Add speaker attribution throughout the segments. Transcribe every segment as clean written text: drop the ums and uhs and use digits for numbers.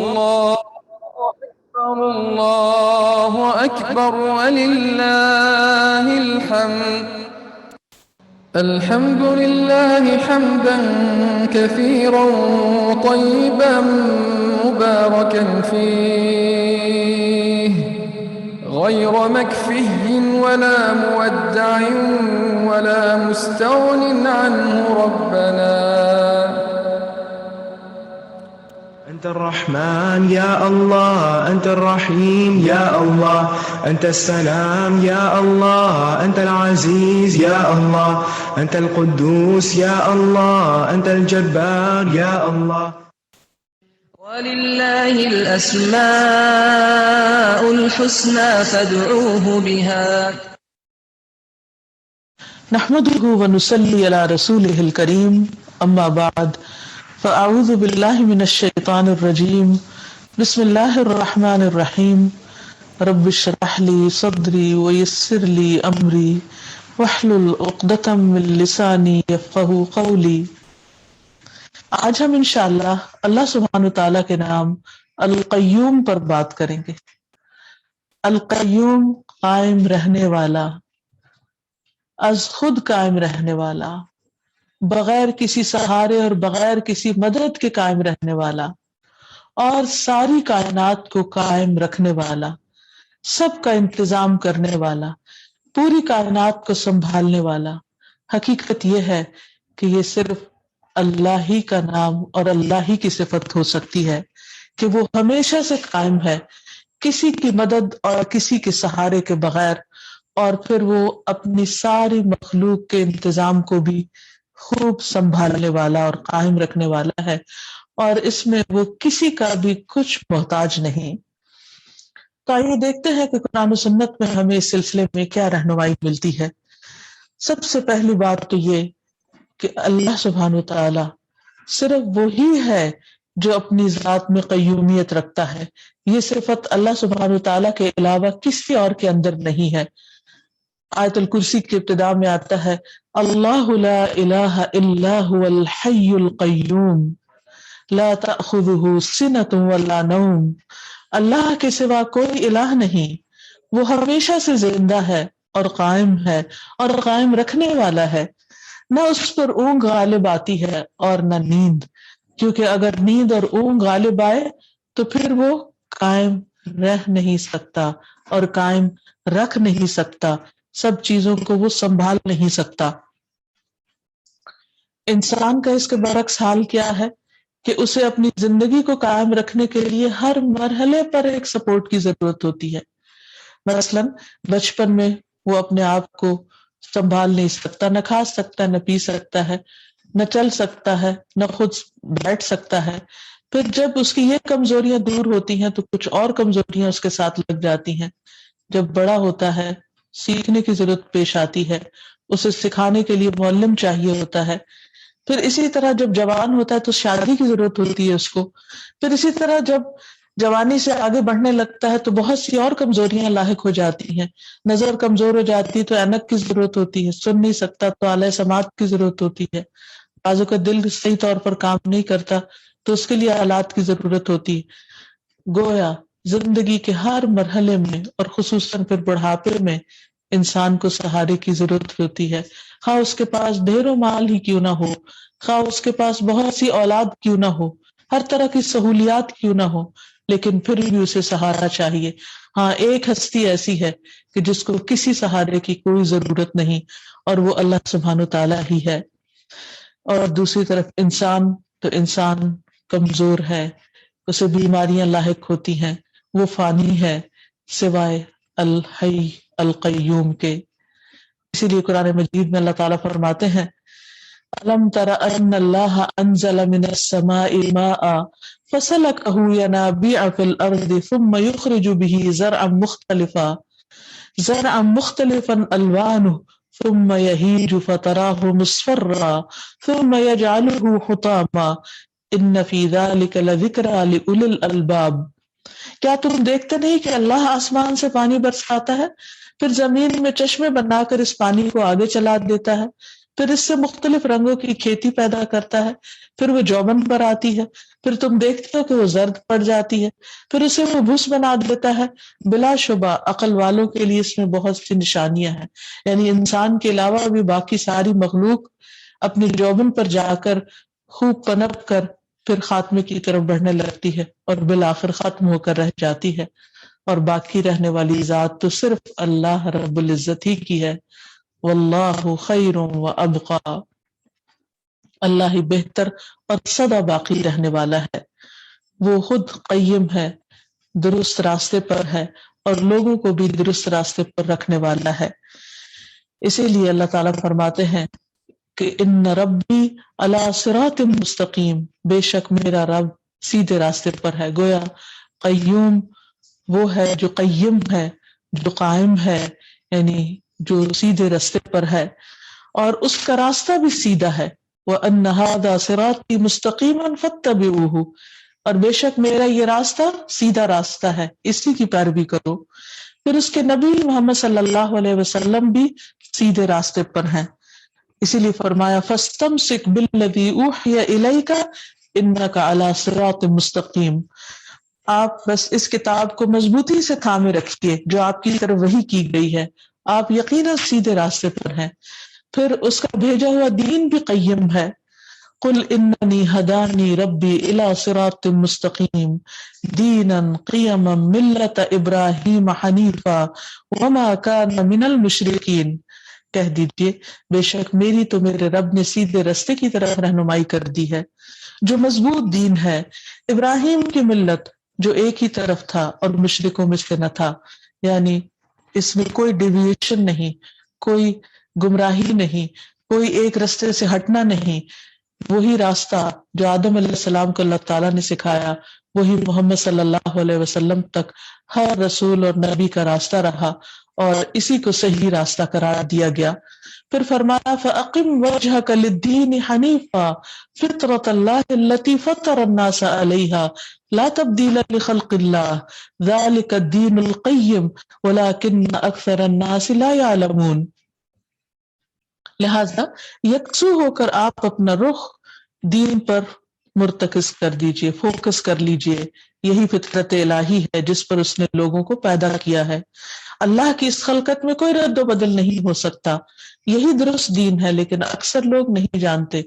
Speaker 1: الله أكبر الله أكبر ولله الحمد. الحمد لله حمدا كثيرا طيبا مباركا فيه غير مكفي ولا مودع ولا مستغن عنه ربنا.
Speaker 2: أنت الرحمن يا الله، أنت الرحيم يا الله، أنت السلام يا الله، أنت العزيز يا الله، أنت القدوس يا الله، أنت الجبار يا الله.
Speaker 3: ولله الأسماء الحسنى فادعوه بها.
Speaker 4: نحمده ونصلي على رسوله الكريم، أما بعد فأعوذ بالله من الشيطان الرجيم. بسم الله الرحمن الرحيم. رب اشرح لي صدري ويسر لي أمري واحلل عقدة من لساني يفقهوا قولي. آج ہم انشاءاللہ اللہ سبحانہ تعالیٰ کے نام القیوم پر بات کریں گے. القیوم قائم رہنے والا، از خود قائم رہنے والا، بغیر کسی سہارے اور بغیر کسی مدد کے قائم رہنے والا، اور ساری کائنات کو قائم رکھنے والا، سب کا انتظام کرنے والا، پوری کائنات کو سنبھالنے والا. حقیقت یہ ہے کہ یہ صرف اللہ ہی کا نام اور اللہ ہی کی صفت ہو سکتی ہے کہ وہ ہمیشہ سے قائم ہے، کسی کی مدد اور کسی کے سہارے کے بغیر، اور پھر وہ اپنی ساری مخلوق کے انتظام کو بھی خوب سنبھالنے والا اور قائم رکھنے والا ہے، اور اس میں وہ کسی کا بھی کچھ محتاج نہیں. تو آئیے دیکھتے ہیں کہ قرآن و سنت میں ہمیں اس سلسلے میں کیا رہنمائی ملتی ہے. سب سے پہلی بات تو یہ کہ اللہ سبحانہ وتعالی صرف وہی ہے جو اپنی ذات میں قیومیت رکھتا ہے. یہ صفت اللہ سبحانہ وتعالی کے علاوہ کسی اور کے اندر نہیں ہے. آیت الکرسی کی ابتدا میں آتا ہے اللہ لا الہ الا هو الحی القیوم لا تأخذہ سنۃ ولا نوم. اللہ کے سوا کوئی الہ نہیں، وہ ہمیشہ سے زندہ ہے اور قائم رکھنے والا ہے. نہ اس پر اونگ غالب آتی ہے اور نہ نیند، کیونکہ اگر نیند اور اونگ غالب آئے تو پھر وہ قائم رہ نہیں سکتا اور قائم رکھ نہیں سکتا، سب چیزوں کو وہ سنبھال نہیں سکتا. انسان کا اس کے برعکس حال کیا ہے کہ اسے اپنی زندگی کو قائم رکھنے کے لیے ہر مرحلے پر ایک سپورٹ کی ضرورت ہوتی ہے. مثلا بچپن میں وہ اپنے آپ کو سنبھال نہیں سکتا، نہ کھا سکتا، نہ پی سکتا ہے، نہ چل سکتا ہے، نہ خود بیٹھ سکتا ہے. پھر جب اس کی یہ کمزوریاں دور ہوتی ہیں تو کچھ اور کمزوریاں اس کے ساتھ لگ جاتی ہیں. جب بڑا ہوتا ہے سیکھنے کی ضرورت پیش آتی ہے، اسے سکھانے کے لیے معلم چاہیے ہوتا ہے. پھر اسی طرح جب جوان ہوتا ہے تو شادی کی ضرورت ہوتی ہے اس کو. پھر اسی طرح جب جوانی سے آگے بڑھنے لگتا ہے تو بہت سی اور کمزوریاں لاحق ہو جاتی ہیں. نظر کمزور ہو جاتی ہے تو اینک کی ضرورت ہوتی ہے، سن نہیں سکتا تو آلہ سماعت کی ضرورت ہوتی ہے. بعضوں کا دل صحیح طور پر کام نہیں کرتا تو اس کے لیے آلات کی ضرورت ہوتی ہے. گویا زندگی کے ہر مرحلے میں اور خصوصاً پھر بڑھاپے میں انسان کو سہارے کی ضرورت ہوتی ہے. خواہ اس کے پاس ڈھیروں مال ہی کیوں نہ ہو، خواہ اس کے پاس بہت سی اولاد کیوں نہ ہو، ہر طرح کی سہولیات کیوں نہ ہو، لیکن پھر بھی اسے سہارا چاہیے. ہاں، ایک ہستی ایسی ہے کہ جس کو کسی سہارے کی کوئی ضرورت نہیں، اور وہ اللہ سبحانہ تعالیٰ ہی ہے. اور دوسری طرف انسان کمزور ہے، اسے بیماریاں لاحق ہوتی ہیں، وہ فانی ہے سوائے الحی القیوم کے. اسی لیے قرآن مجید میں اللہ تعالیٰ فرماتے ہیں أَلَمْ تَرَ أَنَّ اللَّهَ أَنزَلَ مِنَ السَّمَاءِ مَاءً فَسَلَكَهُ يَنَابِيعَ فِي الْأَرْضِ ثُمَّ يُخْرِجُ بِهِ زَرْعًا مُخْتَلِفًا أَلْوَانُهُ ثُمَّ يَهِيجُ فَتَرَاهُ مُصْفَرًّا ثُمَّ يَجْعَلُهُ حُطَامًا إِنَّ فِي ذَلِكَ لَذِكْرَىٰ لِأُولِي الْأَلْبَابِ. کیا تم دیکھتے نہیں کہ اللہ آسمان سے پانی برساتا ہے، پھر زمین میں چشمے بنا کر اس پانی کو آگے چلا دیتا ہے، پھر اس سے مختلف رنگوں کی کھیتی پیدا کرتا ہے، پھر وہ جوبن پر آتی ہے، پھر تم دیکھتے ہو کہ وہ زرد پڑ جاتی ہے، پھر اسے وہ بھوس بنا دیتا ہے۔ بلا شبہ عقل والوں کے لیے اس میں بہت سی نشانیاں ہیں، یعنی انسان کے علاوہ بھی باقی ساری مخلوق اپنی جوبن پر جا کر خوب پنپ کر پھر خاتمے کی طرف بڑھنے لگتی ہے اور بالآخر ختم ہو کر رہ جاتی ہے، اور باقی رہنے والی ذات تو صرف اللہ رب العزت ہی کی ہے۔ واللہ خیر و ابقا، اللہ ہی بہتر اور سدا باقی رہنے والا ہے، وہ خود قیم ہے، درست راستے پر ہے اور لوگوں کو بھی درست راستے پر رکھنے والا ہے۔ اسی لیے اللہ تعالیٰ فرماتے ہیں کہ ان ربی علی صراط مستقیم، بے شک میرا رب سیدھے راستے پر ہے۔ گویا قیوم وہ ہے جو قیم ہے، جو قائم ہے، یعنی جو سیدھے راستے پر ہے، اور اس کا راستہ بھی سیدھا ہے۔ وَأَنَّ هَذَا صِرَاطِي مُسْتَقِيمًا فَاتَّبِعُوهُ، اور بے شک میرا یہ راستہ سیدھا راستہ ہے، اسی کی پیروی کرو۔ پھر اس کے نبی محمد صلی اللہ علیہ وسلم بھی سیدھے راستے پر ہیں، اسی لیے فرمایا فَاسْتَمْسِكْ بِالَّذِي أُوحِيَ إِلَيْكَ إِنَّكَ عَلَى صِرَاطٍ مُسْتَقِيم، آپ بس اس کتاب کو مضبوطی سے تھامے رکھیے جو آپ کی طرف وحی کی گئی ہے، آپ یقیناً سیدھے راستے پر ہیں۔ پھر اس کا بھیجا ہوا دین بھی قیم ہے۔ قل اننی ہدانی ربی الی صراط مستقیم دینا قیما ملت ابراہیم حنیفا وما کان من المشرکین، کہہ دیجئے بے شک میری تو میرے رب نے سیدھے راستے کی طرف رہنمائی کر دی ہے، جو مضبوط دین ہے، ابراہیم کی ملت جو ایک ہی طرف تھا اور مشرکوں میں سے نہ تھا، یعنی اس میں کوئی ڈیویشن نہیں، کوئی گمراہی نہیں، کوئی ایک راستے سے ہٹنا نہیں، وہی راستہ جو آدم علیہ السلام کو اللہ تعالیٰ نے سکھایا وہی محمد صلی اللہ علیہ وسلم تک ہر رسول اور نبی کا راستہ رہا، اور اسی کو صحیح راستہ قرار دیا گیا۔ پھر فرمایا فَأَقِمْ وَجْهَكَ لِلدِّينِ حَنِيفًا فِطْرَةَ اللَّهِ الَّتِي فَطَّرَ النَّاسَ عَلَيْهَا لَا تَبْدِيلَ لِخَلْقِ اللَّهِ ذَلِكَ الدِّينُ الْقَيِّمُ وَلَكِنَّ أَكْثَرَ النَّاسِ لَا يَعْلَمُونَ، لہذا یکسو ہو کر آپ اپنا رخ دین پر مرتکز کر دیجئے، فوکس کر لیجئے، یہی فطرت الہی ہے جس پر اس نے لوگوں کو پیدا کیا ہے۔ اللہ کی اس خلقت میں کوئی رد و بدل نہیں ہو سکتا، یہی درست دین ہے، لیکن اکثر لوگ نہیں جانتے۔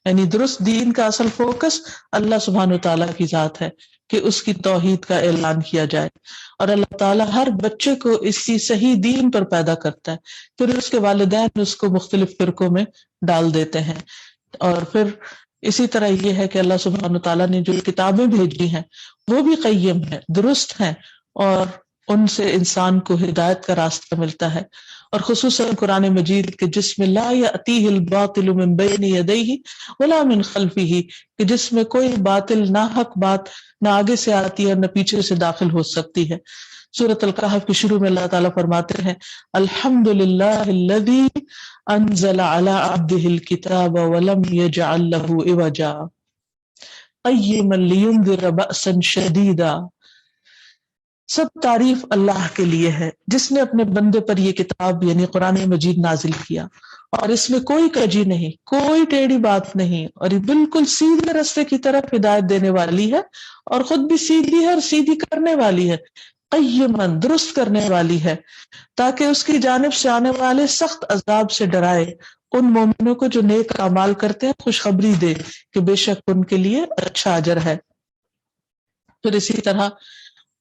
Speaker 4: یعنی درست دین کا اصل فوکس اللہ سبحانہ وتعالیٰ کی ذات ہے کہ اس کی توحید کا اعلان کیا جائے، اور اللہ تعالیٰ ہر بچے کو اسی صحیح دین پر پیدا کرتا ہے، پھر اس کے والدین اس کو مختلف فرقوں میں ڈال دیتے ہیں۔ اور پھر اسی طرح یہ ہے کہ اللہ سبحانہ وتعالیٰ نے جو کتابیں بھیجی ہیں وہ بھی قیم ہے، درست ہیں، اور ان سے انسان کو ہدایت کا راستہ ملتا ہے، اور خصوصاً قرآن مجید کے جس میں لا یأتیہ الباطل من بین یدیہ ولا من خلفہ، کہ جس میں کوئی باطل نہ حق بات نہ آگے سے آتی ہے نہ پیچھے سے داخل ہو سکتی ہے۔ سورۃ الکہف کے شروع میں اللہ تعالیٰ فرماتے ہیں الحمدللہ الذی انزل علی عبدہ الکتاب ولم یجعل لہ عوجا قیما لینذر بأسا شدیدا، سب تعریف اللہ کے لیے ہے جس نے اپنے بندے پر یہ کتاب یعنی قرآن مجید نازل کیا، اور اس میں کوئی کجی نہیں، کوئی ٹیڑھی بات نہیں، اور یہ بالکل سیدھے راستے کی طرف ہدایت دینے والی ہے، اور خود بھی سیدھی ہے اور سیدھی کرنے والی ہے، قیماً درست کرنے والی ہے، تاکہ اس کی جانب سے آنے والے سخت عذاب سے ڈرائے ان مومنوں کو جو نیک اعمال کرتے ہیں، خوشخبری دے کہ بے شک ان کے لیے اچھا اجر ہے۔ پھر اسی طرح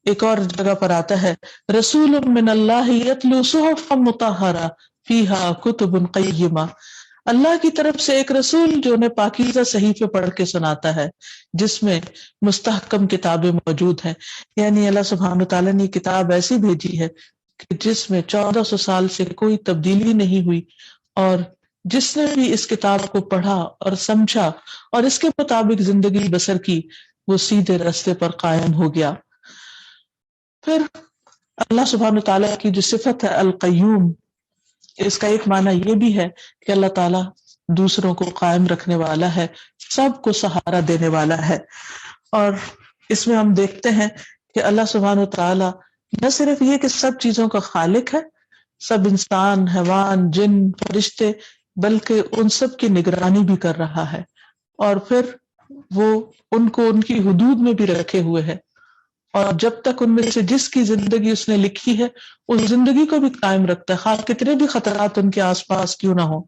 Speaker 4: ایک اور جگہ پر آتا ہے رسول من اللہ یتلو صحفا مطہرہ فیہا کتب قیمہ، اللہ کی طرف سے ایک رسول جو انہیں پاکیزہ صحیفے پڑھ کے سناتا ہے جس میں مستحکم کتابیں موجود ہیں، یعنی اللہ سبحانہ تعالیٰ نے کتاب ایسی بھیجی ہے کہ جس میں 1400 سال سے کوئی تبدیلی نہیں ہوئی، اور جس نے بھی اس کتاب کو پڑھا اور سمجھا اور اس کے مطابق زندگی بسر کی وہ سیدھے راستے پر قائم ہو گیا۔ پھر اللہ سبحانہ تعالیٰ کی جو صفت ہے القیوم، اس کا ایک معنی یہ بھی ہے کہ اللہ تعالیٰ دوسروں کو قائم رکھنے والا ہے، سب کو سہارا دینے والا ہے، اور اس میں ہم دیکھتے ہیں کہ اللہ سبحانہ تعالیٰ نہ صرف یہ کہ سب چیزوں کا خالق ہے، سب انسان، حیوان، جن، فرشتے بلکہ ان سب کی نگرانی بھی کر رہا ہے، اور پھر وہ ان کو ان کی حدود میں بھی رکھے ہوئے ہے، اور جب تک ان میں سے جس کی زندگی اس نے لکھی ہے اس زندگی کو بھی قائم رکھتا ہے، خواہ کتنے بھی خطرات ان کے آس پاس کیوں نہ ہو۔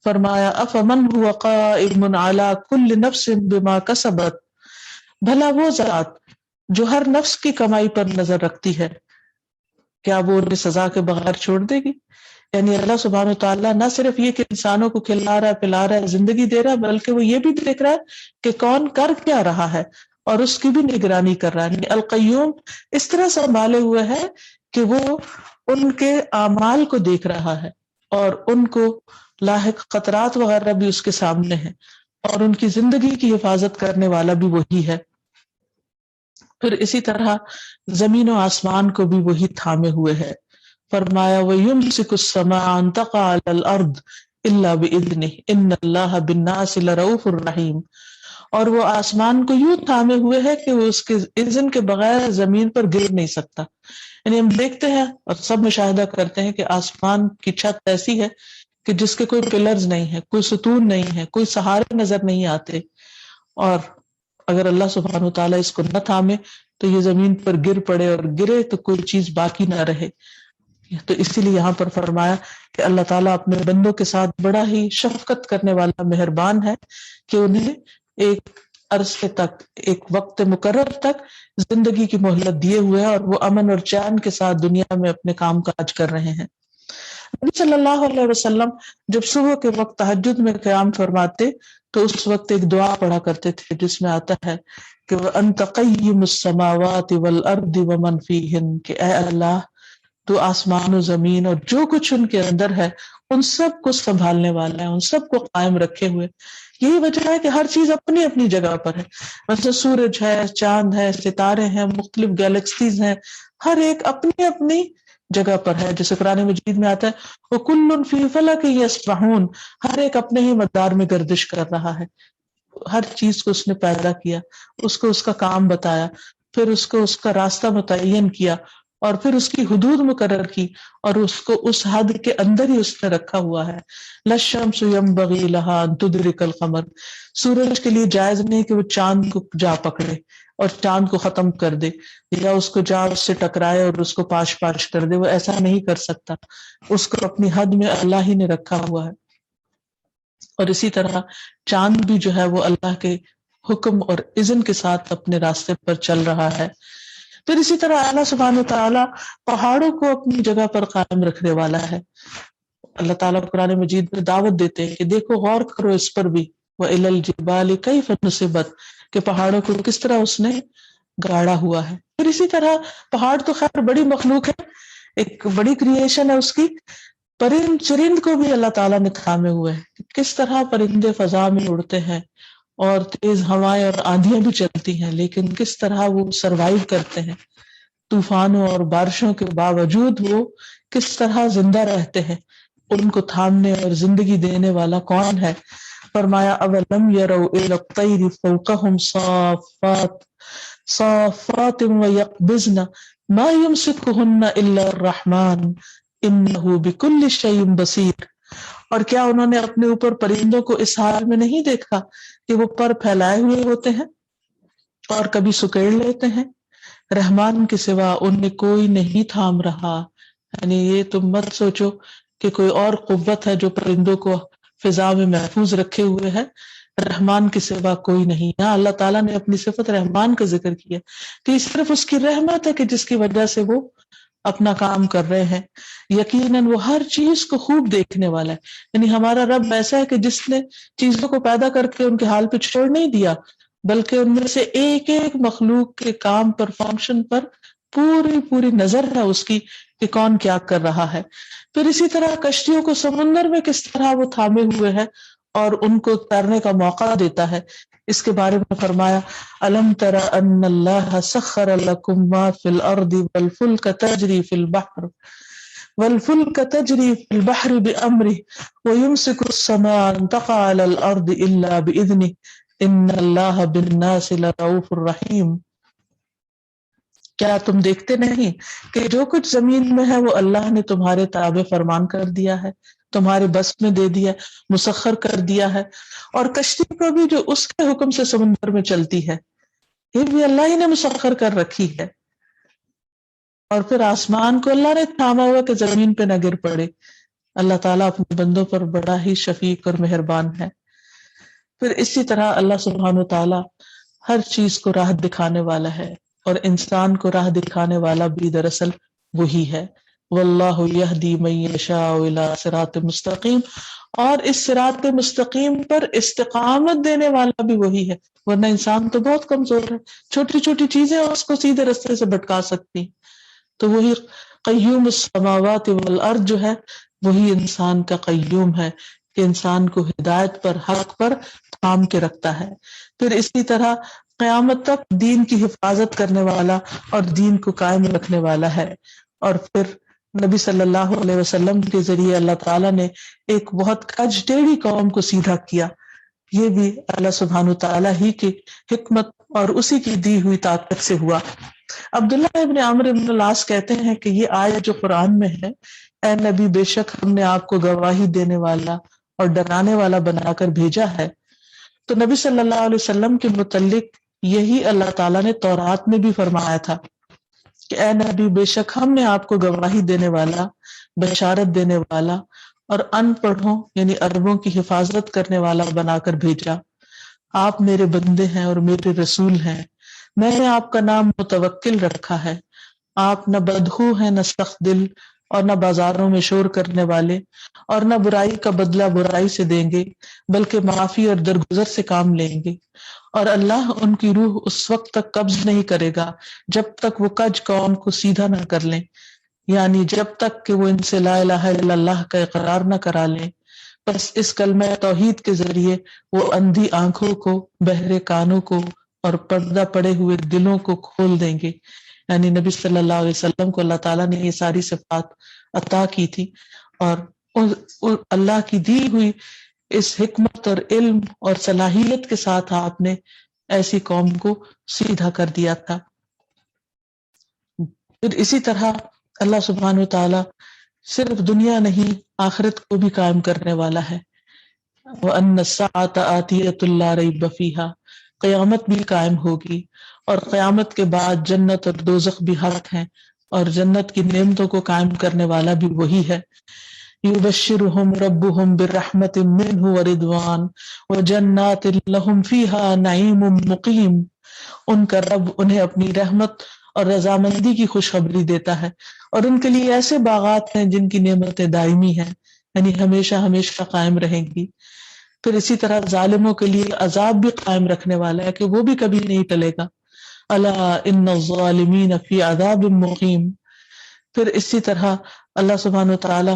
Speaker 4: فرمایا افمن هو قائم علی کل نفس بما کسبت، بھلا وہ ذات جو ہر نفس کی کمائی پر نظر رکھتی ہے، کیا وہ انہیں سزا کے بغیر چھوڑ دے گی؟ یعنی اللہ سبحانہ و تعالیٰ نہ صرف یہ کہ انسانوں کو کھلا رہا ہے، پلا رہا ہے، زندگی دے رہا ہے، بلکہ وہ یہ بھی دیکھ رہا ہے کہ کون کر کیا رہا ہے، اور اس کی بھی نگرانی کر رہا ہے۔ یعنی القیوم اس طرح سنبھالے ہوئے ہے کہ وہ ان کے اعمال کو دیکھ رہا ہے، اور ان کو لاحق خطرات وغیرہ بھی اس کے سامنے ہیں، اور ان کی زندگی کی حفاظت کرنے والا بھی وہی ہے۔ پھر اسی طرح زمین و آسمان کو بھی وہی تھامے ہوئے ہے۔ فرمایا وَيُمْسِكُ السَّمَاءَ أَن تَقَعَ عَلَى الْأَرْضِ إِلَّا بِإِذْنِهِ إِنَّ اللَّهَ بِالنَّاسِ لَرَءُوفٌ رَحِيمٌ، اور وہ آسمان کو یوں تھامے ہوئے ہے کہ وہ اس کے اذن کے بغیر زمین پر گر نہیں سکتا۔ یعنی ہم دیکھتے ہیں اور سب مشاہدہ کرتے ہیں کہ آسمان کی چھت ایسی ہے کہ جس کے کوئی پلرز نہیں ہے، کوئی ستون نہیں ہے، کوئی سہارے نظر نہیں آتے، اور اگر اللہ سبحانہ وتعالیٰ اس کو نہ تھامے تو یہ زمین پر گر پڑے، اور گرے تو کوئی چیز باقی نہ رہے۔ تو اسی لیے یہاں پر فرمایا کہ اللہ تعالیٰ اپنے بندوں کے ساتھ بڑا ہی شفقت کرنے والا مہربان ہے کہ انہیں ایک عرصے تک، ایک وقت مقرر تک زندگی کی مہلت دیے ہوئے ہیں، اور وہ امن اور چین کے ساتھ دنیا میں اپنے کام کاج کر رہے ہیں۔ نبی صلی اللہ علیہ وسلم جب صبح کے وقت تہجد میں قیام فرماتے تو اس وقت ایک دعا پڑھا کرتے تھے جس میں آتا ہے کہ وَأَنْتَ قَيِّمُ السَّمَاوَاتِ وَالْأَرْضِ وَمَنْ فِيهِنْ، کہ اے اللہ تو آسمان و زمین اور جو کچھ ان کے اندر ہے ان سب کو سنبھالنے والا ہے، ان سب کو قائم رکھے ہوئے۔ یہی وجہ ہے کہ ہر چیز اپنی اپنی جگہ پر ہے، مثلا سورج ہے، چاند ہے، ستارے ہیں، مختلف گیلیکسیز ہیں، ہر ایک اپنی اپنی جگہ پر ہے۔ جیسے قرآن مجید میں آتا ہے وَكُلٌّ فِي فَلَكٍ يَسْبَحُونَ، ہر ایک اپنے ہی مدار میں گردش کر رہا ہے۔ ہر چیز کو اس نے پیدا کیا، اس کو اس کا کام بتایا، پھر اس کو اس کا راستہ متعین کیا، اور پھر اس کی حدود مقرر کی، اور اس کو اس حد کے اندر ہی اس نے رکھا ہوا ہے۔ لَلشَّمْسُ يَنبَغِي لَهَا أَن تُدْرِكَ الْقَمَرَ، سورج کے لیے جائز نہیں کہ وہ چاند کو جا پکڑے اور چاند کو ختم کر دے، یا اس کو جا اس سے ٹکرائے اور اس کو پاش پاش کر دے، وہ ایسا نہیں کر سکتا، اس کو اپنی حد میں اللہ ہی نے رکھا ہوا ہے۔ اور اسی طرح چاند بھی جو ہے وہ اللہ کے حکم اور اذن کے ساتھ اپنے راستے پر چل رہا ہے۔ پھر اسی طرح اللہ سبحانہ وتعالیٰ پہاڑوں کو اپنی جگہ پر قائم رکھنے والا ہے۔ اللہ تعالیٰ قرآن مجید میں دعوت دیتے ہیں کہ دیکھو، غور کرو اس پر بھی، وَإِلَى الْجِبَالِ كَيْفَ نُصِبَتْ، کہ پہاڑوں کو کس طرح اس نے گاڑا ہوا ہے۔ پھر اسی طرح پہاڑ تو خیر بڑی مخلوق ہے، ایک بڑی کریشن ہے اس کی، پرند چرند کو بھی اللہ تعالیٰ نے تھامے ہوئے ہیں، کس طرح پرندے فضا میں اڑتے ہیں اور تیز ہوائیں اور آندھیاں بھی چلتی ہیں، لیکن کس طرح وہ سروائیو کرتے ہیں طوفانوں اور بارشوں کے باوجود، وہ کس طرح زندہ رہتے ہیں، ان کو تھامنے اور زندگی دینے والا کون ہے؟ فرمایا اولم یروا الی الطیر فوقہم صافات ویقبضن ما یمسکہن الا الرحمن انہ بکل شیء بصیر، اور کیا انہوں نے اپنے اوپر پرندوں کو اس حال میں نہیں دیکھا کہ وہ پر پھیلائے ہوئے ہوتے ہیں اور کبھی سکیڑ لیتے ہیں، رحمان کے سوا انہیں کوئی نہیں تھام رہا۔ یعنی یہ تم مت سوچو کہ کوئی اور قوت ہے جو پرندوں کو فضا میں محفوظ رکھے ہوئے ہے، رحمان کے سوا کوئی نہیں۔ یہاں اللہ تعالیٰ نے اپنی صفت رحمان کا ذکر کیا کہ یہ صرف اس کی رحمت ہے کہ جس کی وجہ سے وہ اپنا کام کر رہے ہیں۔ یقیناً وہ ہر چیز کو خوب دیکھنے والا ہے، یعنی ہمارا رب ایسا ہے کہ جس نے چیزوں کو پیدا کر کے ان کے حال پہ چھوڑ نہیں دیا، بلکہ ان میں سے ایک ایک مخلوق کے کام پر، فنکشن پر پوری نظر ہے اس کی کہ کون کیا کر رہا ہے۔ پھر اسی طرح کشتیوں کو سمندر میں کس طرح وہ تھامے ہوئے ہے اور ان کو تیرنے کا موقع دیتا ہے، اس کے بارے میں فرمایا الم تر ان اللہ سخر لکم ما فی الارض والفلک تجری فی البحر بامرہ ویمسک السماء ان تقع علی الارض الا باذنہ ان اللہ بالناس لرؤوف رحیم۔ کیا تم دیکھتے نہیں کہ جو کچھ زمین میں ہے وہ اللہ نے تمہارے تابع فرمان کر دیا ہے، تمہارے بس میں دے دیا، مسخر کر دیا ہے، اور کشتی کو بھی جو اس کے حکم سے سمندر میں چلتی ہے یہ بھی اللہ ہی نے مسخر کر رکھی ہے، اور پھر آسمان کو اللہ نے تھاما ہوا کہ زمین پہ نہ گر پڑے۔ اللہ تعالیٰ اپنے بندوں پر بڑا ہی شفیق اور مہربان ہے۔ پھر اسی طرح اللہ سبحانہ و تعالیٰ ہر چیز کو راہ دکھانے والا ہے، اور انسان کو راہ دکھانے والا بھی دراصل وہی ہے۔ واللہ یہدی من یشاء الی صراط مستقیم، اور اس صراط مستقیم پر استقامت دینے والا بھی وہی ہے، ورنہ انسان تو بہت کمزور ہے، چھوٹی چھوٹی چیزیں اس کو سیدھے رستے سے بھٹکا سکتی۔ تو وہی قیوم السماوات والارض جو ہے وہی انسان کا قیوم ہے کہ انسان کو ہدایت پر، حق پر تھام کے رکھتا ہے۔ پھر اسی طرح قیامت تک دین کی حفاظت کرنے والا اور دین کو قائم رکھنے والا ہے۔ اور پھر نبی صلی اللہ علیہ وسلم کے ذریعے اللہ تعالیٰ نے ایک بہت کج ٹیڑھی قوم کو سیدھا کیا، یہ بھی اللہ سبحانہ تعالیٰ ہی کی حکمت اور اسی کی دی ہوئی طاقت سے ہوا۔ عبداللہ ابن عمرو ابن العاص کہتے ہیں کہ یہ آیت جو قرآن میں ہے، اے نبی بے شک ہم نے آپ کو گواہی دینے والا اور ڈرانے والا بنا کر بھیجا ہے، تو نبی صلی اللہ علیہ وسلم کے متعلق یہی اللہ تعالیٰ نے تورات میں بھی فرمایا تھا کہ اے نبی بے شک ہم نے آپ کو گواہی دینے والا، بشارت دینے والا اور ان پڑھوں یعنی عربوں کی حفاظت کرنے والا بنا کر بھیجا۔ آپ میرے بندے ہیں اور میرے رسول ہیں، میں نے آپ کا نام متوکل رکھا ہے، آپ نہ بدخو ہیں نہ سخت دل اور نہ بازاروں میں شور کرنے والے، اور نہ برائی کا بدلہ برائی سے دیں گے بلکہ معافی اور درگزر سے کام لیں گے، اور اللہ ان کی روح اس وقت تک قبض نہیں کرے گا جب تک وہ کج قوم کو سیدھا نہ کر لیں، یعنی جب تک کہ وہ ان سے لا الہ الا اللہ کا اقرار نہ کرا لیں۔ بس اس کلمہ توحید کے ذریعے وہ اندھی آنکھوں کو، بہرے کانوں کو اور پردہ پڑے ہوئے دلوں کو کھول دیں گے۔ یعنی نبی صلی اللہ علیہ وسلم کو اللہ تعالیٰ نے یہ ساری صفات عطا کی تھی، اور اللہ کی دی ہوئی اس حکمت اور علم اور صلاحیت کے ساتھ آپ نے ایسی قوم کو سیدھا کر دیا تھا۔ پھر اسی طرح اللہ سبحانہ و تعالیٰ صرف دنیا نہیں آخرت کو بھی قائم کرنے والا ہے۔ وَأَنَّ السَّاعَةَ آتِيَةٌ لَا رَيْبَ فِيهَا، قیامت بھی قائم ہوگی، اور قیامت کے بعد جنت اور دوزخ بھی حق ہیں، اور جنت کی نعمتوں کو قائم کرنے والا بھی وہی ہے۔ يُبَشِّرُهُمْ رَبُّهُمْ بِرَحْمَةٍ مِّنْهُ وَرِضْوَانٍ وَجَنَّاتٍ لَهُمْ فِيهَا نَعِيمٌ مُقِيمٌ، ان کا رب انہیں اپنی رحمت اور رضامندی کی خوشخبری دیتا ہے، اور ان کے لیے ایسے باغات ہیں جن کی نعمتیں دائمی ہیں، یعنی ہمیشہ ہمیشہ قائم رہیں گی۔ پھر اسی طرح ظالموں کے لیے عذاب بھی قائم رکھنے والا ہے کہ وہ بھی کبھی نہیں ٹلے گا۔ الا ان الظالمین فی عذاب مقیم۔ پھر اسی طرح اللہ سبحانہ وتعالی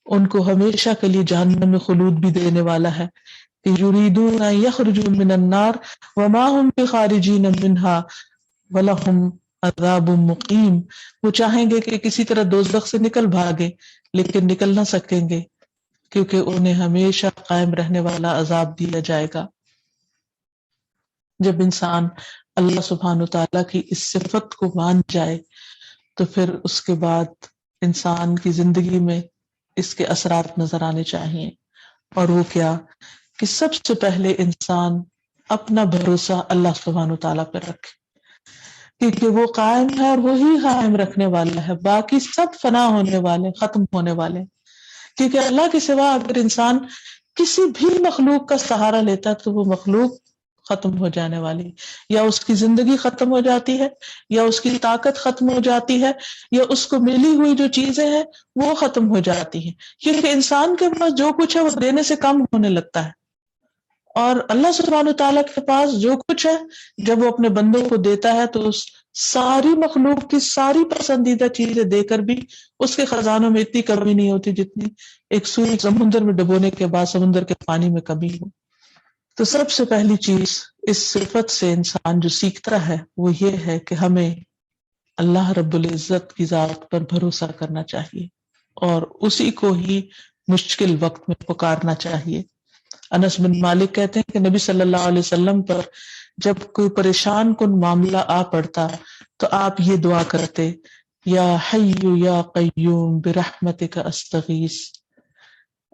Speaker 4: ان کو ہمیشہ کے لیے جہنم میں خلود بھی دینے والا ہے کہ یریدون ان یخرجوا من النار وما هم بخارجین منها ولہم عذاب مقیم، وہ چاہیں گے کہ کسی طرح دوزخ سے نکل بھاگے لیکن نکل نہ سکیں گے کیونکہ انہیں ہمیشہ قائم رہنے والا عذاب دیا جائے گا۔ جب انسان اللہ سبحانہ تعالیٰ کی اس صفت کو مان جائے تو پھر اس کے بعد انسان کی زندگی میں اس کے اثرات نظر آنے چاہیے، اور وہ کیا کہ سب سے پہلے انسان اپنا بھروسہ اللہ سبحانہ تعالیٰ پر رکھے، کیونکہ وہ قائم ہے اور وہی قائم رکھنے والا ہے، باقی سب فنا ہونے والے، ختم ہونے والے، کیونکہ اللہ کے سوا اگر انسان کسی بھی مخلوق کا سہارا لیتا تو وہ مخلوق ختم ہو جانے والی، یا اس کی زندگی ختم ہو جاتی ہے، یا اس کی طاقت ختم ہو جاتی ہے، یا اس کو ملی ہوئی جو چیزیں ہیں وہ ختم ہو جاتی ہیں، کیونکہ انسان کے پاس جو کچھ ہے وہ دینے سے کم ہونے لگتا ہے، اور اللہ سبحانہ تعالیٰ کے پاس جو کچھ ہے جب وہ اپنے بندوں کو دیتا ہے تو اس ساری مخلوق کی ساری پسندیدہ چیزیں دے کر بھی اس کے خزانوں میں اتنی کمی نہیں ہوتی جتنی ایک سوئی سمندر میں ڈبونے کے بعد سمندر کے پانی میں کمی ہو۔ تو سب سے پہلی چیز اس صفت سے انسان جو سیکھتا ہے وہ یہ ہے کہ ہمیں اللہ رب العزت کی ذات پر بھروسہ کرنا چاہیے اور اسی کو ہی مشکل وقت میں پکارنا چاہیے۔ انس بن مالک کہتے ہیں کہ نبی صلی اللہ علیہ وسلم پر جب کوئی پریشان کن معاملہ آ پڑتا تو آپ یہ دعا کرتے، یا حی یا قیوم برحمتک استغیث،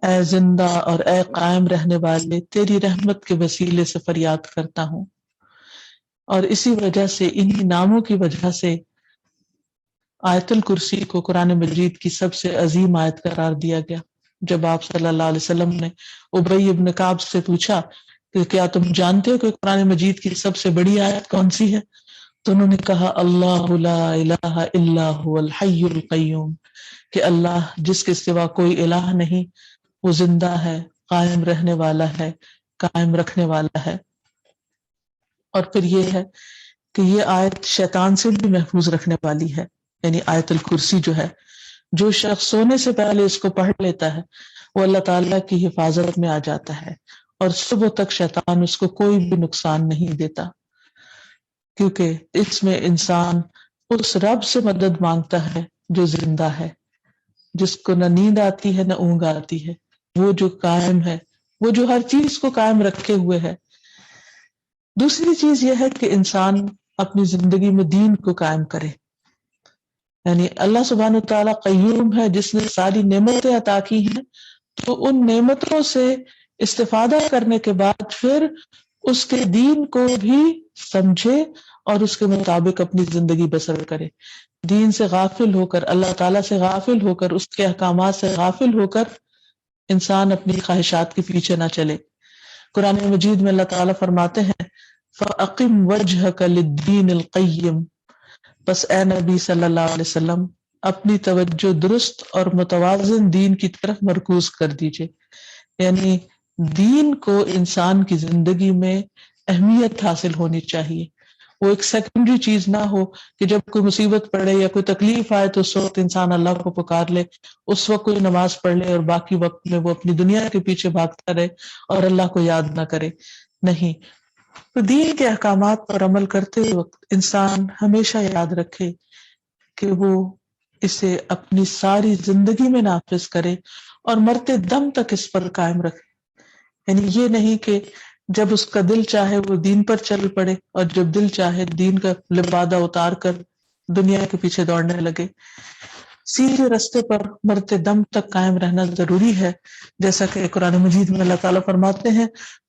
Speaker 4: اے زندہ اور اے قائم رہنے والے، تیری رحمت کے وسیلے سے فریاد کرتا ہوں. اور اسی وجہ سے، انہی ناموں کی وجہ سے آیت الکرسی کو قرآن مجید کی سب سے عظیم آیت قرار دیا گیا. جب آپ صلی اللہ علیہ وسلم نے ابی ابن کعب سے پوچھا کہ کیا تم جانتے ہو کہ قرآن مجید کی سب سے بڑی آیت کون سی ہے، تو انہوں نے کہا اللہ لا الہ الا هو الحی القیوم، کہ اللہ جس کے سوا کوئی الہ نہیں، وہ زندہ ہے، قائم رہنے والا ہے، قائم رکھنے والا ہے. اور پھر یہ ہے کہ یہ آیت شیطان سے بھی محفوظ رکھنے والی ہے. یعنی آیت الکرسی جو ہے، جو شخص سونے سے پہلے اس کو پڑھ لیتا ہے وہ اللہ تعالیٰ کی حفاظت میں آ جاتا ہے، اور صبح تک شیطان اس کو کوئی بھی نقصان نہیں دیتا، کیونکہ اس میں انسان اس رب سے مدد مانگتا ہے جو زندہ ہے، جس کو نہ نیند آتی ہے نہ اونگ آتی ہے، وہ جو قائم ہے، وہ جو ہر چیز کو قائم رکھے ہوئے ہے. دوسری چیز یہ ہے کہ انسان اپنی زندگی میں دین کو قائم کرے. یعنی اللہ سبحانہ تعالیٰ قیوم ہے، جس نے ساری نعمتیں عطا کی ہیں، تو ان نعمتوں سے استفادہ کرنے کے بعد پھر اس کے دین کو بھی سمجھے اور اس کے مطابق اپنی زندگی بسر کرے. دین سے غافل ہو کر، اللہ تعالیٰ سے غافل ہو کر، اس کے احکامات سے غافل ہو کر انسان اپنی خواہشات کے پیچھے نہ چلے. قرآن مجید میں اللہ تعالیٰ فرماتے ہیں فَأَقِمْ وَجْهَكَ لِلدِّينِ الْقَيِّمِ، بس اے نبی صلی اللہ علیہ وسلم اپنی توجہ درست اور متوازن دین کی طرف مرکوز کر دیجئے. یعنی دین کو انسان کی زندگی میں اہمیت حاصل ہونی چاہیے. وہ ایک سیکنڈری چیز نہ ہو کہ جب کوئی مصیبت پڑے یا کوئی تکلیف آئے تو اس وقت انسان اللہ کو پکار لے، اس وقت کوئی نماز پڑھ لے اور باقی وقت میں وہ اپنی دنیا کے پیچھے بھاگتا رہے اور اللہ کو یاد نہ کرے. نہیں، تو دین کے احکامات پر عمل کرتے وقت انسان ہمیشہ یاد رکھے کہ وہ اسے اپنی ساری زندگی میں نافذ کرے اور مرتے دم تک اس پر قائم رکھے. یعنی یہ نہیں کہ جب اس کا دل چاہے وہ دین پر چل پڑے اور جب دل چاہے دین کا لبادہ اتار کر دنیا کے پیچھے دوڑنے لگے. سیدھے رستے پر مرتے دم تک قائم رہنا ضروری ہے، جیسا کہ قرآن مجید میں اللہ تعالیٰ فرماتے ہیں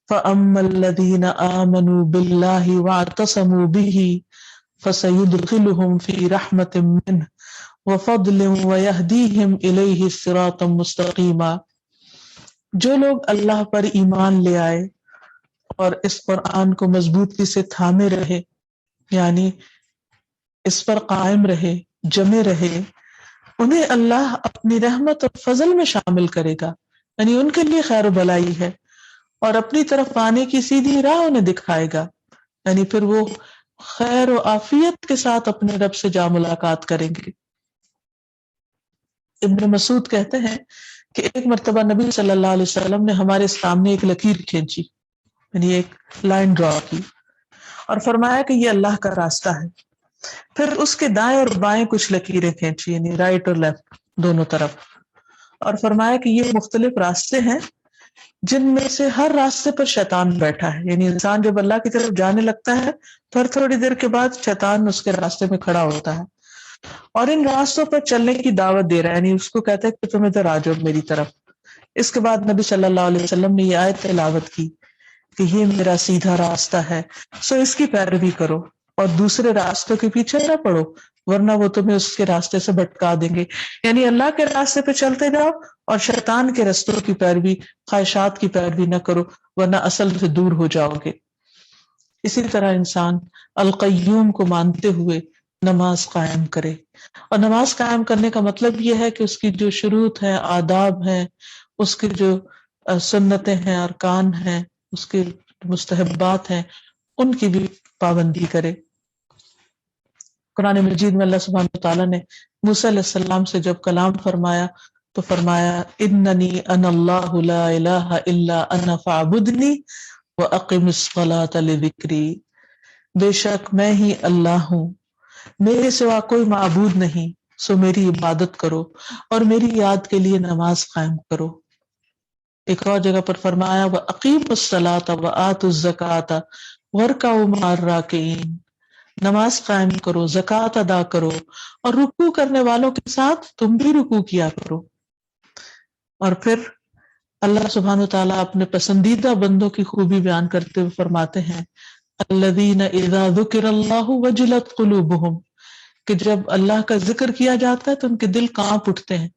Speaker 4: فَأَمَّا الَّذِينَ آمَنُوا بِاللَّهِ وَاعْتَصَمُوا بِهِ فَسَيُدْخِلُهُمْ فِي رَحْمَةٍ مِّنْهُ وَفَضْلٍ وَيَهْدِيهِمْ إِلَيْهِ صِرَاطًا مُسْتَقِيمًا. جو لوگ اللہ پر ایمان لے آئے اور اس قرآن کو مضبوطی سے تھامے رہے، یعنی اس پر قائم رہے، جمے رہے، انہیں اللہ اپنی رحمت اور فضل میں شامل کرے گا. یعنی ان کے لیے خیر و بھلائی ہے اور اپنی طرف پانے کی سیدھی راہ انہیں دکھائے گا. یعنی پھر وہ خیر و عافیت کے ساتھ اپنے رب سے جا ملاقات کریں گے. ابن مسعود کہتے ہیں کہ ایک مرتبہ نبی صلی اللہ علیہ وسلم نے ہمارے سامنے ایک لکیر کھینچی، یعنی ایک لائن ڈرا کی، اور فرمایا کہ یہ اللہ کا راستہ ہے. پھر اس کے دائیں اور بائیں کچھ لکیریں کھینچی، یعنی رائٹ اور لیفٹ دونوں طرف، اور فرمایا کہ یہ مختلف راستے ہیں جن میں سے ہر راستے پر شیطان بیٹھا ہے. یعنی انسان جب اللہ کی طرف جانے لگتا ہے پھر تھوڑی دیر کے بعد شیطان اس کے راستے میں کھڑا ہوتا ہے اور ان راستوں پر چلنے کی دعوت دے رہا ہے، یعنی اس کو کہتا ہے کہ تم ادھر آ جاؤ میری طرف. اس کے بعد نبی صلی اللہ علیہ وسلم نے یہ آیت تلاوت کی کہ یہ میرا سیدھا راستہ ہے، سو اس کی پیروی کرو اور دوسرے راستوں کے پیچھے نہ پڑو، ورنہ وہ تمہیں اس کے راستے سے بھٹکا دیں گے. یعنی اللہ کے راستے پہ چلتے جاؤ اور شیطان کے رستوں کی پیروی، خواہشات کی پیروی نہ کرو، ورنہ اصل سے دور ہو جاؤ گے. اسی طرح انسان القیوم کو مانتے ہوئے نماز قائم کرے، اور نماز قائم کرنے کا مطلب یہ ہے کہ اس کی جو شروط ہیں، آداب ہیں، اس کی جو سنتیں ہیں، ارکان ہیں، اس کے مستحبات ہیں، ان کی بھی پابندی کرے. قرآن مجید میں اللہ سبحانہ تعالیٰ نے موسیٰ علیہ السلام سے جب کلام فرمایا تو فرمایا اننی انا اللہ لا الہ الا انا فاعبدنی واقم الصلاۃ لذکری. بے شک میں ہی اللہ ہوں، میرے سوا کوئی معبود نہیں، سو میری عبادت کرو اور میری یاد کے لیے نماز قائم کرو. ایک اور جگہ پر فرمایا وَأَقِیمُوا الصَّلَاةَ وَآتُوا الزَّکَاةَ وَارْکَعُوا مَعَ الرَّاکِعِینَ. نماز قائم کرو، زکوٰۃ ادا کرو، اور رکوع کرنے والوں کے ساتھ تم بھی رکوع کیا کرو. اور پھر اللہ سبحانہ وتعالیٰ اپنے پسندیدہ بندوں کی خوبی بیان کرتے ہوئے فرماتے ہیں الذین اذا ذکر اللہ وجلت قلوبہم، کہ جب اللہ کا ذکر کیا جاتا ہے تو ان کے دل کانپ اٹھتے ہیں.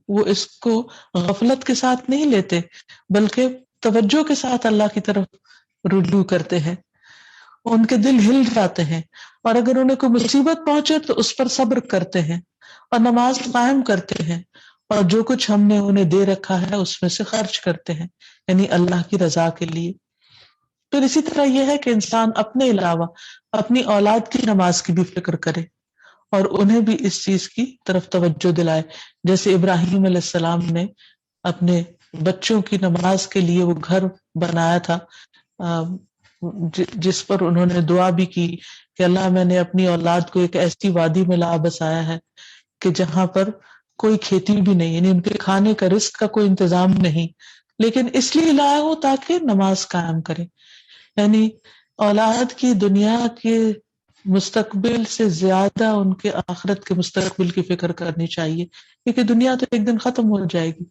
Speaker 4: وہ اس کو غفلت کے ساتھ نہیں لیتے بلکہ توجہ کے ساتھ اللہ کی طرف رجوع کرتے ہیں. ان کے دل ہل جاتے ہیں اور اگر انہیں کوئی مصیبت پہنچے تو اس پر صبر کرتے ہیں اور نماز قائم کرتے ہیں اور جو کچھ ہم نے انہیں دے رکھا ہے اس میں سے خرچ کرتے ہیں، یعنی اللہ کی رضا کے لیے. پھر اسی طرح یہ ہے کہ انسان اپنے علاوہ اپنی اولاد کی نماز کی بھی فکر کرے اور انہیں بھی اس چیز کی طرف توجہ دلائے، جیسے ابراہیم علیہ السلام نے اپنے بچوں کی نماز کے لیے وہ گھر بنایا تھا جس پر انہوں نے دعا بھی کی کہ اللہ میں نے اپنی اولاد کو ایک ایسی وادی میں لا بسایا ہے کہ جہاں پر کوئی کھیتی بھی نہیں، یعنی ان کے کھانے کا رزق کا کوئی انتظام نہیں، لیکن اس لیے لایا ہو تاکہ نماز قائم کرے. یعنی اولاد کی دنیا کے مستقبل سے زیادہ ان کے آخرت کے مستقبل کی فکر کرنی چاہیے، کیونکہ دنیا تو ایک دن ختم ہو جائے گی.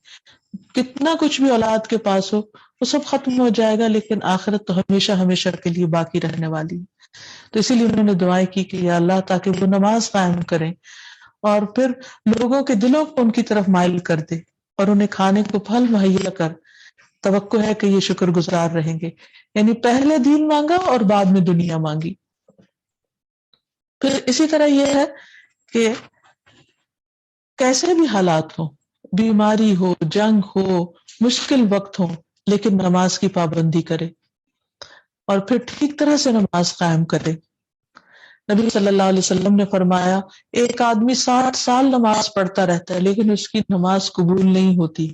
Speaker 4: کتنا کچھ بھی اولاد کے پاس ہو وہ سب ختم ہو جائے گا، لیکن آخرت تو ہمیشہ ہمیشہ کے لیے باقی رہنے والی ہے. تو اسی لیے انہوں نے دعائیں کی کہ یا اللہ تاکہ وہ نماز قائم کریں اور پھر لوگوں کے دلوں کو ان کی طرف مائل کر دے اور انہیں کھانے کو پھل مہیا کر. توقع ہے کہ یہ شکر گزار رہیں گے، یعنی پہلے دین مانگا اور بعد میں دنیا مانگی. پھر اسی طرح یہ ہے کہ کیسے بھی حالات ہوں، بیماری ہو، جنگ ہو، مشکل وقت ہو، لیکن نماز کی پابندی کرے اور پھر ٹھیک طرح سے نماز قائم کرے. نبی صلی اللہ علیہ وسلم نے فرمایا ایک آدمی 60 سال نماز پڑھتا رہتا ہے لیکن اس کی نماز قبول نہیں ہوتی،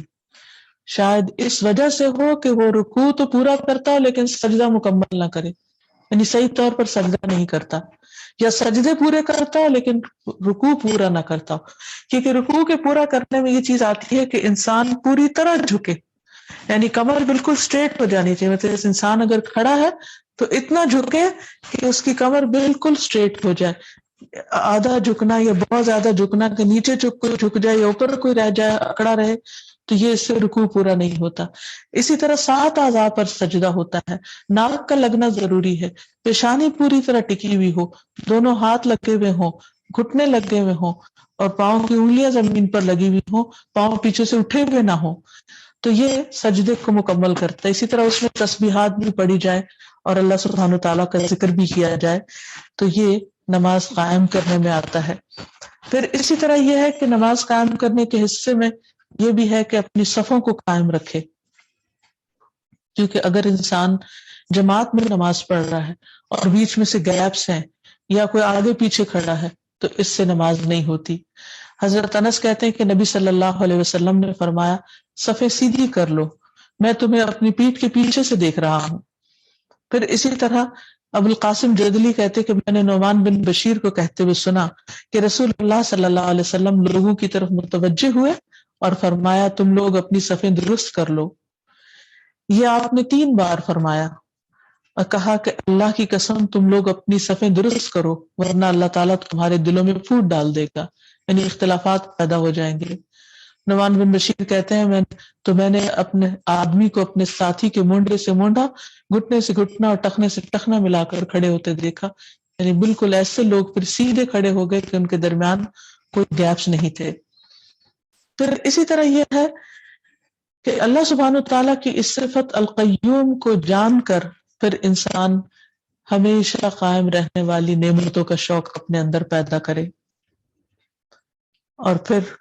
Speaker 4: شاید اس وجہ سے ہو کہ وہ رکوع تو پورا کرتا ہو لیکن سجدہ مکمل نہ کرے، یعنی صحیح طور پر سجدہ نہیں کرتا، یا سجدے پورے کرتا ہو لیکن رکوع پورا نہ کرتا ہو. کیونکہ رکوع کے پورا کرنے میں یہ چیز آتی ہے کہ انسان پوری طرح جھکے، یعنی کمر بالکل اسٹریٹ ہو جانی چاہیے. مطلب انسان اگر کھڑا ہے تو اتنا جھکے کہ اس کی کمر بالکل اسٹریٹ ہو جائے. آدھا جھکنا یا بہت زیادہ جھکنا کہ نیچے جھک جائے یا اوپر کوئی رہ جائے اکڑا رہے تو یہ اس سے رکوع پورا نہیں ہوتا. اسی طرح 7 اعضاء پر سجدہ ہوتا ہے. ناک کا لگنا ضروری ہے، پیشانی پوری طرح ٹکی ہوئی ہو، دونوں ہاتھ لگے ہوئے ہوں، گھٹنے لگے ہوئے ہوں اور پاؤں کی انگلیاں زمین پر لگی ہوئی ہوں، پاؤں پیچھے سے اٹھے ہوئے نہ ہوں، تو یہ سجدے کو مکمل کرتا ہے. اسی طرح اس میں تسبیحات بھی پڑھی جائے اور اللہ سبحانہ تعالیٰ کا ذکر بھی کیا جائے تو یہ نماز قائم کرنے میں آتا ہے. پھر اسی طرح یہ ہے کہ نماز قائم کرنے کے حصے میں یہ بھی ہے کہ اپنی صفوں کو قائم رکھے، کیونکہ اگر انسان جماعت میں نماز پڑھ رہا ہے اور بیچ میں سے گیپس ہیں یا کوئی آگے پیچھے کھڑا ہے تو اس سے نماز نہیں ہوتی. حضرت انس کہتے ہیں کہ نبی صلی اللہ علیہ وسلم نے فرمایا صفیں سیدھی کر لو، میں تمہیں اپنی پیٹھ کے پیچھے سے دیکھ رہا ہوں. پھر اسی طرح ابو القاسم جدلی کہتے کہ میں نے نعمان بن بشیر کو کہتے ہوئے سنا کہ رسول اللہ صلی اللہ علیہ وسلم لوگوں کی طرف متوجہ ہوئے اور فرمایا تم لوگ اپنی صفیں درست کر لو. یہ آپ نے 3 بار فرمایا اور کہا کہ اللہ کی قسم تم لوگ اپنی صفیں درست کرو ورنہ اللہ تعالیٰ تمہارے دلوں میں پھوٹ ڈال دے گا، یعنی اختلافات پیدا ہو جائیں گے. نعمان بن بشیر کہتے ہیں میں نے اپنے آدمی کو اپنے ساتھی کے مونڈے سے مونڈا، گھٹنے سے گھٹنا اور ٹخنے سے ٹخنا ملا کر کھڑے ہوتے دیکھا، یعنی بالکل ایسے لوگ پھر سیدھے کھڑے ہو گئے کہ ان کے درمیان کوئی گیپس نہیں تھے. پھر اسی طرح یہ ہے کہ اللہ سبحانہ تعالیٰ کی اس صفت القیوم کو جان کر پھر انسان ہمیشہ قائم رہنے والی نعمتوں کا شوق اپنے اندر پیدا کرے. اور پھر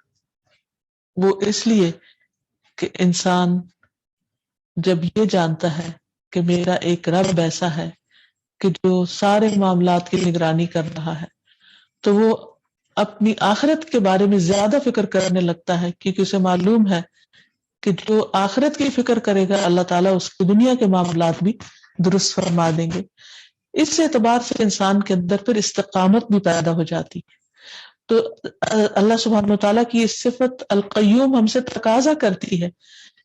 Speaker 4: وہ اس لیے کہ انسان جب یہ جانتا ہے کہ میرا ایک رب ایسا ہے کہ جو سارے معاملات کی نگرانی کر رہا ہے تو وہ اپنی آخرت کے بارے میں زیادہ فکر کرنے لگتا ہے، کیونکہ اسے معلوم ہے کہ جو آخرت کی فکر کرے گا اللہ تعالیٰ اس کی دنیا کے معاملات بھی درست فرما دیں گے. اس اعتبار سے انسان کے اندر پھر استقامت بھی پیدا ہو جاتی ہے. تو اللہ سبحانہ وتعالیٰ کی اس صفت القیوم ہم سے تقاضا کرتی ہے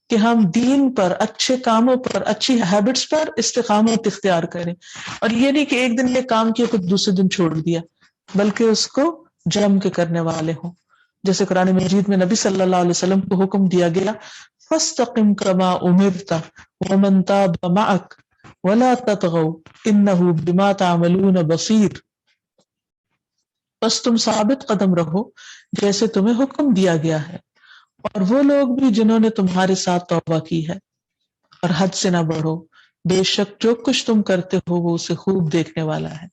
Speaker 4: کہ ہم دین پر، اچھے کاموں پر، اچھی ہیبٹس پر استقامت اختیار کریں، اور یہ نہیں کہ ایک دن یہ کام کیا پھر دوسرے دن چھوڑ دیا، بلکہ اس کو جم کے کرنے والے ہوں. جیسے قرآن مجید میں نبی صلی اللہ علیہ وسلم کو حکم دیا گیا فاستقم کما امرت ومن تاب معك ولا تطغوا انه بما تعملون بصیر. بس تم ثابت قدم رہو جیسے تمہیں حکم دیا گیا ہے، اور وہ لوگ بھی جنہوں نے تمہارے ساتھ توبہ کی ہے، اور حد سے نہ بڑھو، بے شک جو کچھ تم کرتے ہو وہ اسے خوب دیکھنے والا ہے.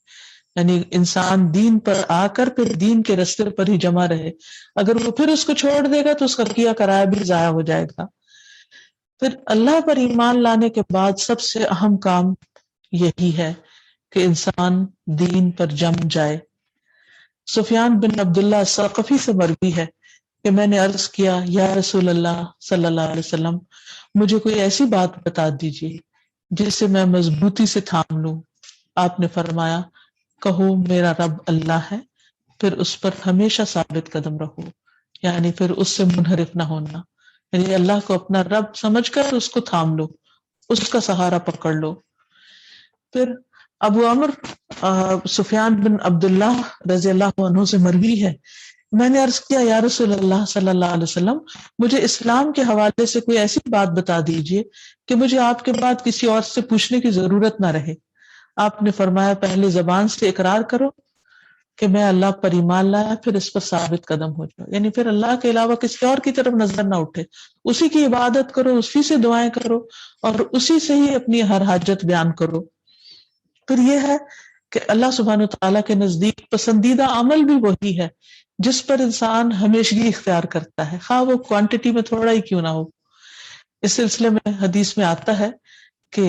Speaker 4: یعنی انسان دین پر آ کر پھر دین کے رستے پر ہی جمع رہے، اگر وہ پھر اس کو چھوڑ دے گا تو اس کا کیا کرایا بھی ضائع ہو جائے گا. پھر اللہ پر ایمان لانے کے بعد سب سے اہم کام یہی ہے کہ انسان دین پر جم جائے. سفیان بن عبداللہ ثقفی سے مروی ہے کہ میں نے عرض کیا یا رسول اللہ صلی اللہ علیہ وسلم، مجھے کوئی ایسی بات بتا دیجیے جس سے میں مضبوطی سے تھام لوں. آپ نے فرمایا، کہو میرا رب اللہ ہے، پھر اس پر ہمیشہ ثابت قدم رہو، یعنی پھر اس سے منحرف نہ ہونا، یعنی اللہ کو اپنا رب سمجھ کر اس کو تھام لو، اس کا سہارا پکڑ لو. پھر ابو عمر سفیان بن عبداللہ رضی اللہ عنہ سے مروی ہے، میں نے عرض کیا یا رسول اللہ صلی اللہ علیہ وسلم، مجھے اسلام کے حوالے سے کوئی ایسی بات بتا دیجئے کہ مجھے آپ کے بعد کسی اور سے پوچھنے کی ضرورت نہ رہے. آپ نے فرمایا، پہلے زبان سے اقرار کرو کہ میں اللہ پر ایمان لایا، پھر اس پر ثابت قدم ہو جاؤ، یعنی پھر اللہ کے علاوہ کسی اور کی طرف نظر نہ اٹھے، اسی کی عبادت کرو، اسی سے دعائیں کرو، اور اسی سے ہی اپنی ہر حاجت بیان کرو. پھر یہ ہے کہ اللہ سبحانہ تعالیٰ کے نزدیک پسندیدہ عمل بھی وہی ہے جس پر انسان ہمیشگی اختیار کرتا ہے، خواہ وہ کوانٹٹی میں تھوڑا ہی کیوں نہ ہو. اس سلسلے میں حدیث میں آتا ہے کہ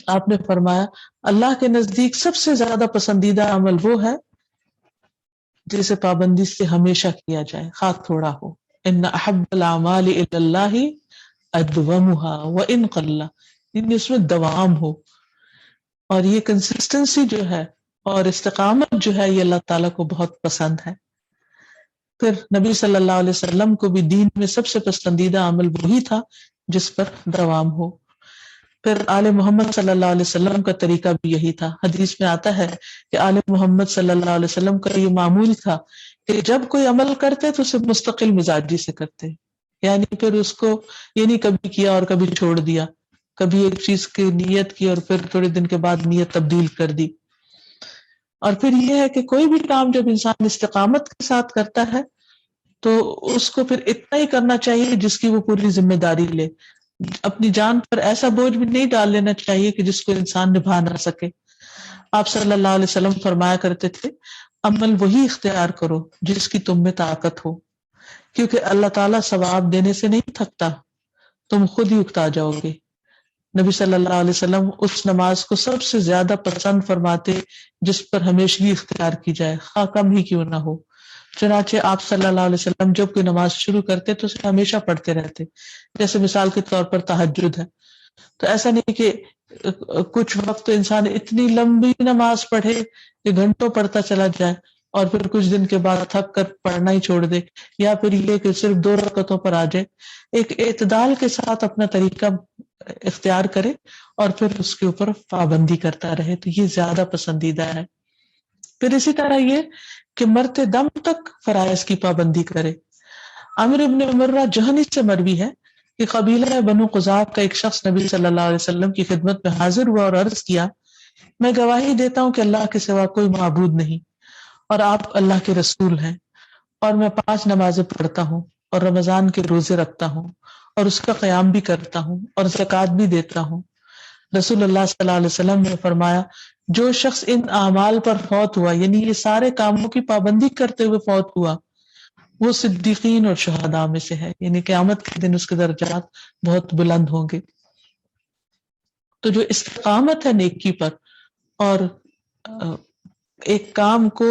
Speaker 4: آپ نے فرمایا، اللہ کے نزدیک سب سے زیادہ پسندیدہ عمل وہ ہے جسے پابندی سے ہمیشہ کیا جائے، خواہ تھوڑا ہو. ان احب الاعمال الی اللہ ادومها وان قل، یعنی اس میں دوام ہو، اور یہ کنسسٹنسی جو ہے اور استقامت جو ہے یہ اللہ تعالیٰ کو بہت پسند ہے. پھر نبی صلی اللہ علیہ وسلم کو بھی دین میں سب سے پسندیدہ عمل وہی تھا جس پر دوام ہو. پھر آل محمد صلی اللہ علیہ وسلم کا طریقہ بھی یہی تھا. حدیث میں آتا ہے کہ آل محمد صلی اللہ علیہ وسلم کا یہ معمول تھا کہ جب کوئی عمل کرتے تو اسے مستقل مزاجی سے کرتے، یعنی پھر اس کو یہ نہیں کبھی کیا اور کبھی چھوڑ دیا، کبھی ایک چیز کی نیت کی اور پھر تھوڑے دن کے بعد نیت تبدیل کر دی. اور پھر یہ ہے کہ کوئی بھی کام جب انسان استقامت کے ساتھ کرتا ہے تو اس کو پھر اتنا ہی کرنا چاہیے جس کی وہ پوری ذمہ داری لے. اپنی جان پر ایسا بوجھ بھی نہیں ڈال لینا چاہیے کہ جس کو انسان نبھا نہ سکے. آپ صلی اللہ علیہ وسلم فرمایا کرتے تھے، عمل وہی اختیار کرو جس کی تم میں طاقت ہو، کیونکہ اللہ تعالیٰ ثواب دینے سے نہیں تھکتا، تم خود ہی اکتا جاؤ گے. نبی صلی اللہ علیہ وسلم اس نماز کو سب سے زیادہ پسند فرماتے جس پر ہمیشگی اختیار کی جائے، خواہ کم ہی کیوں نہ ہو. چنانچہ آپ صلی اللہ علیہ وسلم جب کوئی نماز شروع کرتے تو اسے ہمیشہ پڑھتے رہتے. جیسے مثال کے طور پر تہجد ہے، تو ایسا نہیں کہ کچھ وقت انسان اتنی لمبی نماز پڑھے کہ گھنٹوں پڑھتا چلا جائے اور پھر کچھ دن کے بعد تھک کر پڑھنا ہی چھوڑ دے، یا پھر یہ کہ صرف 2 رکعتوں پر آ جائے. ایک اعتدال کے ساتھ اپنا طریقہ اختیار کرے اور پھر اس کے اوپر پابندی کرتا رہے، تو یہ زیادہ پسندیدہ ہے. پھر اسی طرح یہ کہ مرتے دم تک فرائض کی پابندی کرے. عامر ابن مرہ جہنی سے مروی ہے کہ قبیلہ بنو قزاع کا ایک شخص نبی صلی اللہ علیہ وسلم کی خدمت میں حاضر ہوا اور عرض کیا، میں گواہی دیتا ہوں کہ اللہ کے سوا کوئی معبود نہیں اور آپ اللہ کے رسول ہیں، اور میں 5 نمازیں پڑھتا ہوں اور رمضان کے روزے رکھتا ہوں اور اس کا قیام بھی کرتا ہوں اور زکوٰۃ بھی دیتا ہوں. رسول اللہ صلی اللہ علیہ وسلم نے فرمایا، جو شخص ان اعمال پر فوت ہوا، یعنی یہ سارے کاموں کی پابندی کرتے ہوئے فوت ہوا، وہ صدیقین اور شہداء میں سے ہے، یعنی قیامت کے دن اس کے درجات بہت بلند ہوں گے. تو جو استقامت ہے نیکی پر اور ایک کام کو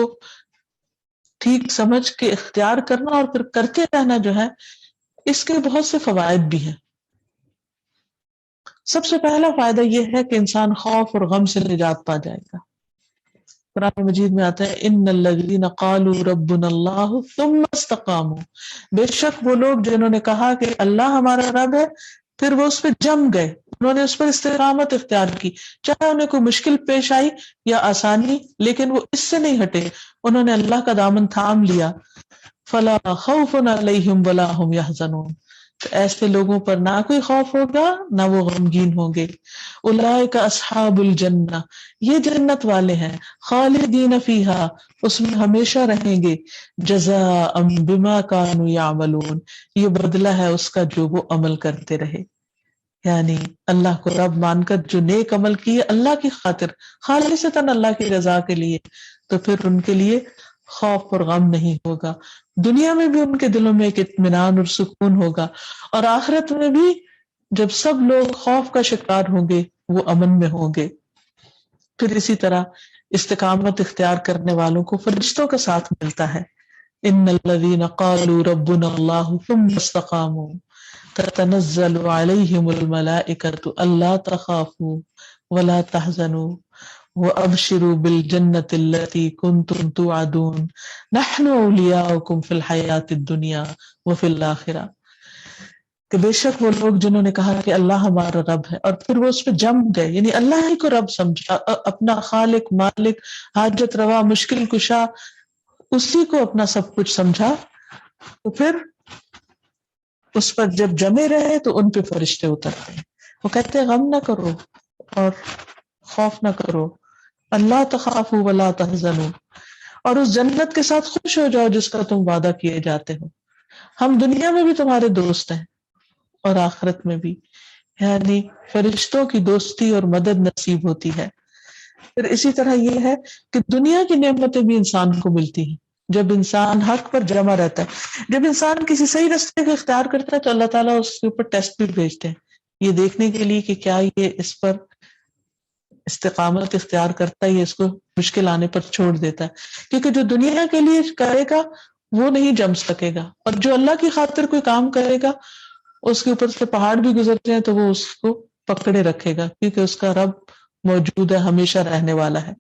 Speaker 4: ٹھیک سمجھ کے اختیار کرنا اور پھر کرتے رہنا جو ہے، اس کے بہت سے فوائد بھی ہیں. سب سے پہلا فائدہ یہ ہے کہ انسان خوف اور غم سے نجات پا جائے گا. قرآن مجید میں آتا ہے، ان الذین قالوا ربنا اللہ ثم استقاموا، بے شک وہ لوگ جنہوں نے کہا کہ اللہ ہمارا رب ہے، پھر وہ اس پہ جم گئے، انہوں نے اس پر استقامت اختیار کی، چاہے انہیں کوئی مشکل پیش آئی یا آسانی، لیکن وہ اس سے نہیں ہٹے، انہوں نے اللہ کا دامن تھام لیا. فلا خوف علیہم ولا هم یحزنون، ایسے لوگوں پر نہ کوئی خوف ہوگا نہ وہ غمگین ہوں گے. اولئک اصحاب الجنہ، یہ جنت والے ہیں. خالدین فیہا، اس میں ہمیشہ رہیں گے. جزاء بما کانوا یعملون، یہ بدلہ ہے اس کا جو وہ عمل کرتے رہے. یعنی اللہ کو رب مان کر جو نیک عمل کیے اللہ کی خاطر، خالصتاً اللہ کی رضا کے لیے، تو پھر ان کے لیے خوف اور غم نہیں ہوگا. دنیا میں بھی ان کے دلوں میں ایک اطمینان اور سکون ہوگا، اور آخرت میں بھی جب سب لوگ خوف کا شکار ہوں گے وہ امن میں ہوں گے. پھر اسی طرح استقامت اختیار کرنے والوں کو فرشتوں کا ساتھ ملتا ہے. ان الذین قالوا ربنا اللہ ثم استقاموا تتنزل علیہم الملائکۃ الا تخافوا ولا تحزنوا وَأَبْشِرُوا بِالْجَنَّةِ الَّتِي كُنْتُمْ تُوعَدُونَ نَحْنُ أَوْلِيَاؤُكُمْ فِي الْحَيَاةِ الدُّنْيَا وَفِي الْآخِرَةِ، کہ بے شک وہ لوگ جنہوں نے کہا کہ اللہ ہمارا رب ہے، اور پھر وہ اس پہ جم گئے، یعنی اللہ ہی کو رب سمجھا، اپنا خالق مالک حاجت روا مشکل کشا، اسی کو اپنا سب کچھ سمجھا، تو پھر اس پر جب جمے رہے تو ان پہ فرشتے اترتے ہیں. وہ کہتے ہیں غم نہ کرو اور خوف نہ کرو، اللہ تخافوا ولا تحزنوا، اور اس جنت کے ساتھ خوش ہو جاؤ جس کا تم وعدہ کیے جاتے ہو. ہم دنیا میں بھی تمہارے دوست ہیں اور آخرت میں بھی. یعنی فرشتوں کی دوستی اور مدد نصیب ہوتی ہے. پھر اسی طرح یہ ہے کہ دنیا کی نعمتیں بھی انسان کو ملتی ہیں جب انسان حق پر جمع رہتا ہے. جب انسان کسی صحیح راستے کو اختیار کرتا ہے تو اللہ تعالیٰ اس کے اوپر ٹیسٹ بھی بھیجتے ہیں، یہ دیکھنے کے لیے کہ کیا یہ اس پر استقامت اختیار کرتا ہے یا اس کو مشکل آنے پر چھوڑ دیتا ہے. کیونکہ جو دنیا کے لیے کرے گا وہ نہیں جم سکے گا، اور جو اللہ کی خاطر کوئی کام کرے گا اس کے اوپر سے پہاڑ بھی گزرتے ہیں تو وہ اس کو پکڑے رکھے گا، کیونکہ اس کا رب موجود ہے، ہمیشہ رہنے والا ہے.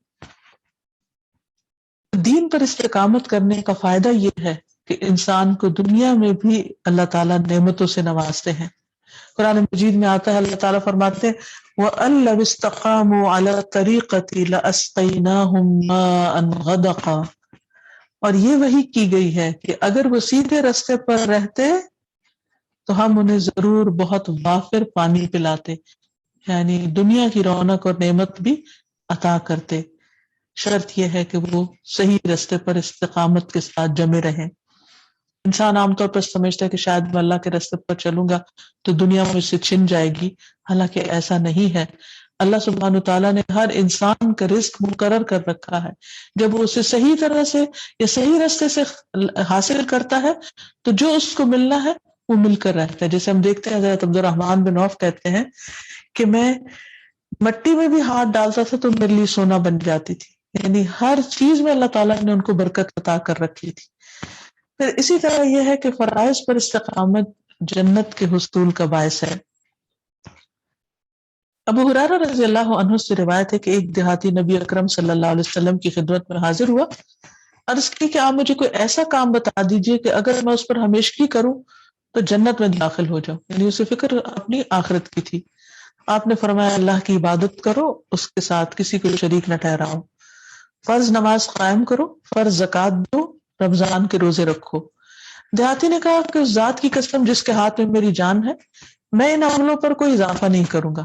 Speaker 4: دین پر استقامت کرنے کا فائدہ یہ ہے کہ انسان کو دنیا میں بھی اللہ تعالیٰ نعمتوں سے نوازتے ہیں. قرآن مجید میں آتا ہے اللہ تعالیٰ فرماتے ہیں وَأَن لَوِ اسْتَقَامُوا عَلَى الطَّرِيقَةِ لَأَسْقَيْنَاهُمْ مَاءً غَدَقًا، اور یہ وحی کی گئی ہے کہ اگر وہ سیدھے راستے پر رہتے تو ہم انہیں ضرور بہت وافر پانی پلاتے، یعنی دنیا کی رونق اور نعمت بھی عطا کرتے. شرط یہ ہے کہ وہ صحیح راستے پر استقامت کے ساتھ جمے رہیں. انسان عام طور پر سمجھتا ہے کہ شاید میں اللہ کے راستے پر چلوں گا تو دنیا مجھ سے چھن جائے گی، حالانکہ ایسا نہیں ہے. اللہ سبحانہ تعالیٰ نے ہر انسان کا رزق مقرر کر رکھا ہے. جب وہ اسے صحیح طرح سے یا صحیح راستے سے حاصل کرتا ہے تو جو اس کو ملنا ہے وہ مل کر رہتا ہے. جیسے ہم دیکھتے ہیں حضرت عبد الرحمن بن عوف کہتے ہیں کہ میں مٹی میں بھی ہاتھ ڈالتا تھا تو میرے لیے سونا بن جاتی تھی. یعنی ہر چیز میں اللہ تعالیٰ نے ان کو برکت عطا کر رکھی تھی. پھر اسی طرح یہ ہے کہ فرائض پر استقامت جنت کے حصول کا باعث ہے. ابو ہریرہ رضی اللہ عنہ سے روایت ہے کہ ایک دیہاتی نبی اکرم صلی اللہ علیہ وسلم کی خدمت میں حاضر ہوا، عرض کی کہ آپ مجھے کوئی ایسا کام بتا دیجئے کہ اگر میں اس پر ہمیشگی کروں تو جنت میں داخل ہو جاؤں. یعنی اسے فکر اپنی آخرت کی تھی. آپ نے فرمایا اللہ کی عبادت کرو، اس کے ساتھ کسی کو شریک نہ ٹھہراؤ، فرض نماز قائم کرو، فرض زکوٰۃ دو، رمضان کے روزے رکھو. دیہاتی نے کہا کہ اس ذات کی قسم جس کے ہاتھ میں میری جان ہے، میں ان عملوں پر کوئی اضافہ نہیں کروں گا.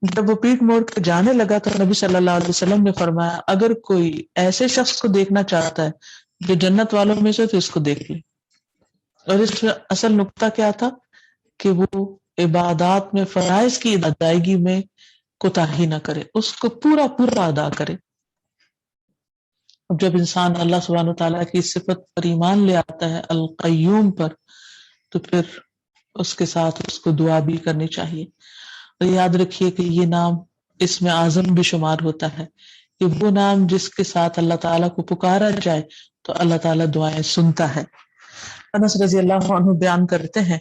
Speaker 4: جب وہ پیٹ موڑ کے جانے لگا تو نبی صلی اللہ علیہ وسلم نے فرمایا اگر کوئی ایسے شخص کو دیکھنا چاہتا ہے جو جنت والوں میں سے تو اس کو دیکھ لے. اور اس میں اصل نقطہ کیا تھا کہ وہ عبادات میں فرائض کی ادائیگی میں کوتاہی نہ کرے، اس کو پورا پورا ادا کرے. اب جب انسان اللہ سبحانہ وتعالیٰ کی صفت پر ایمان لے آتا ہے القیوم پر، تو پھر اس کے ساتھ اس کو دعا بھی کرنی چاہیے. اور یاد رکھیے کہ یہ نام اسم اعظم بھی شمار ہوتا ہے کہ وہ نام جس کے ساتھ اللہ تعالیٰ کو پکارا جائے تو اللہ تعالیٰ دعائیں سنتا ہے. انس رضی اللہ عنہ بیان کرتے ہیں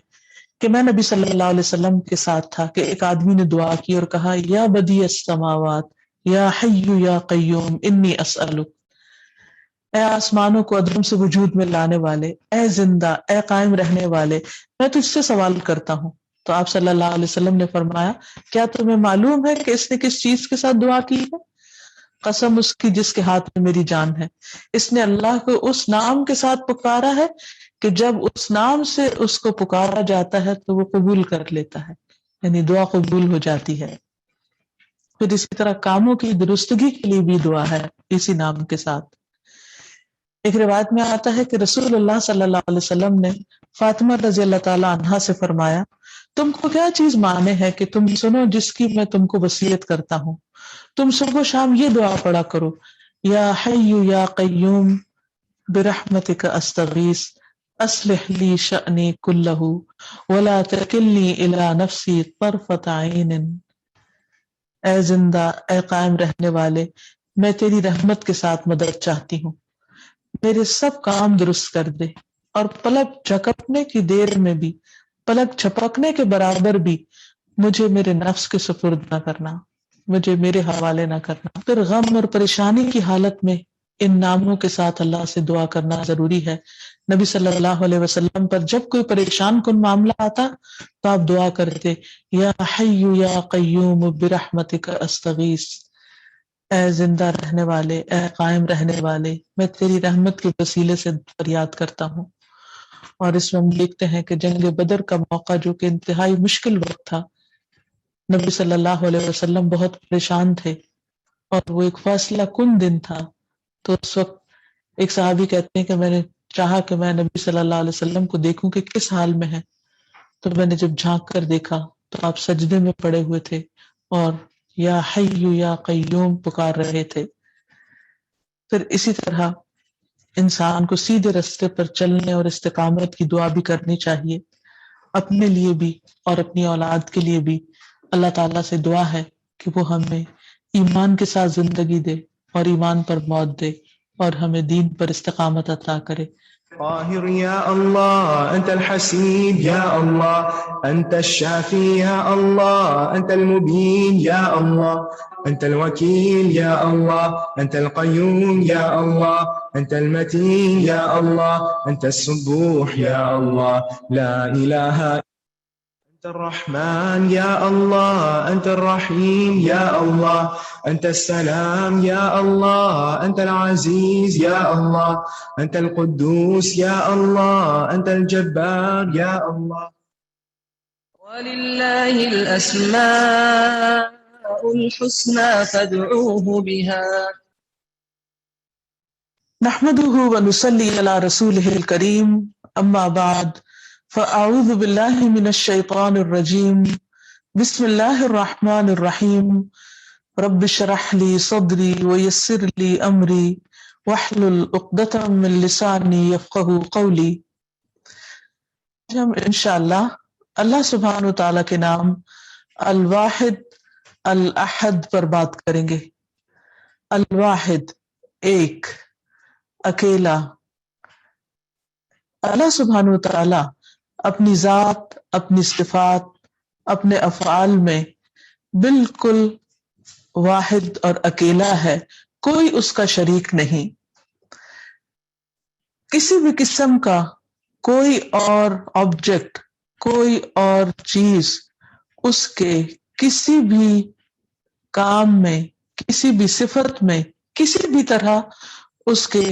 Speaker 4: کہ میں نبی صلی اللہ علیہ وسلم کے ساتھ تھا کہ ایک آدمی نے دعا کی اور کہا یا بدیع السماوات یا حی یا قیوم انی اسألک، اے آسمانوں کو عدم سے وجود میں لانے والے، اے زندہ اے قائم رہنے والے، میں تجھ سے سوال کرتا ہوں. تو آپ صلی اللہ علیہ وسلم نے فرمایا کیا تمہیں معلوم ہے کہ اس نے کس چیز کے ساتھ دعا کی ہے؟ قسم اس کی جس کے ہاتھ میں میری جان ہے، اس نے اللہ کو اس نام کے ساتھ پکارا ہے کہ جب اس نام سے اس کو پکارا جاتا ہے تو وہ قبول کر لیتا ہے، یعنی دعا قبول ہو جاتی ہے۔ پھر اسی طرح کاموں کی درستگی کے لیے بھی دعا ہے اسی نام کے ساتھ۔ ایک روایت میں آتا ہے کہ رسول اللہ صلی اللہ علیہ وسلم نے فاطمہ رضی اللہ تعالی عنہا سے فرمایا، تم کو کیا چیز مانے ہے کہ تم سنو جس کی میں تم کو وصیت کرتا ہوں؟ تم صبح و شام یہ دعا پڑھا کرو، یا حی یا قیوم برحمتک استغیث اصلح لی شأنی کلہ ولا تکلنی الی نفسی طرفۃ عین۔ اے زندہ، اے قائم رہنے والے، میں تیری رحمت کے ساتھ مدد چاہتی ہوں، میرے سب کام درست کر دے، اور پلک جھپکنے کی دیر میں بھی، پلک جھپکنے کے برابر بھی مجھے میرے نفس کے سپرد نہ کرنا، مجھے میرے حوالے نہ کرنا۔ پھر غم اور پریشانی کی حالت میں ان ناموں کے ساتھ اللہ سے دعا کرنا ضروری ہے۔ نبی صلی اللہ علیہ وسلم پر جب کوئی پریشان کن معاملہ آتا تو آپ دعا کرتے، یا حی یا قیوم برحمتک استغیث، اے زندہ رہنے والے، اے قائم رہنے والے، میں تیری رحمت کے وسیلے سے فریاد کرتا ہوں۔ اور اس میں ہم دیکھتے ہیں کہ جنگ بدر کا موقع جو کہ انتہائی مشکل وقت تھا، نبی صلی اللہ علیہ وسلم بہت پریشان تھے اور وہ ایک فاصلہ کن دن تھا۔ تو اس وقت ایک صحابی کہتے ہیں کہ میں نے چاہا کہ میں نبی صلی اللہ علیہ وسلم کو دیکھوں کہ کس حال میں ہے، تو میں نے جب جھانک کر دیکھا تو آپ سجدے میں پڑے ہوئے تھے اور یا حی یا قیوم پکار رہے تھے۔ پھر اسی طرح انسان کو سیدھے راستے پر چلنے اور استقامت کی دعا بھی کرنی چاہیے، اپنے لیے بھی اور اپنی اولاد کے لیے بھی۔ اللہ تعالیٰ سے دعا ہے کہ وہ ہمیں ایمان کے ساتھ زندگی دے اور ایمان پر موت دے اور ہمیں دین پر استقامت عطا کرے۔
Speaker 2: قاهر يا الله، أنت الحسيب يا الله، أنت الشافي يا الله، أنت المبين يا الله، أنت الوكيل يا الله، أنت القيوم يا الله، أنت المتين يا الله، أنت السبوح يا الله، لا إله أنت الرحمن يا الله، أنت الرحيم يا الله، أنت السلام يا الله، أنت العزيز يا الله، أنت القدوس يا الله، أنت الجبار يا الله.
Speaker 3: ولله الأسماء الحسنى فادعوه بها.
Speaker 4: نحمده ونصلي على رسوله الكريم، أما بعد، فأعوذ بالله من الشيطان الرجيم، بسم الله الرحمن الرحيم، رب اشرح لي صدري ويسر لي أمري واحلل عقدة من لساني يفقهوا قولي۔ ہم انشاءاللہ اللہ سبحانہ وتعالیٰ کے نام الواحد الاحد پر بات کریں گے۔ الواحد، ایک، اکیلا۔ اللہ سبحانہ وتعالیٰ اپنی ذات، اپنی صفات، اپنے افعال میں بالکل واحد اور اکیلا ہے، کوئی اس کا شریک نہیں۔ کسی بھی قسم کا کوئی اور آبجیکٹ، کوئی اور چیز اس کے کسی بھی کام میں، کسی بھی صفت میں، کسی بھی طرح اس کے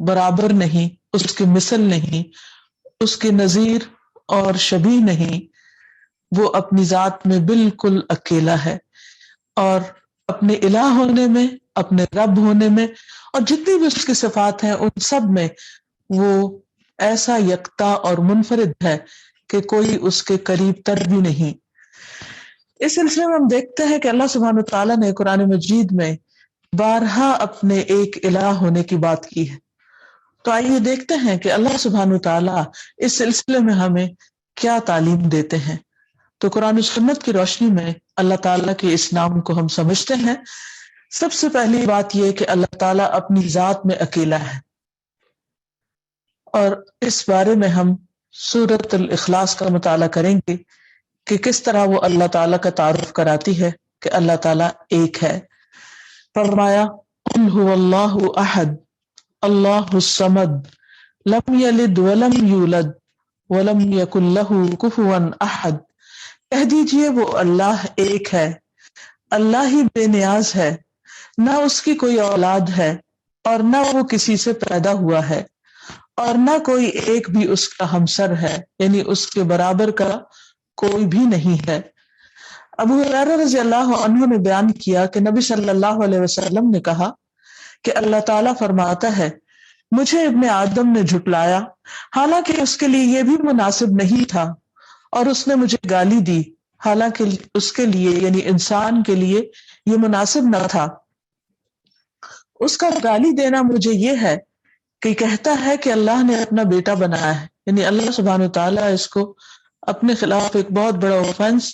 Speaker 4: برابر نہیں، اس کے مثل نہیں، اس کے نظیر اور شبیہ نہیں۔ وہ اپنی ذات میں بالکل اکیلا ہے، اور اپنے الہ ہونے میں، اپنے رب ہونے میں، اور جتنی بھی اس کی صفات ہیں ان سب میں وہ ایسا یکتا اور منفرد ہے کہ کوئی اس کے قریب تر بھی نہیں۔ اس سلسلے میں ہم دیکھتے ہیں کہ اللہ سبحانہ وتعالیٰ نے قرآن مجید میں بارہا اپنے ایک الہ ہونے کی بات کی ہے۔ تو آئیے دیکھتے ہیں کہ اللہ سبحانہ وتعالیٰ اس سلسلے میں ہمیں کیا تعلیم دیتے ہیں۔ تو قرآن و سنت کی روشنی میں اللہ تعالیٰ کے اس نام کو ہم سمجھتے ہیں۔ سب سے پہلی بات یہ کہ اللہ تعالیٰ اپنی ذات میں اکیلا ہے، اور اس بارے میں ہم سورۃ الاخلاص کا مطالعہ کریں گے کہ کس طرح وہ اللہ تعالیٰ کا تعارف کراتی ہے کہ اللہ تعالیٰ ایک ہے۔ فرمایا، قل هو اللہ احد اللہ الصمد لم یلد ولم یولد ولم یکن لہ کفوا احد۔ کہہ دیجئے وہ اللہ ایک ہے، اللہ ہی بے نیاز ہے، نہ اس کی کوئی اولاد ہے اور نہ وہ کسی سے پیدا ہوا ہے، اور نہ کوئی ایک بھی اس کا ہمسر ہے، یعنی اس کے برابر کا کوئی بھی نہیں ہے۔ ابو ہریرہ رضی اللہ عنہ نے بیان کیا کہ نبی صلی اللہ علیہ وسلم نے کہا کہ اللہ تعالیٰ فرماتا ہے مجھے ابن آدم نے جھٹلایا حالانکہ اس کے لیے یہ بھی مناسب نہیں تھا، اور اس نے مجھے گالی دی حالانکہ اس کے لیے یعنی انسان کے لیے یہ مناسب نہ تھا۔ اس کا گالی دینا مجھے یہ ہے کہ کہتا ہے کہ اللہ نے اپنا بیٹا بنایا ہے، یعنی اللہ سبحانہ وتعالیٰ اس کو اپنے خلاف ایک بہت بڑا اوفنس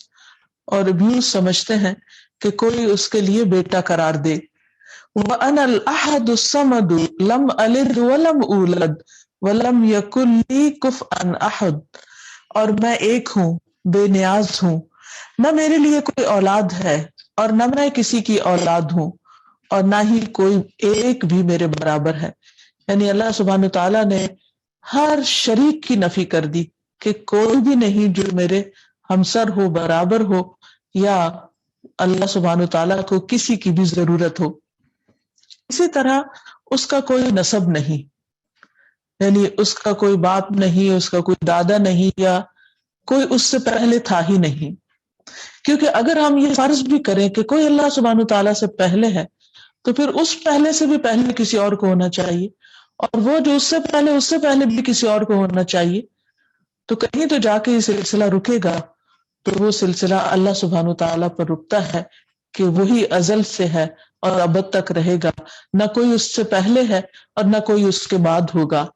Speaker 4: اور ابیوز سمجھتے ہیں کہ کوئی اس کے لیے بیٹا قرار دے۔ وَأَنَا الْأَحَدُ الصَّمَدُ لَمْ أَلِدْ وَلَمْ أُولَدْ وَلَمْ يَكُنْ لِي كُفْوًا أَحَدٌ، اور میں ایک ہوں، بے نیاز ہوں، نہ میرے لیے کوئی اولاد ہے اور نہ میں کسی کی اولاد ہوں، اور نہ ہی کوئی ایک بھی میرے برابر ہے۔ یعنی اللہ سبحانہ تعالیٰ نے ہر شریک کی نفی کر دی کہ کوئی بھی نہیں جو میرے ہمسر ہو، برابر ہو، یا اللہ سبحانہ تعالیٰ کو کسی کی بھی ضرورت ہو۔ اسی طرح اس کا کوئی نسب نہیں، یعنی اس کا کوئی باپ نہیں، اس کا کوئی دادا نہیں، یا کوئی اس سے پہلے تھا ہی نہیں۔ کیونکہ اگر ہم یہ فرض بھی کریں کہ کوئی اللہ سبحانہ تعالیٰ سے پہلے ہے تو پھر اس پہلے سے بھی پہلے کسی اور کو ہونا چاہیے، اور وہ جو اس سے پہلے بھی کسی اور کو ہونا چاہیے، تو کہیں تو جا کے یہ سلسلہ رکے گا۔ تو وہ سلسلہ اللہ سبحانہ تعالیٰ پر رکتا ہے کہ وہی ازل سے ہے اور ابد تک رہے گا، نہ کوئی اس سے پہلے ہے اور نہ کوئی اس کے بعد ہوگا،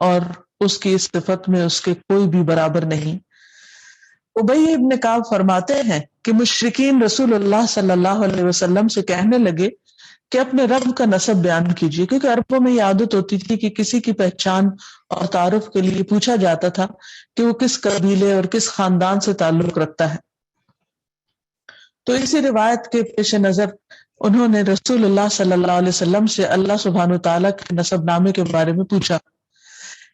Speaker 4: اور اس کی اس صفت میں اس کے کوئی بھی برابر نہیں۔ ابی ابن کعب فرماتے ہیں کہ مشرکین رسول اللہ صلی اللہ علیہ وسلم سے کہنے لگے کہ اپنے رب کا نسب بیان کیجیے، کیونکہ عربوں میں یہ عادت ہوتی تھی کہ کسی کی پہچان اور تعارف کے لیے پوچھا جاتا تھا کہ وہ کس قبیلے اور کس خاندان سے تعلق رکھتا ہے۔ تو اسی روایت کے پیش نظر انہوں نے رسول اللہ صلی اللہ علیہ وسلم سے اللہ سبحانہ تعالیٰ کے نسب نامے کے بارے میں پوچھا۔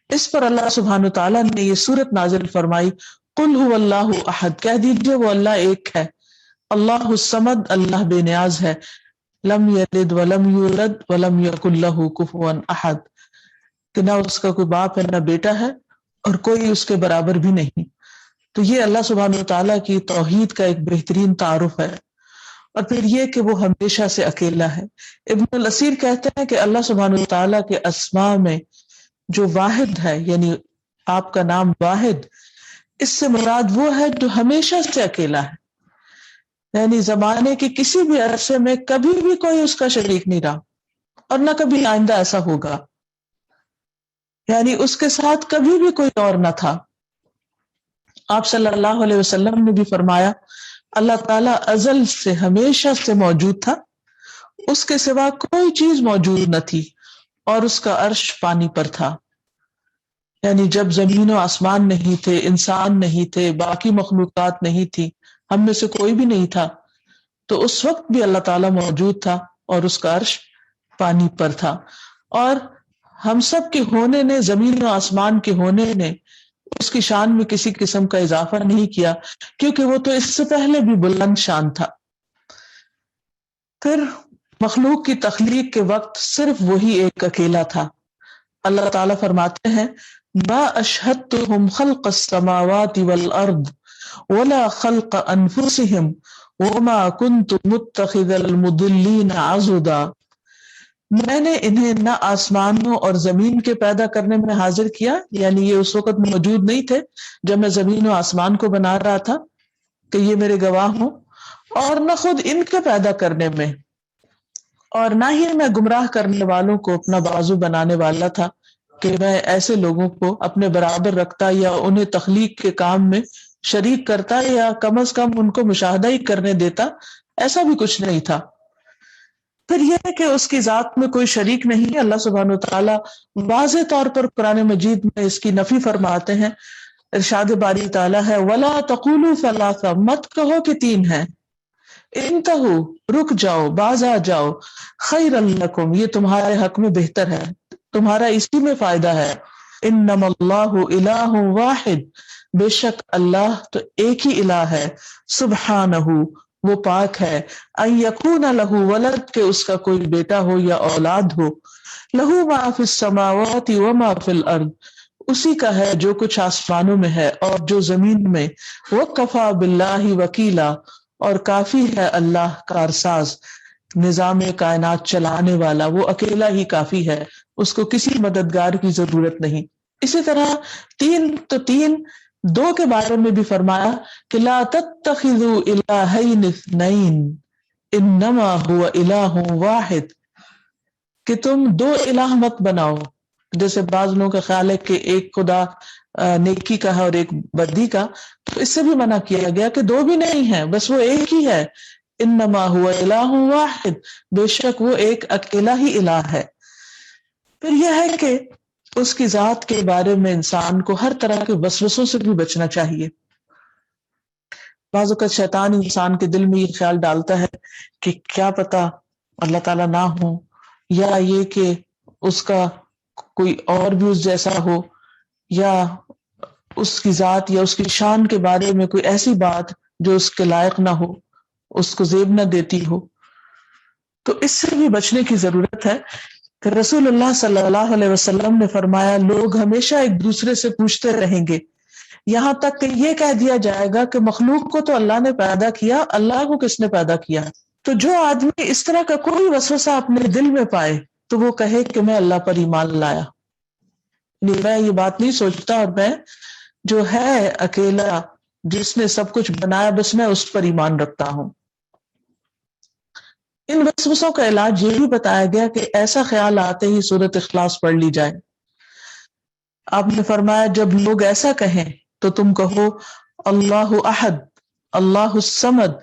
Speaker 4: اس پر اللہ سبحانہ تعالیٰ نے یہ سورت نازل فرمائی، قل هو اللہ احد، کہہ دیجئے وہ اللہ ایک ہے، اللہ الصمد، اللہ بے نیاز ہے، لم یلد ولم یولد ولم یکن لہ کفوا احد، کہ نہ اس کا کوئی باپ ہے نہ بیٹا ہے اور کوئی اس کے برابر بھی نہیں۔ تو یہ اللہ سبحانہ تعالیٰ کی توحید کا ایک بہترین تعارف ہے، اور پھر یہ کہ وہ ہمیشہ سے اکیلا ہے۔ ابن الاسیر کہتے ہیں کہ اللہ سبحانہ تعالیٰ کے اسماء میں جو واحد ہے، یعنی آپ کا نام واحد، اس سے مراد وہ ہے جو ہمیشہ سے اکیلا ہے، یعنی زمانے کے کسی بھی عرصے میں کبھی بھی کوئی اس کا شریک نہیں رہا اور نہ کبھی آئندہ ایسا ہوگا، یعنی اس کے ساتھ کبھی بھی کوئی اور نہ تھا۔ آپ صلی اللہ علیہ وسلم نے بھی فرمایا اللہ تعالیٰ ازل سے ہمیشہ سے موجود تھا، اس کے سوا کوئی چیز موجود نہ تھی، اور اس کا عرش پانی پر تھا۔ یعنی جب زمین و آسمان نہیں تھے، انسان نہیں تھے، باقی مخلوقات نہیں تھی، ہم میں سے کوئی بھی نہیں تھا، تو اس وقت بھی اللہ تعالیٰ موجود تھا اور اس کا عرش پانی پر تھا۔ اور ہم سب کے ہونے نے، زمین و آسمان کے ہونے نے اس کی شان میں کسی قسم کا اضافہ نہیں کیا، کیونکہ وہ تو اس سے پہلے بھی بلند شان تھا۔ پھر مخلوق کی تخلیق کے وقت صرف وہی ایک اکیلا تھا۔ اللہ تعالیٰ فرماتے ہیں ما اشہدتہم خلق السماوات والارض ولا خلق انفسہم وما کنت متخذ المضلین عضدا، میں نے انہیں نہ آسمانوں اور زمین کے پیدا کرنے میں حاضر کیا، یعنی یہ اس وقت موجود نہیں تھے جب میں زمین و آسمان کو بنا رہا تھا کہ یہ میرے گواہ ہوں، اور نہ خود ان کے پیدا کرنے میں، اور نہ ہی میں گمراہ کرنے والوں کو اپنا بازو بنانے والا تھا کہ میں ایسے لوگوں کو اپنے برابر رکھتا یا انہیں تخلیق کے کام میں شریک کرتا یا کم از کم ان کو مشاہدہ ہی کرنے دیتا، ایسا بھی کچھ نہیں تھا۔ پھر یہ ہے کہ اس کی ذات میں کوئی شریک نہیں۔ اللہ سبحانہ وتعالیٰ واضح طور پر قرآن مجید میں اس کی نفی فرماتے ہیں۔ ارشاد باری تعالیٰ ہے وَلَا تَقُولُوا ثَلَاثَةٌ، مت کہو کہ تین ہیں، انتہوا، رک جاؤ، باز آ جاؤ، خیرا لکم، یہ تمہارے حق میں بہتر ہے، تمہارا اسی میں فائدہ ہے۔ انما اللہ الہ واحد، بے شک اللہ تو ایک ہی الہ ہے، سبحانہ، وہ پاک ہے، ان یکون لہ ولد، کہ اس کا کوئی بیٹا ہو یا اولاد ہو، لہو ما فی السماوات وما فی الارض، اسی کا ہے جو کچھ آسمانوں میں ہے اور جو زمین میں، وکفا باللہ وکیلا، اور کافی ہے اللہ کارساز، نظام کائنات چلانے والا، وہ اکیلا ہی کافی ہے، اس کو کسی مددگار کی ضرورت نہیں۔ اسی طرح تین دو کے بارے میں بھی فرمایا کہ لا تتخذوا الہین اثنین انما هو الہ واحد، کہ تم دو الہ مت بناؤ۔ جیسے بعض لوگوں کا خیال ہے کہ ایک خدا نیکی کا ہے اور ایک بدی کا، تو اس سے بھی منع کیا گیا کہ دو بھی نہیں ہے، بس وہ ایک ہی ہے، انما هو الہ واحد، بے شک وہ ایک اکیلا ہی الہ ہے۔ پھر یہ ہے کہ اس کی ذات کے بارے میں انسان کو ہر طرح کے وسوسوں سے بھی بچنا چاہیے۔ بعض اوقات شیطان انسان کے دل میں یہ خیال ڈالتا ہے کہ کیا پتا اللہ تعالیٰ نہ ہو، یا یہ کہ اس کا کوئی اور بھی اس جیسا ہو، یا اس کی ذات یا اس کی شان کے بارے میں کوئی ایسی بات جو اس کے لائق نہ ہو، اس کو زیب نہ دیتی ہو۔ تو اس سے بھی بچنے کی ضرورت ہے کہ رسول اللہ صلی اللہ علیہ وسلم نے فرمایا لوگ ہمیشہ ایک دوسرے سے پوچھتے رہیں گے یہاں تک کہ یہ کہہ دیا جائے گا کہ مخلوق کو تو اللہ نے پیدا کیا، اللہ کو کس نے پیدا کیا؟ تو جو آدمی اس طرح کا کوئی وسوسہ اپنے دل میں پائے تو وہ کہے کہ میں اللہ پر ایمان لایا، میں یہ بات نہیں سوچتا، اور میں جو ہے اکیلا جس نے سب کچھ بنایا بس میں اس پر ایمان رکھتا ہوں۔ ان وسوسوں کا علاج یہ بھی بتایا گیا کہ ایسا خیال آتے ہی سورۃ اخلاص پڑھ لی جائے۔ آپ نے فرمایا جب لوگ ایسا کہیں تو تم کہو اللہ احد، اللہ الصمد،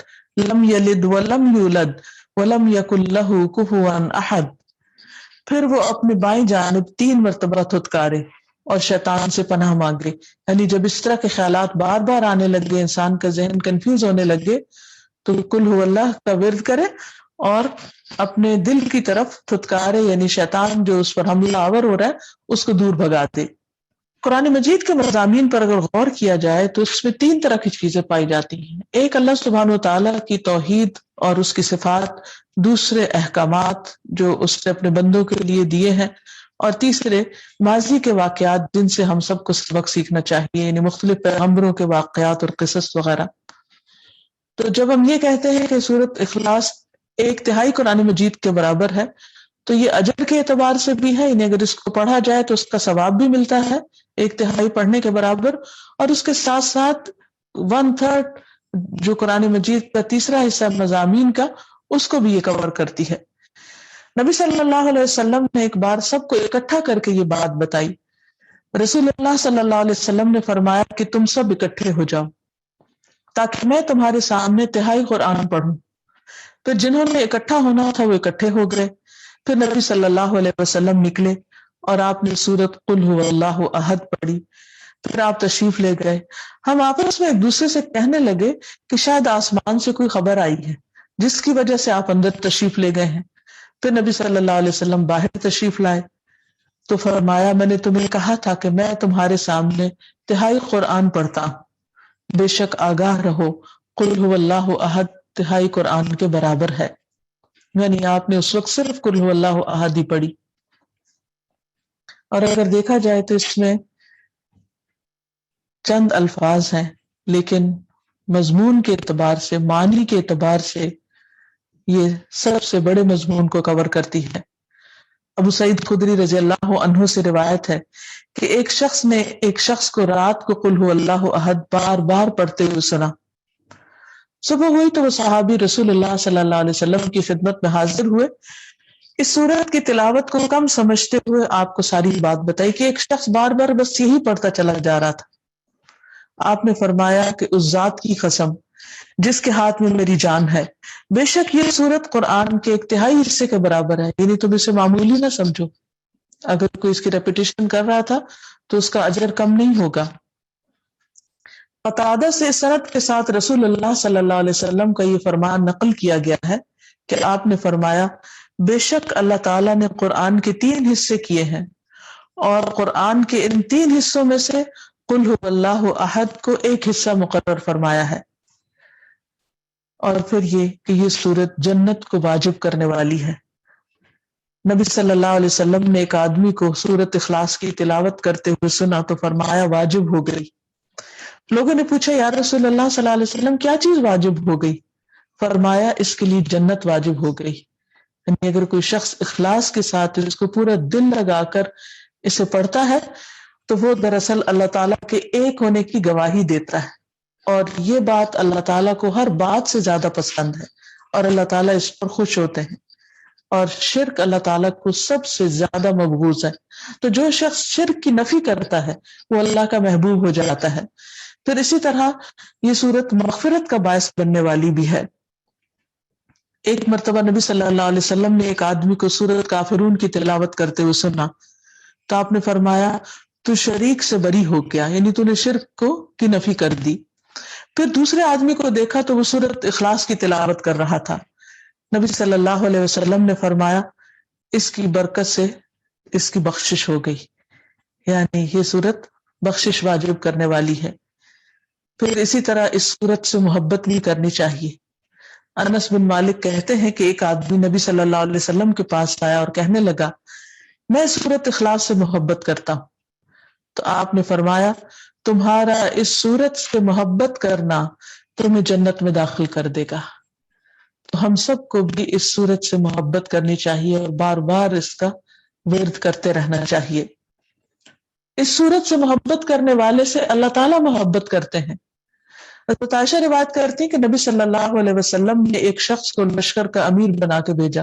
Speaker 4: لم یلد ولم یولد ولم یکن لہ کفوا احد۔ پھر وہ اپنی بائیں جانب 3 مرتبہ تھتکارے اور شیطان سے پناہ مانگے۔ یعنی جب اس طرح کے خیالات بار بار آنے لگے، انسان کا ذہن کنفیوز ہونے لگے، تو قل هو اللہ کا ورد کرے اور اپنے دل کی طرف تھتکارے، یعنی شیطان جو اس پر حملہ آور ہو رہا ہے اس کو دور بھگا دے۔ قرآن مجید کے مضامین پر اگر غور کیا جائے تو اس میں 3 طرح کی چیزیں پائی جاتی ہیں۔ ایک اللہ سبحانہ و تعالیٰ کی توحید اور اس کی صفات، دوسرے احکامات جو اس نے اپنے بندوں کے لیے دیے ہیں، اور تیسرے ماضی کے واقعات جن سے ہم سب کو سبق سیکھنا چاہیے، یعنی مختلف پیغمبروں کے واقعات اور قصص وغیرہ۔ تو جب ہم یہ کہتے ہیں کہ سورۃ اخلاص 1/3 قرآن مجید کے برابر ہے، تو یہ اجر کے اعتبار سے بھی ہے، یعنی اگر اس کو پڑھا جائے تو اس کا ثواب بھی ملتا ہے 1/3 پڑھنے کے برابر، اور اس کے ساتھ ساتھ 1/3 جو قرآن مجید کا تیسرا حصہ مضامین کا، اس کو بھی یہ کور کرتی ہے۔ نبی صلی اللہ علیہ وسلم نے ایک بار سب کو اکٹھا کر کے یہ بات بتائی۔ رسول اللہ صلی اللہ علیہ وسلم نے فرمایا کہ تم سب اکٹھے ہو جاؤ تاکہ میں تمہارے سامنے 1/3 قرآن پڑھوں۔ پھر جنہوں نے اکٹھا ہونا تھا وہ اکٹھے ہو گئے۔ پھر نبی صلی اللہ علیہ وسلم نکلے اور آپ نے سورۃ قل هو اللہ احد پڑھی۔ پھر آپ تشریف لے گئے۔ ہم آپس میں ایک دوسرے سے کہنے لگے کہ شاید آسمان سے کوئی خبر آئی ہے جس کی وجہ سے آپ اندر تشریف لے گئے ہیں۔ پھر نبی صلی اللہ علیہ وسلم باہر تشریف لائے تو فرمایا میں نے تمہیں کہا تھا کہ میں تمہارے سامنے 1/3 قرآن پڑھتا ہوں، بے شک آگاہ رہو قل هو اللہ احد 1/3 قرآن کے برابر ہے۔ یعنی آپ نے اس وقت صرف قل هو اللہ احد ہی پڑھی۔ اور اگر دیکھا جائے تو اس میں چند الفاظ ہیں، لیکن مضمون کے اعتبار سے، معنی کے اعتبار سے یہ سب سے بڑے مضمون کو کور کرتی ہے۔ ابو سعید خدری رضی اللہ عنہ سے روایت ہے کہ ایک شخص نے ایک شخص کو رات کو قل هو اللہ احد بار بار پڑھتے ہوئے سنا۔ صبح ہوئی تو وہ صحابی رسول اللہ صلی اللہ علیہ وسلم کی خدمت میں حاضر ہوئے۔ اس سورت کی تلاوت کو کم سمجھتے ہوئے آپ کو ساری بات بتائی کہ ایک شخص بار بار بس یہی پڑھتا چلا جا رہا تھا۔ آپ نے فرمایا کہ اس ذات کی قسم جس کے ہاتھ میں میری جان ہے، بے شک یہ سورت قرآن کے 1/3 حصے کے برابر ہے، یعنی تم اسے معمولی نہ سمجھو۔ اگر کوئی اس کی ریپیٹیشن کر رہا تھا تو اس کا اجر کم نہیں ہوگا۔ قتادہ سے سند کے ساتھ رسول اللہ صلی اللہ علیہ وسلم کا یہ فرمان نقل کیا گیا ہے کہ آپ نے فرمایا بے شک اللہ تعالیٰ نے قرآن کے 3 حصے کیے ہیں، اور قرآن کے ان 3 حصوں میں سے قل هو اللہ احد کو 1 حصہ مقرر فرمایا ہے، اور پھر یہ کہ یہ سورت جنت کو واجب کرنے والی ہے۔ نبی صلی اللہ علیہ وسلم نے ایک آدمی کو سورۃ اخلاص کی تلاوت کرتے ہوئے سنا تو فرمایا واجب ہو گئی۔ لوگوں نے پوچھا یا رسول اللہ صلی اللہ علیہ وسلم کیا چیز واجب ہو گئی؟ فرمایا اس کے لیے جنت واجب ہو گئی۔ یعنی اگر کوئی شخص اخلاص کے ساتھ اس کو پورا دل لگا کر اسے پڑھتا ہے تو وہ دراصل اللہ تعالیٰ کے ایک ہونے کی گواہی دیتا ہے، اور یہ بات اللہ تعالیٰ کو ہر بات سے زیادہ پسند ہے اور اللہ تعالیٰ اس پر خوش ہوتے ہیں، اور شرک اللہ تعالیٰ کو سب سے زیادہ مبغوض ہے۔ تو جو شخص شرک کی نفی کرتا ہے وہ اللہ کا محبوب ہو جاتا ہے۔ پھر اسی طرح یہ سورت مغفرت کا باعث بننے والی بھی ہے۔ ایک مرتبہ نبی صلی اللہ علیہ وسلم نے ایک آدمی کو سورت کافرون کی تلاوت کرتے ہوئے سنا تو آپ نے فرمایا تو شریک سے بری ہو گیا، یعنی تو نے شرک کی نفی کر دی۔ پھر دوسرے آدمی کو دیکھا تو وہ سورت اخلاص کی تلاوت کر رہا تھا۔ نبی صلی اللہ علیہ وسلم نے فرمایا اس کی برکت سے اس کی بخشش ہو گئی، یعنی یہ سورت بخشش واجب کرنے والی ہے۔ پھر اسی طرح اس سورت سے محبت بھی کرنی چاہیے۔ انس بن مالک کہتے ہیں کہ ایک آدمی نبی صلی اللہ علیہ وسلم کے پاس آیا اور کہنے لگا میں سورت اخلاص سے محبت کرتا ہوں، تو آپ نے فرمایا تمہارا اس سورت سے محبت کرنا تمہیں جنت میں داخل کر دے گا۔ تو ہم سب کو بھی اس سورت سے محبت کرنی چاہیے اور بار بار اس کا ورد کرتے رہنا چاہیے۔ اس سورت سے محبت کرنے والے سے اللہ تعالیٰ محبت کرتے ہیں۔ حضرت عائشہ روایت کرتی ہیں کہ نبی صلی اللہ علیہ وسلم نے ایک شخص کو لشکر کا امیر بنا کے بھیجا،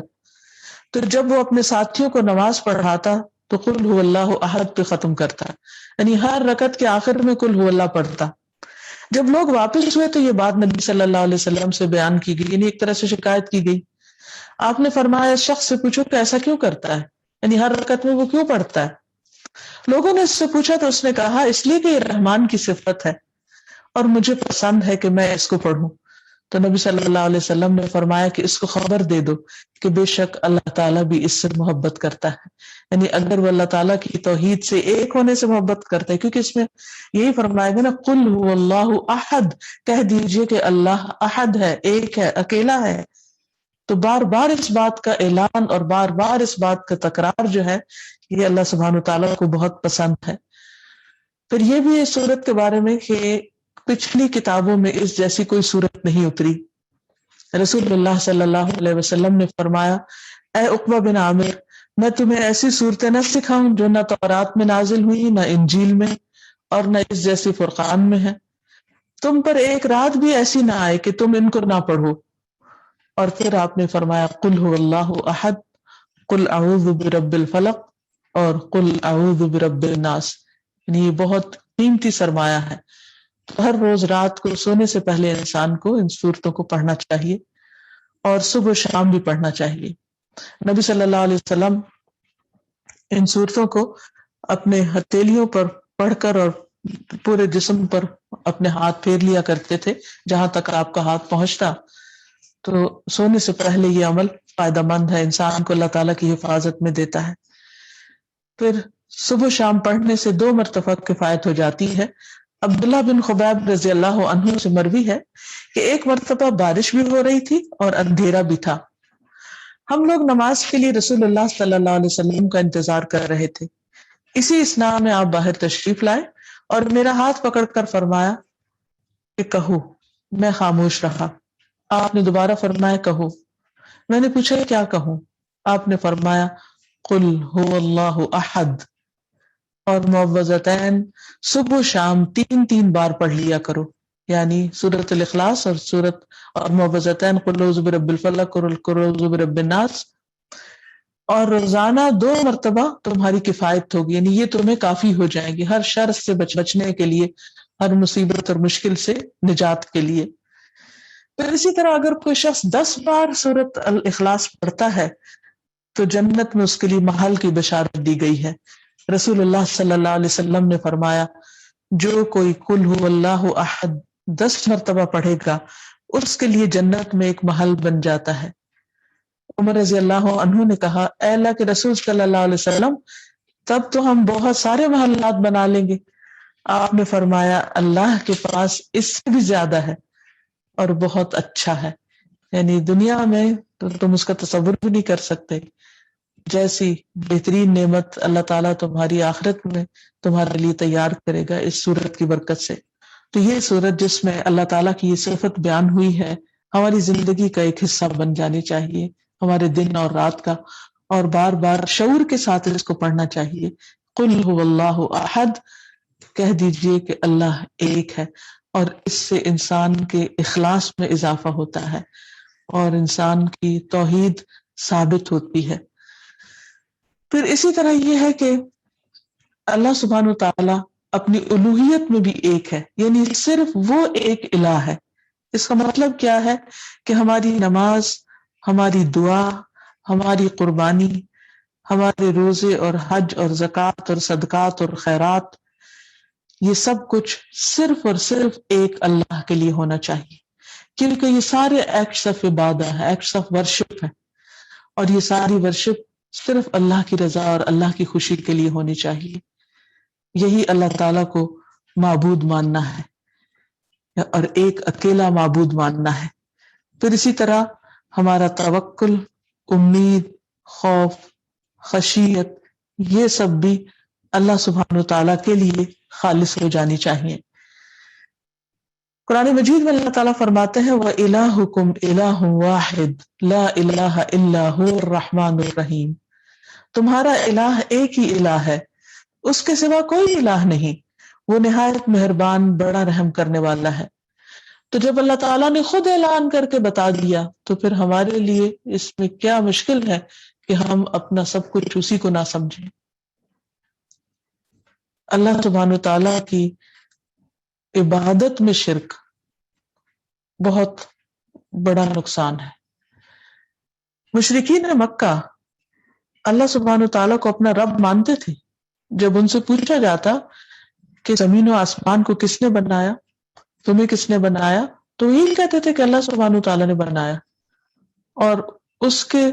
Speaker 4: تو جب وہ اپنے ساتھیوں کو نماز پڑھاتا تو قل هو اللہ احد پہ ختم کرتا، یعنی ہر رکعت کے آخر میں قل هو اللہ پڑھتا۔ جب لوگ واپس ہوئے تو یہ بات نبی صلی اللہ علیہ وسلم سے بیان کی گئی، یعنی ایک طرح سے شکایت کی گئی۔ آپ نے فرمایا اس شخص سے پوچھو کہ ایسا کیوں کرتا ہے، یعنی ہر رکعت میں وہ کیوں پڑھتا ہے؟ لوگوں نے اس سے پوچھا تو اس نے کہا اس لیے کہ یہ رحمان کی صفت ہے اور مجھے پسند ہے کہ میں اس کو پڑھوں۔ تو نبی صلی اللہ علیہ وسلم نے فرمایا کہ اس کو خبر دے دو کہ بے شک اللہ تعالیٰ بھی اس سے محبت کرتا ہے، یعنی اگر وہ اللہ تعالیٰ کی توحید سے ایک ہونے سے محبت کرتا ہے، کیونکہ اس میں یہی فرمایا گیا نا قل هو اللہ احد، کہہ دیجئے کہ اللہ احد ہے، ایک ہے، اکیلا ہے۔ تو بار بار اس بات کا اعلان اور بار بار اس بات کا تکرار جو ہے یہ اللہ سبحانہ تعالیٰ کو بہت پسند ہے۔ پھر یہ بھی اس سورت کے بارے میں کہ پچھلی کتابوں میں اس جیسی کوئی سورت نہیں اتری۔ رسول اللہ صلی اللہ علیہ وسلم نے فرمایا اے عقبہ بن عامر میں تمہیں ایسی صورتیں نہ سکھاؤں جو نہ تورات میں نازل ہوئی، نہ انجیل میں، اور نہ اس جیسی فرقان میں ہے۔ تم پر ایک رات بھی ایسی نہ آئے کہ تم ان کو نہ پڑھو۔ اور پھر آپ نے فرمایا قل هو اللہ احد، قل اعوذ برب الفلق اور قل اعوذ برب الناس، یعنی یہ بہت قیمتی سرمایہ ہے۔ تو ہر روز رات کو سونے سے پہلے انسان کو ان صورتوں کو پڑھنا چاہیے اور صبح و شام بھی پڑھنا چاہیے۔ نبی صلی اللہ علیہ وسلم ان صورتوں کو اپنے ہتھیلیوں پر پڑھ کر اور پورے جسم پر اپنے ہاتھ پھیر لیا کرتے تھے جہاں تک آپ کا ہاتھ پہنچتا۔ تو سونے سے پہلے یہ عمل فائدہ مند ہے، انسان کو اللہ تعالیٰ کی حفاظت میں دیتا ہے۔ پھر صبح شام پڑھنے سے 2 مرتبہ کفایت ہو جاتی ہے۔ عبداللہ بن خبیب رضی اللہ عنہ سے مروی ہے کہ ایک مرتبہ بارش بھی ہو رہی تھی اور اندھیرا بھی تھا۔ ہم لوگ نماز کے لیے رسول اللہ صلی اللہ علیہ وسلم کا انتظار کر رہے تھے۔ اسی اثناء میں آپ باہر تشریف لائے اور میرا ہاتھ پکڑ کر فرمایا کہ کہو۔ میں خاموش رہا۔ آپ نے دوبارہ فرمایا کہو۔ میں نے پوچھا کیا کہوں؟ آپ نے فرمایا قل هو اللہ احد اور معوذتین صبح و شام 3 بار پڑھ لیا کرو، یعنی سورۃ الاخلاص اور سورۃ اور معوذتین قل اعوذ برب الفلق اور قل اعوذ برب الناس، اور روزانہ 2 مرتبہ تمہاری کفایت ہوگی، یعنی یہ تمہیں کافی ہو جائیں گی ہر شر سے بچنے کے لیے، ہر مصیبت اور مشکل سے نجات کے لیے۔ پھر اسی طرح اگر کوئی شخص 10 بار سورۃ الاخلاص پڑھتا ہے تو جنت میں اس کے لیے محل کی بشارت دی گئی ہے۔ رسول اللہ صلی اللہ علیہ وسلم نے فرمایا جو کوئی قل هو اللہ احد 10 مرتبہ پڑھے گا اس کے لیے جنت میں ایک محل بن جاتا ہے۔ عمر رضی اللہ عنہ نے کہا اے اللہ کے رسول صلی اللہ علیہ وسلم تب تو ہم بہت سارے محلات بنا لیں گے۔ آپ نے فرمایا اللہ کے پاس اس سے بھی زیادہ ہے اور بہت اچھا ہے، یعنی دنیا میں تو تم اس کا تصور بھی نہیں کر سکتے۔ جیسی بہترین نعمت اللہ تعالیٰ تمہاری آخرت میں تمہارے لیے تیار کرے گا اس سورت کی برکت سے۔ تو یہ سورت جس میں اللہ تعالیٰ کی یہ صفت بیان ہوئی ہے، ہماری زندگی کا ایک حصہ بن جانی چاہیے، ہمارے دن اور رات کا، اور بار بار شعور کے ساتھ اس کو پڑھنا چاہیے۔ قل هو اللہ احد، کہہ دیجئے کہ اللہ ایک ہے، اور اس سے انسان کے اخلاص میں اضافہ ہوتا ہے اور انسان کی توحید ثابت ہوتی ہے۔ پھر اسی طرح یہ ہے کہ اللہ سبحانہ و تعالیٰ اپنی الوہیت میں بھی ایک ہے، یعنی صرف وہ ایک الہ ہے۔ اس کا مطلب کیا ہے کہ ہماری نماز، ہماری دعا، ہماری قربانی، ہمارے روزے اور حج اور زکوٰۃ اور صدقات اور خیرات، یہ سب کچھ صرف اور صرف ایک اللہ کے لیے ہونا چاہیے، کیونکہ یہ سارے ایکٹس آف عبادہ ہے، ایکٹس آف ورشپ ہے، اور یہ ساری ورشپ صرف اللہ کی رضا اور اللہ کی خوشی کے لیے ہونی چاہیے۔ یہی اللہ تعالیٰ کو معبود ماننا ہے اور ایک اکیلا معبود ماننا ہے۔ پھر اسی طرح ہمارا توکل، امید، خوف، خشیت، یہ سب بھی اللہ سبحانہ تعالیٰ کے لیے خالص ہو جانی چاہیے۔ قرآن مجید میں اللہ تعالیٰ فرماتے ہیں وَإِلَٰهُكُمْ إِلَٰهٌ وَاحِدٌ لَا إِلَٰهَ إِلَّا هُوَ الرَّحْمَٰنُ الرَّحِيمُ، تمہارا الہ ایک ہی الہ ہے، اس کے سوا کوئی الہ نہیں، وہ نہایت مہربان، بڑا رحم کرنے والا ہے۔ تو جب اللہ تعالیٰ نے خود اعلان کر کے بتا دیا تو پھر ہمارے لیے اس میں کیا مشکل ہے کہ ہم اپنا سب کچھ اسی کو نہ سمجھیں۔ اللہ سبحانہ تعالیٰ کی عبادت میں شرک بہت بڑا نقصان ہے۔ مشرکین مکہ اللہ سبحانہ تعالیٰ کو اپنا رب مانتے تھے۔ جب ان سے پوچھا جاتا کہ زمین و آسمان کو کس نے بنایا، تمہیں کس نے بنایا، تو یہی کہتے تھے کہ اللہ سبحانہ تعالیٰ نے بنایا، اور اس کے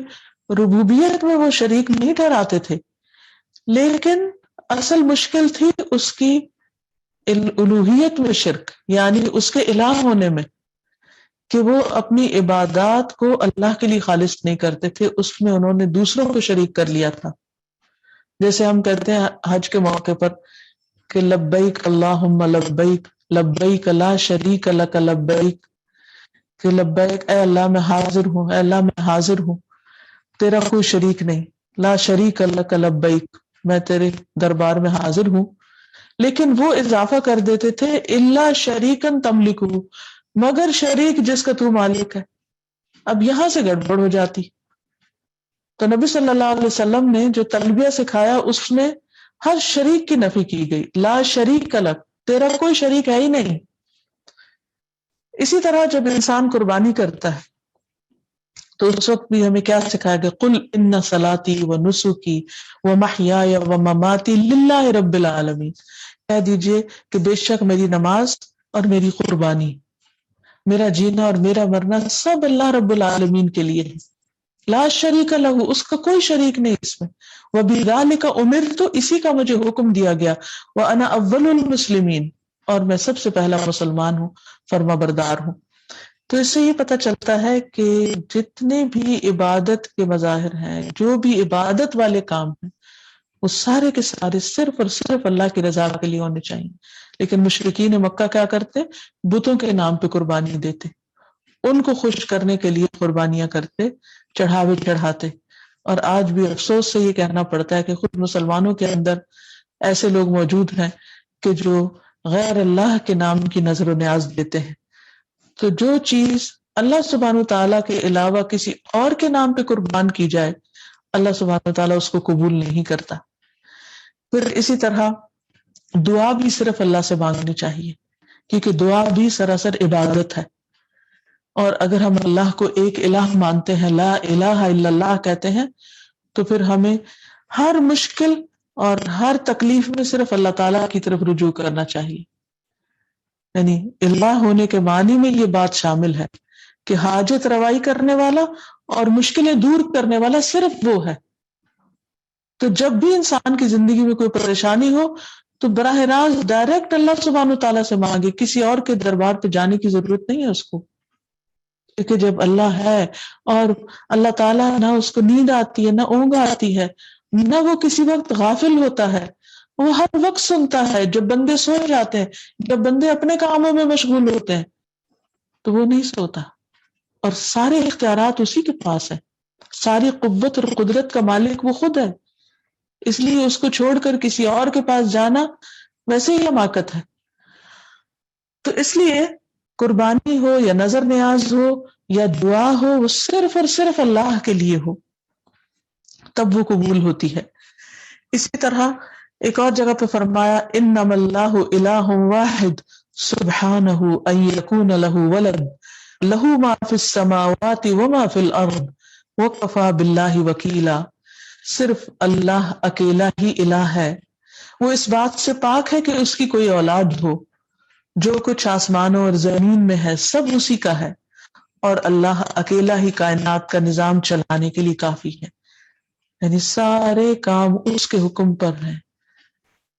Speaker 4: ربوبیت میں وہ شریک نہیں ٹھہراتے تھے۔ لیکن اصل مشکل تھی اس کی الوہیت میں شرک، یعنی اس کے الہ ہونے میں، کہ وہ اپنی عبادات کو اللہ کے لیے خالص نہیں کرتے تھے، اس میں انہوں نے دوسروں کو شریک کر لیا تھا۔ جیسے ہم کہتے ہیں حج کے موقع پر کہ لبیک اللہم لبیک لبیک لا شریک لک لبیک، کہ لبیک اے اللہ میں حاضر ہوں، اے اللہ میں حاضر ہوں، تیرا کوئی شریک نہیں، لا شریک لک لبیک، میں تیرے دربار میں حاضر ہوں۔ لیکن وہ اضافہ کر دیتے تھے الا شریکن تملکہ، مگر شریک جس کا تو مالک ہے۔ اب یہاں سے گڑبڑ ہو جاتی۔ تو نبی صلی اللہ علیہ وسلم نے جو تلبیہ سکھایا اس میں ہر شریک کی نفی کی گئی، لا شریک لک، تیرا کوئی شریک ہے ہی نہیں۔ اسی طرح جب انسان قربانی کرتا ہے تو اس وقت بھی ہمیں کیا سکھایا گیا، قل ان صلاتی و نسکی و محیای و مماتی للہ رب العالمین، کہہ دیجئے کہ بے شک میری نماز اور میری قربانی، میرا جینا اور میرا مرنا سب اللہ رب العالمین کے لیے ہے، لا شریک لہ، اس کا کوئی شریک نہیں اس میں، وبذالک امرت، اسی کا مجھے حکم دیا گیا، وانا اول المسلمین، اور میں سب سے پہلا مسلمان ہوں، فرما بردار ہوں۔ تو اس سے یہ پتہ چلتا ہے کہ جتنے بھی عبادت کے مظاہر ہیں، جو بھی عبادت والے کام ہیں، وہ سارے کے سارے صرف اور صرف اللہ کی رضا کے لیے ہونے چاہیے۔ لیکن مشرکین مکہ کیا کرتے، بتوں کے نام پہ قربانی دیتے، ان کو خوش کرنے کے لیے قربانیاں کرتے، چڑھاوے چڑھاتے۔ اور آج بھی افسوس سے یہ کہنا پڑتا ہے کہ خود مسلمانوں کے اندر ایسے لوگ موجود ہیں کہ جو غیر اللہ کے نام کی نظر و نیاز دیتے ہیں۔ تو جو چیز اللہ سبحانہ تعالیٰ کے علاوہ کسی اور کے نام پہ قربان کی جائے، اللہ سبحانہ تعالیٰ اس کو قبول نہیں کرتا۔ پھر اسی طرح دعا بھی صرف اللہ سے مانگنی چاہیے، کیونکہ دعا بھی سراسر عبادت ہے۔ اور اگر ہم اللہ کو ایک الہ مانتے ہیں، لا الہ الا اللہ کہتے ہیں، تو پھر ہمیں ہر مشکل اور ہر تکلیف میں صرف اللہ تعالیٰ کی طرف رجوع کرنا چاہیے۔ یعنی الہ ہونے کے معنی میں یہ بات شامل ہے کہ حاجت روائی کرنے والا اور مشکلیں دور کرنے والا صرف وہ ہے۔ تو جب بھی انسان کی زندگی میں کوئی پریشانی ہو تو براہ راست ڈائریکٹ اللہ سبحانہ تعالیٰ سے مانگے، کسی اور کے دربار پہ جانے کی ضرورت نہیں ہے اس کو۔ کیونکہ جب اللہ ہے اور اللہ تعالیٰ نہ اس کو نیند آتی ہے، نہ اونگ آتی ہے، نہ وہ کسی وقت غافل ہوتا ہے، وہ ہر وقت سنتا ہے. جب بندے سو جاتے ہیں، جب بندے اپنے کاموں میں مشغول ہوتے ہیں تو وہ نہیں سوتا. اور سارے اختیارات اسی کے پاس ہیں، ساری قوت اور قدرت کا مالک وہ خود ہے. اس لیے اس کو چھوڑ کر کسی اور کے پاس جانا ویسے ہی حماقت ہے. تو اس لیے قربانی ہو یا نظر نیاز ہو یا دعا ہو، وہ صرف اور صرف اللہ کے لیے ہو، تب وہ قبول ہوتی ہے. اسی طرح ایک اور جگہ پہ فرمایا انما اللہ الہ واحد سبحانہ ان یکون لہ ولد لہ ما فی السماوات وما فی الارض وکفی باللہ وکیلا. صرف اللہ اکیلا ہی الہ ہے، وہ اس بات سے پاک ہے کہ اس کی کوئی اولاد ہو. جو کچھ آسمانوں اور زمین میں ہے سب اسی کا ہے، اور اللہ اکیلا ہی کائنات کا نظام چلانے کے لیے کافی ہے. یعنی سارے کام اس کے حکم پر ہیں،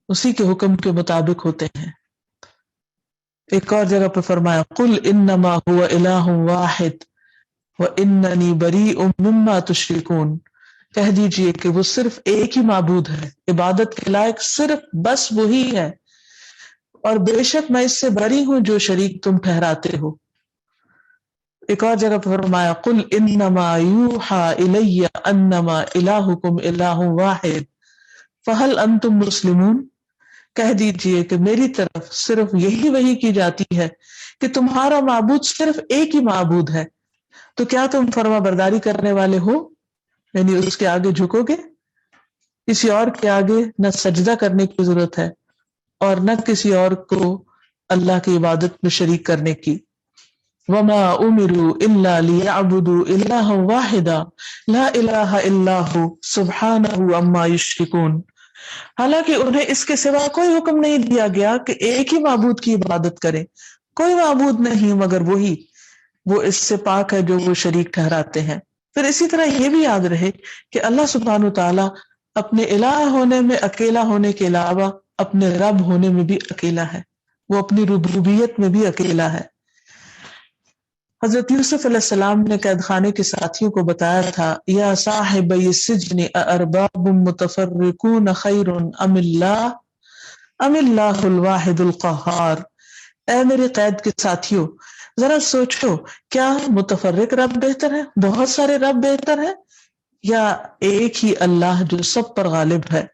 Speaker 4: اسی کے حکم کے مطابق ہوتے ہیں. ایک اور جگہ پہ فرمایا قل انما هو الہ واحد واننی بریء مما تشرکون. کہہ دیجئے کہ وہ صرف ایک ہی معبود ہے، عبادت کے لائق صرف بس وہی ہے، اور بے شک میں اس سے بری ہوں جو شریک تم ٹھہراتے ہو. ایک اور جگہ پر فرمایا قل انما یوحى الی انما الہکم الہ واحد فہل انتم مسلمون. کہہ دیجئے کہ میری طرف صرف یہی وحی کی جاتی ہے کہ تمہارا معبود صرف ایک ہی معبود ہے، تو کیا تم فرما برداری کرنے والے ہو؟ یعنی اس کے آگے جھکو گے؟ کسی اور کے آگے نہ سجدہ کرنے کی ضرورت ہے اور نہ کسی اور کو اللہ کی عبادت میں شریک کرنے کی. وما امروا الا ليعبدوا الها واحدا لا الہ الا هو سبحانہ عما یشرکون. حالانکہ انہیں اس کے سوا کوئی حکم نہیں دیا گیا کہ ایک ہی معبود کی عبادت کریں، کوئی معبود نہیں مگر وہی، وہ اس سے پاک ہے جو وہ شریک ٹھہراتے ہیں. پھر اسی طرح یہ بھی یاد رہے کہ اللہ سبحانہ تعالیٰ اپنے الہ ہونے میں اکیلا ہونے کے علاوہ اپنے رب ہونے میں بھی اکیلا ہے، وہ اپنی ربوبیت میں بھی اکیلا ہے. حضرت یوسف علیہ السلام نے قید خانے کے ساتھیوں کو بتایا تھا یا صاحبی السجن ارباب متفرقون خیر ام اللہ الواحد القہار. اے میرے قید کے ساتھیوں، ذرا سوچو، کیا متفرق رب بہتر ہے، بہت سارے رب بہتر ہے، یا ایک ہی اللہ جو سب پر غالب ہے؟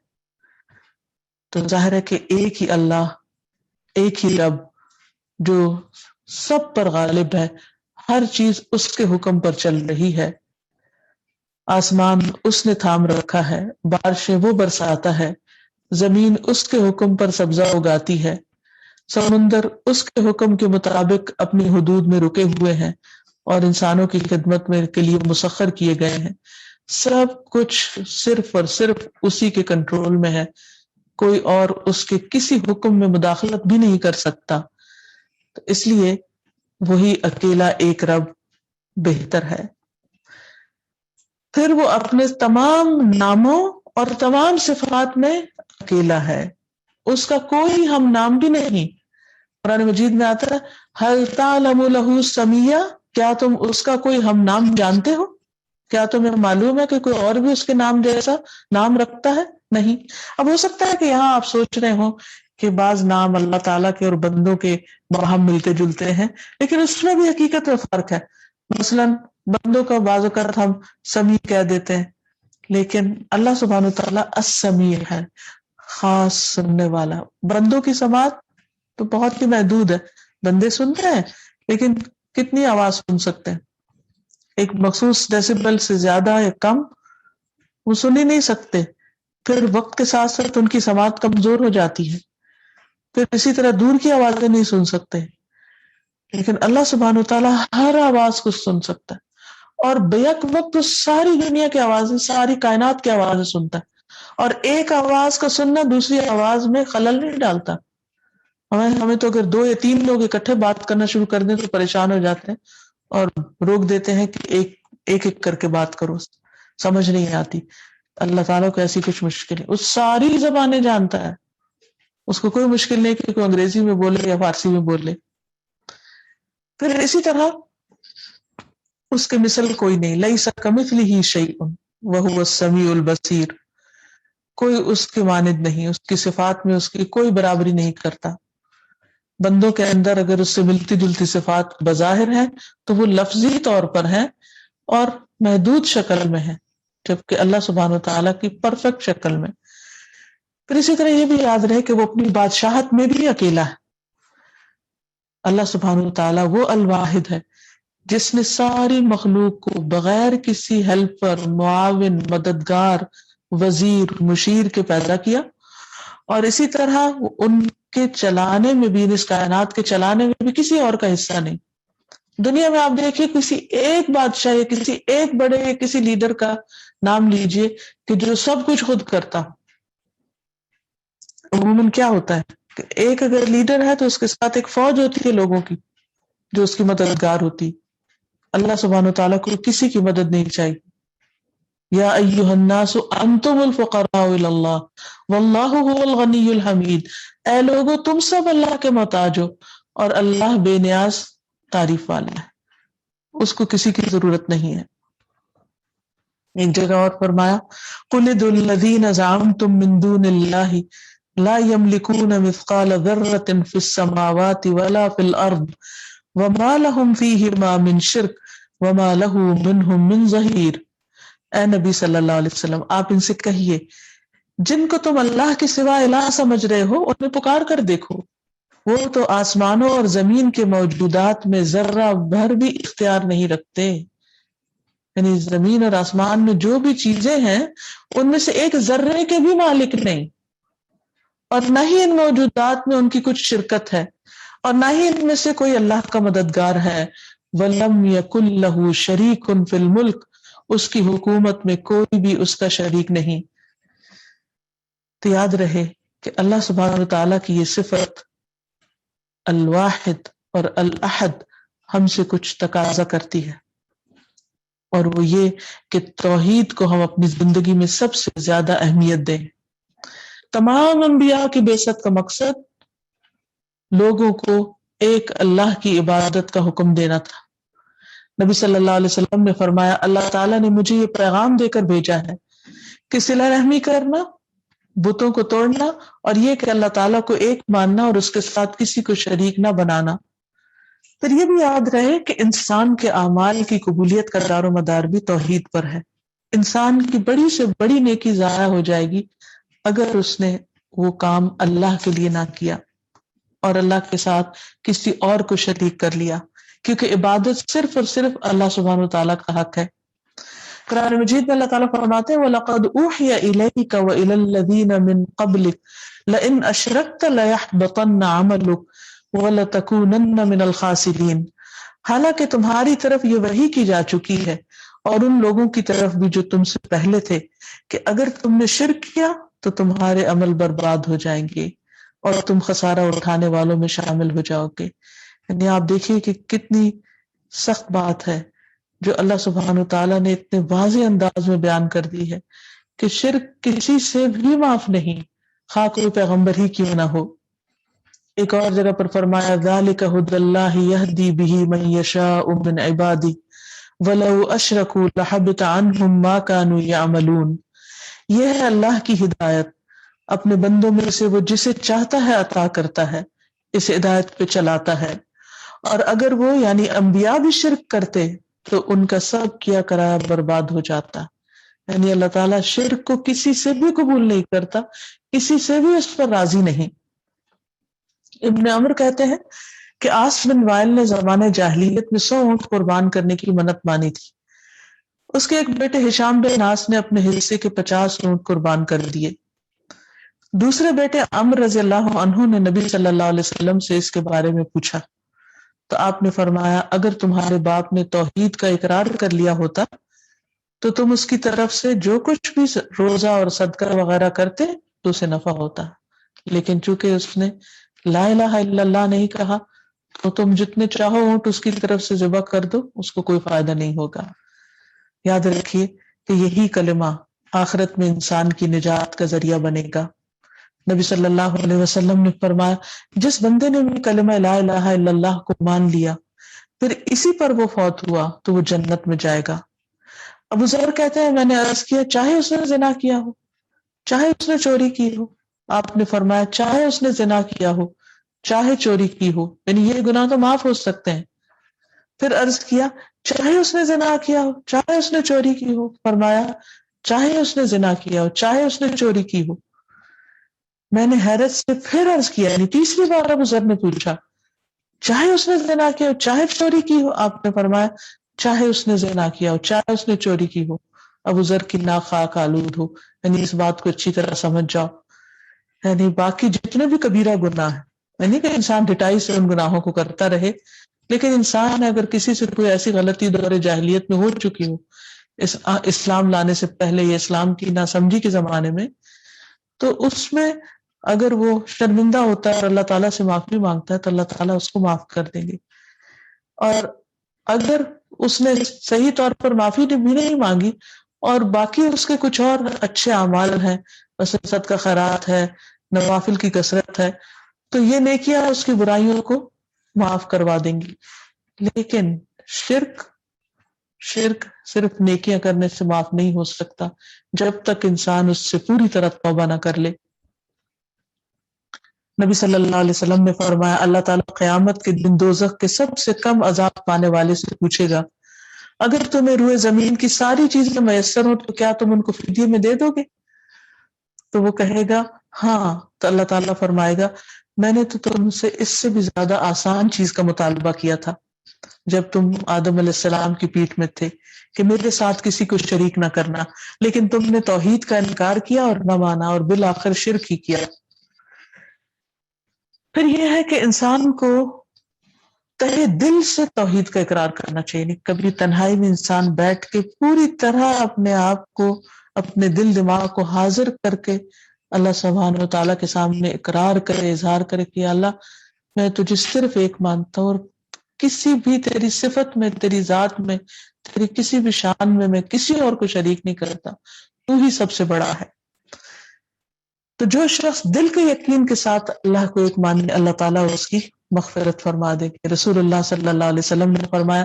Speaker 4: تو ظاہر ہے کہ ایک ہی اللہ، ایک ہی رب جو سب پر غالب ہے، ہر چیز اس کے حکم پر چل رہی ہے. آسمان اس نے تھام رکھا ہے، بارشیں وہ برساتا ہے، زمین اس کے حکم پر سبزہ اگاتی ہے، سمندر اس کے حکم کے مطابق اپنی حدود میں رکے ہوئے ہیں اور انسانوں کی خدمت میں کے لیے مسخر کیے گئے ہیں. سب کچھ صرف اور صرف اسی کے کنٹرول میں ہے، کوئی اور اس کے کسی حکم میں مداخلت بھی نہیں کر سکتا. تو اس لیے وہی اکیلا ایک رب بہتر ہے. پھر وہ اپنے تمام ناموں اور تمام صفات میں اکیلا ہے، اس کا کوئی ہم نام بھی نہیں. قرآن مجید میں آتا ہے هل تعلم له سمیہ، کیا تم اس کا کوئی ہم نام جانتے ہو؟ کیا تمہیں معلوم ہے کہ کوئی اور بھی اس کے نام جیسا نام رکھتا ہے؟ نہیں. اب ہو سکتا ہے کہ یہاں آپ سوچ رہے ہوں کہ بعض نام اللہ تعالیٰ کے اور بندوں کے باہم ملتے جلتے ہیں، لیکن اس میں بھی حقیقت میں فرق ہے. مثلا بندوں کا بعض اوقات ہم سمیع کہہ دیتے ہیں، لیکن اللہ سبحانہ تعالیٰ السمیع ہے، خاص سننے والا. بندوں کی سماعت تو بہت ہی محدود ہے، بندے سنتے ہیں لیکن کتنی آواز سن سکتے ہیں؟ ایک مخصوص ڈیسیبل سے زیادہ یا کم وہ سن ہی نہیں سکتے. پھر وقت کے ساتھ ساتھ ان کی سماعت کمزور ہو جاتی ہے. پھر اسی طرح دور کی آوازیں نہیں سن سکتے، لیکن اللہ سبحانہ تعالیٰ ہر آواز کو سن سکتا ہے، اور بیک وقت ساری دنیا کی آوازیں، ساری کائنات کی آوازیں سنتا ہے. اور ایک آواز کا سننا دوسری آواز میں خلل نہیں ڈالتا. ہمیں تو اگر 2 یا 3 لوگ اکٹھے بات کرنا شروع کر دیں تو پریشان ہو جاتے ہیں اور روک دیتے ہیں کہ ایک کر کے بات کرو، سمجھ نہیں آتی. اللہ تعالیٰ کو ایسی کچھ مشکل ہے، وہ ساری زبانیں جانتا ہے، اس کو کوئی مشکل نہیں کہ کوئی انگریزی میں بولے یا فارسی میں بولے. پھر اسی طرح اس کے مثل کوئی نہیں، لیس کمثلہ شیء وہو السمیع البصیر، کوئی اس کے مانند نہیں، اس کی صفات میں اس کی کوئی برابری نہیں کرتا۔ بندوں کے اندر اگر اس سے ملتی جلتی صفات بظاہر ہیں تو وہ لفظی طور پر ہیں اور محدود شکل میں ہیں، جبکہ اللہ سبحانہ و تعالیٰ کی پرفیکٹ شکل میں۔ پھر اسی طرح یہ بھی یاد رہے کہ وہ اپنی بادشاہت میں بھی اکیلا ہے۔ اللہ سبحانہ و تعالیٰ وہ الواحد ہے جس نے ساری مخلوق کو بغیر کسی ہیلپر، معاون، مددگار، وزیر، مشیر کے پیدا کیا، اور اسی طرح ان کے چلانے میں بھی، اس کائنات کے چلانے میں بھی کسی اور کا حصہ نہیں۔ دنیا میں آپ دیکھیے کسی ایک بادشاہ یا کسی ایک بڑے یا کسی لیڈر کا نام لیجئے کہ جو سب کچھ خود کرتا۔ عموماً کیا ہوتا ہے کہ ایک اگر لیڈر ہے تو اس کے ساتھ ایک فوج ہوتی ہے لوگوں کی جو اس کی مددگار ہوتی۔ اللہ سبحانہ وتعالیٰ کو کسی کی مدد نہیں چاہیے۔ یا ایھا الناس انتم الفقراء الی اللہ واللہ هو الغنی الحمید، اے لوگو تم سب اللہ کے محتاج ہو اور اللہ بے نیاز تعریف والا ہے، اس کو کسی کی ضرورت نہیں ہے۔ ایک جگہ اور فرمایا قل ادعوا الذین زعمتم من دون اللہ لا یملکون مثقال ذرۃ فی السماوات ولا فی الارض وما لهم فیہما من شرک وما له منہم من ظہیر۔ اے نبی صلی اللہ علیہ وسلم، آپ ان سے کہیے جن کو تم اللہ کے سوا الہ سمجھ رہے ہو انہیں پکار کر دیکھو، وہ تو آسمانوں اور زمین کے موجودات میں ذرہ بھر بھی اختیار نہیں رکھتے، یعنی زمین اور آسمان میں جو بھی چیزیں ہیں ان میں سے ایک ذرے کے بھی مالک نہیں، اور نہ ہی ان موجودات میں ان کی کچھ شرکت ہے، اور نہ ہی ان میں سے کوئی اللہ کا مددگار ہے۔ وَلَمْ يَكُنْ لَهُ شَرِيكٌ فِي الْمُلْكِ، اس کی حکومت میں کوئی بھی اس کا شریک نہیں۔ تو یاد رہے کہ اللہ سبحانہ وتعالیٰ کی یہ صفت الواحد اور الاحد ہم سے کچھ تقاضا کرتی ہے، اور وہ یہ کہ توحید کو ہم اپنی زندگی میں سب سے زیادہ اہمیت دیں۔ تمام انبیاء کی بعثت کا مقصد لوگوں کو ایک اللہ کی عبادت کا حکم دینا تھا۔ نبی صلی اللہ علیہ وسلم نے فرمایا اللہ تعالیٰ نے مجھے یہ پیغام دے کر بھیجا ہے کہ صلہ رحمی کرنا، بتوں کو توڑنا، اور یہ کہ اللہ تعالیٰ کو ایک ماننا اور اس کے ساتھ کسی کو شریک نہ بنانا۔ پھر یہ بھی یاد رہے کہ انسان کے اعمال کی قبولیت کا دار و مدار بھی توحید پر ہے۔ انسان کی بڑی سے بڑی نیکی ضائع ہو جائے گی اگر اس نے وہ کام اللہ کے لیے نہ کیا اور اللہ کے ساتھ کسی اور کو شریک کر لیا، کیونکہ عبادت صرف اور صرف اللہ سبحانہ وتعالیٰ کا حق ہے۔ قرآن مجید میں اللہ تعالیٰ فرماتے ہیں وَلَقَدْ أُوحِيَ إِلَيْكَ وَإِلَى الَّذِينَ مِن قَبْلِكَ لَئِنْ أَشْرَكْتَ لَيَحْبَطَنَّ عَمَلُكَ وَلَتَكُونَنَّ مِنَ الْخَاسِرِينَ، حالانکہ تمہاری طرف یہ وحی کی جا چکی ہے اور ان لوگوں کی طرف بھی جو تم سے پہلے تھے کہ اگر تم نے شرک کیا تو تمہارے عمل برباد ہو جائیں گے اور تم خسارہ اٹھانے والوں میں شامل ہو جاؤ گے۔ یعنی آپ دیکھیے کہ کتنی سخت بات ہے جو اللہ سبحانہ وتعالیٰ نے اتنے واضح انداز میں بیان کر دی ہے کہ شرک کسی سے بھی معاف نہیں، خواہ کوئی پیغمبر ہی کیوں نہ ہو۔ ایک اور جگہ پر فرمایا ذَلِكَ هُدَى اللَّهِ يَهْدِي بِهِ مَن يَشَاءُ مِنْ عِبَادِهِ وَلَوْ أَشْرَكُوا لَحَبِطَ عَنْهُمْ مَا كَانُوا يَعْمَلُونَ، یہ ہے اللہ کی ہدایت، اپنے بندوں میں سے وہ جسے چاہتا ہے عطا کرتا ہے، اس ہدایت پہ چلاتا ہے، اور اگر وہ یعنی انبیاء بھی شرک کرتے تو ان کا سب کیا کرایا برباد ہو جاتا۔ یعنی اللہ تعالیٰ شرک کو کسی سے بھی قبول نہیں کرتا، کسی سے بھی اس پر راضی نہیں۔ ابن عمر کہتے ہیں کہ عاص بن وائل نے زمانے جاہلیت میں 100 اونٹ قربان کرنے کی منت مانی تھی۔ اس کے ایک بیٹے ہشام بن عاص نے اپنے حصے کے 50 اونٹ قربان کر دیے۔ دوسرے بیٹے عمرو رضی اللہ عنہ نے نبی صلی اللہ علیہ وسلم سے اس کے بارے میں پوچھا تو آپ نے فرمایا اگر تمہارے باپ نے توحید کا اقرار کر لیا ہوتا تو تم اس کی طرف سے جو کچھ بھی روزہ اور صدقہ وغیرہ کرتے تو اسے نفع ہوتا، لیکن چونکہ اس نے لا الہ الا اللہ نہیں کہا تو تم جتنے چاہو اونٹ اس کی طرف سے ذبح کر دو، اس کو کوئی فائدہ نہیں ہوگا۔ یاد رکھیے کہ یہی کلمہ آخرت میں انسان کی نجات کا ذریعہ بنے گا۔ نبی صلی اللہ علیہ وسلم نے فرمایا جس بندے نے بھی کلمہ لا الہ الا اللہ کو مان لیا پھر اسی پر وہ فوت ہوا تو وہ جنت میں جائے گا۔ ابو ذر کہتے ہیں میں نے عرض کیا چاہے اس نے زنا کیا ہو، چاہے اس نے چوری کی ہو، آپ نے فرمایا چاہے اس نے زنا کیا ہو، چاہے چوری کی ہو، یعنی یہ گناہ تو معاف ہو سکتے ہیں۔ پھر عرض کیا چاہے اس نے زنا کیا ہو، چاہے اس نے چوری کی ہو، فرمایا چاہے اس نے زنا کیا ہو، چاہے اس نے چوری کی ہو۔ میں نے حیرت سے پھر عرض کیا، یعنی تیسری بار ابو ذر نے پوچھا چاہے اس نے زنا کیا ہو، چاہے چوری کی ہو، آپ نے فرمایا چاہے اس نے زنا کیا ہو، چاہے اس نے چوری کی ہو۔ ابو ذر کی ناک خاک آلود ہو، یعنی اس بات کو اچھی طرح سمجھ جاؤ، یعنی باقی جتنے بھی کبیرہ گناہ ہیں، یعنی کہ انسان ڈٹائی سے ان گناہوں کو کرتا رہے، لیکن انسان اگر کسی سے کوئی ایسی غلطی دور جاہلیت میں ہو چکی ہو، اسلام لانے سے پہلے یا اسلام کی ناسمجھی کے زمانے میں، تو اس میں اگر وہ شرمندہ ہوتا ہے اور اللہ تعالیٰ سے معافی مانگتا ہے تو اللہ تعالیٰ اس کو معاف کر دیں گے۔ اور اگر اس نے صحیح طور پر معافی بھی نہیں مانگی اور باقی اس کے کچھ اور اچھے اعمال ہیں، مثلا صدقہ خیرات ہے، نوافل کی کثرت ہے، تو یہ نیکیاں اس کی برائیوں کو معاف کروا دیں گی۔ لیکن شرک صرف نیکیاں کرنے سے معاف نہیں ہو سکتا جب تک انسان اس سے پوری طرح توبہ نہ کر لے۔ نبی صلی اللہ علیہ وسلم نے فرمایا اللہ تعالیٰ قیامت کے دن دوزخ کے سب سے کم عذاب پانے والے سے پوچھے گا اگر تمہیں روئے زمین کی ساری چیزیں میسر ہوں تو کیا تم ان کو فدیے میں دے دو گے؟ تو وہ کہے گا ہاں، تو اللہ تعالیٰ فرمائے گا میں نے تو تم سے اس سے بھی زیادہ آسان چیز کا مطالبہ کیا تھا جب تم آدم علیہ السلام کی پیٹھ میں تھے کہ میرے ساتھ کسی کو شریک نہ کرنا، لیکن تم نے توحید کا انکار کیا اور نہ مانا اور بالآخر شرک ہی کیا۔ پھر یہ ہے کہ انسان کو تہے دل سے توحید کا اقرار کرنا چاہیے، کبھی تنہائی میں انسان بیٹھ کے پوری طرح اپنے آپ کو، اپنے دل دماغ کو حاضر کر کے اللہ سبحانہ و تعالیٰ کے سامنے اقرار کرے، اظہار کرے کہ اللہ میں تجھے صرف ایک مانتا ہوں اور کسی بھی تیری صفت میں، تیری ذات میں، تیری کسی بھی شان میں کسی اور کو شریک نہیں کرتا، تو ہی سب سے بڑا ہے۔ تو جو شخص دل کے یقین کے ساتھ اللہ کو ایک مانے، اللہ تعالیٰ اس کی مغفرت فرما دے گے۔ رسول اللہ صلی اللہ علیہ وسلم نے فرمایا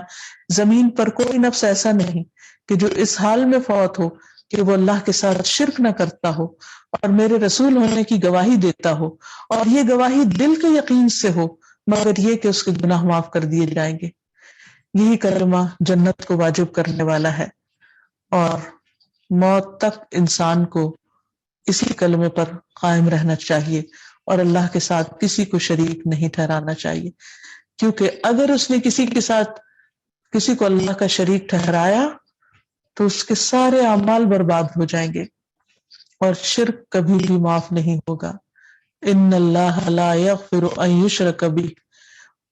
Speaker 4: زمین پر کوئی نفس ایسا نہیں کہ جو اس حال میں فوت ہو کہ وہ اللہ کے ساتھ شرک نہ کرتا ہو اور میرے رسول ہونے کی گواہی دیتا ہو، اور یہ گواہی دل کے یقین سے ہو، مگر یہ کہ اس کے گناہ معاف کر دیے جائیں گے۔ یہی کلمہ جنت کو واجب کرنے والا ہے، اور موت تک انسان کو اسی کلمے پر قائم رہنا چاہیے اور اللہ کے ساتھ کسی کو شریک نہیں ٹھہرانا چاہیے، کیونکہ اگر اس نے کسی کے ساتھ کسی کو اللہ کا شریک ٹھہرایا تو اس کے سارے اعمال برباد ہو جائیں گے اور شرک کبھی بھی معاف نہیں ہوگا۔ ان اللہ لا یغفر ان یشرک بہ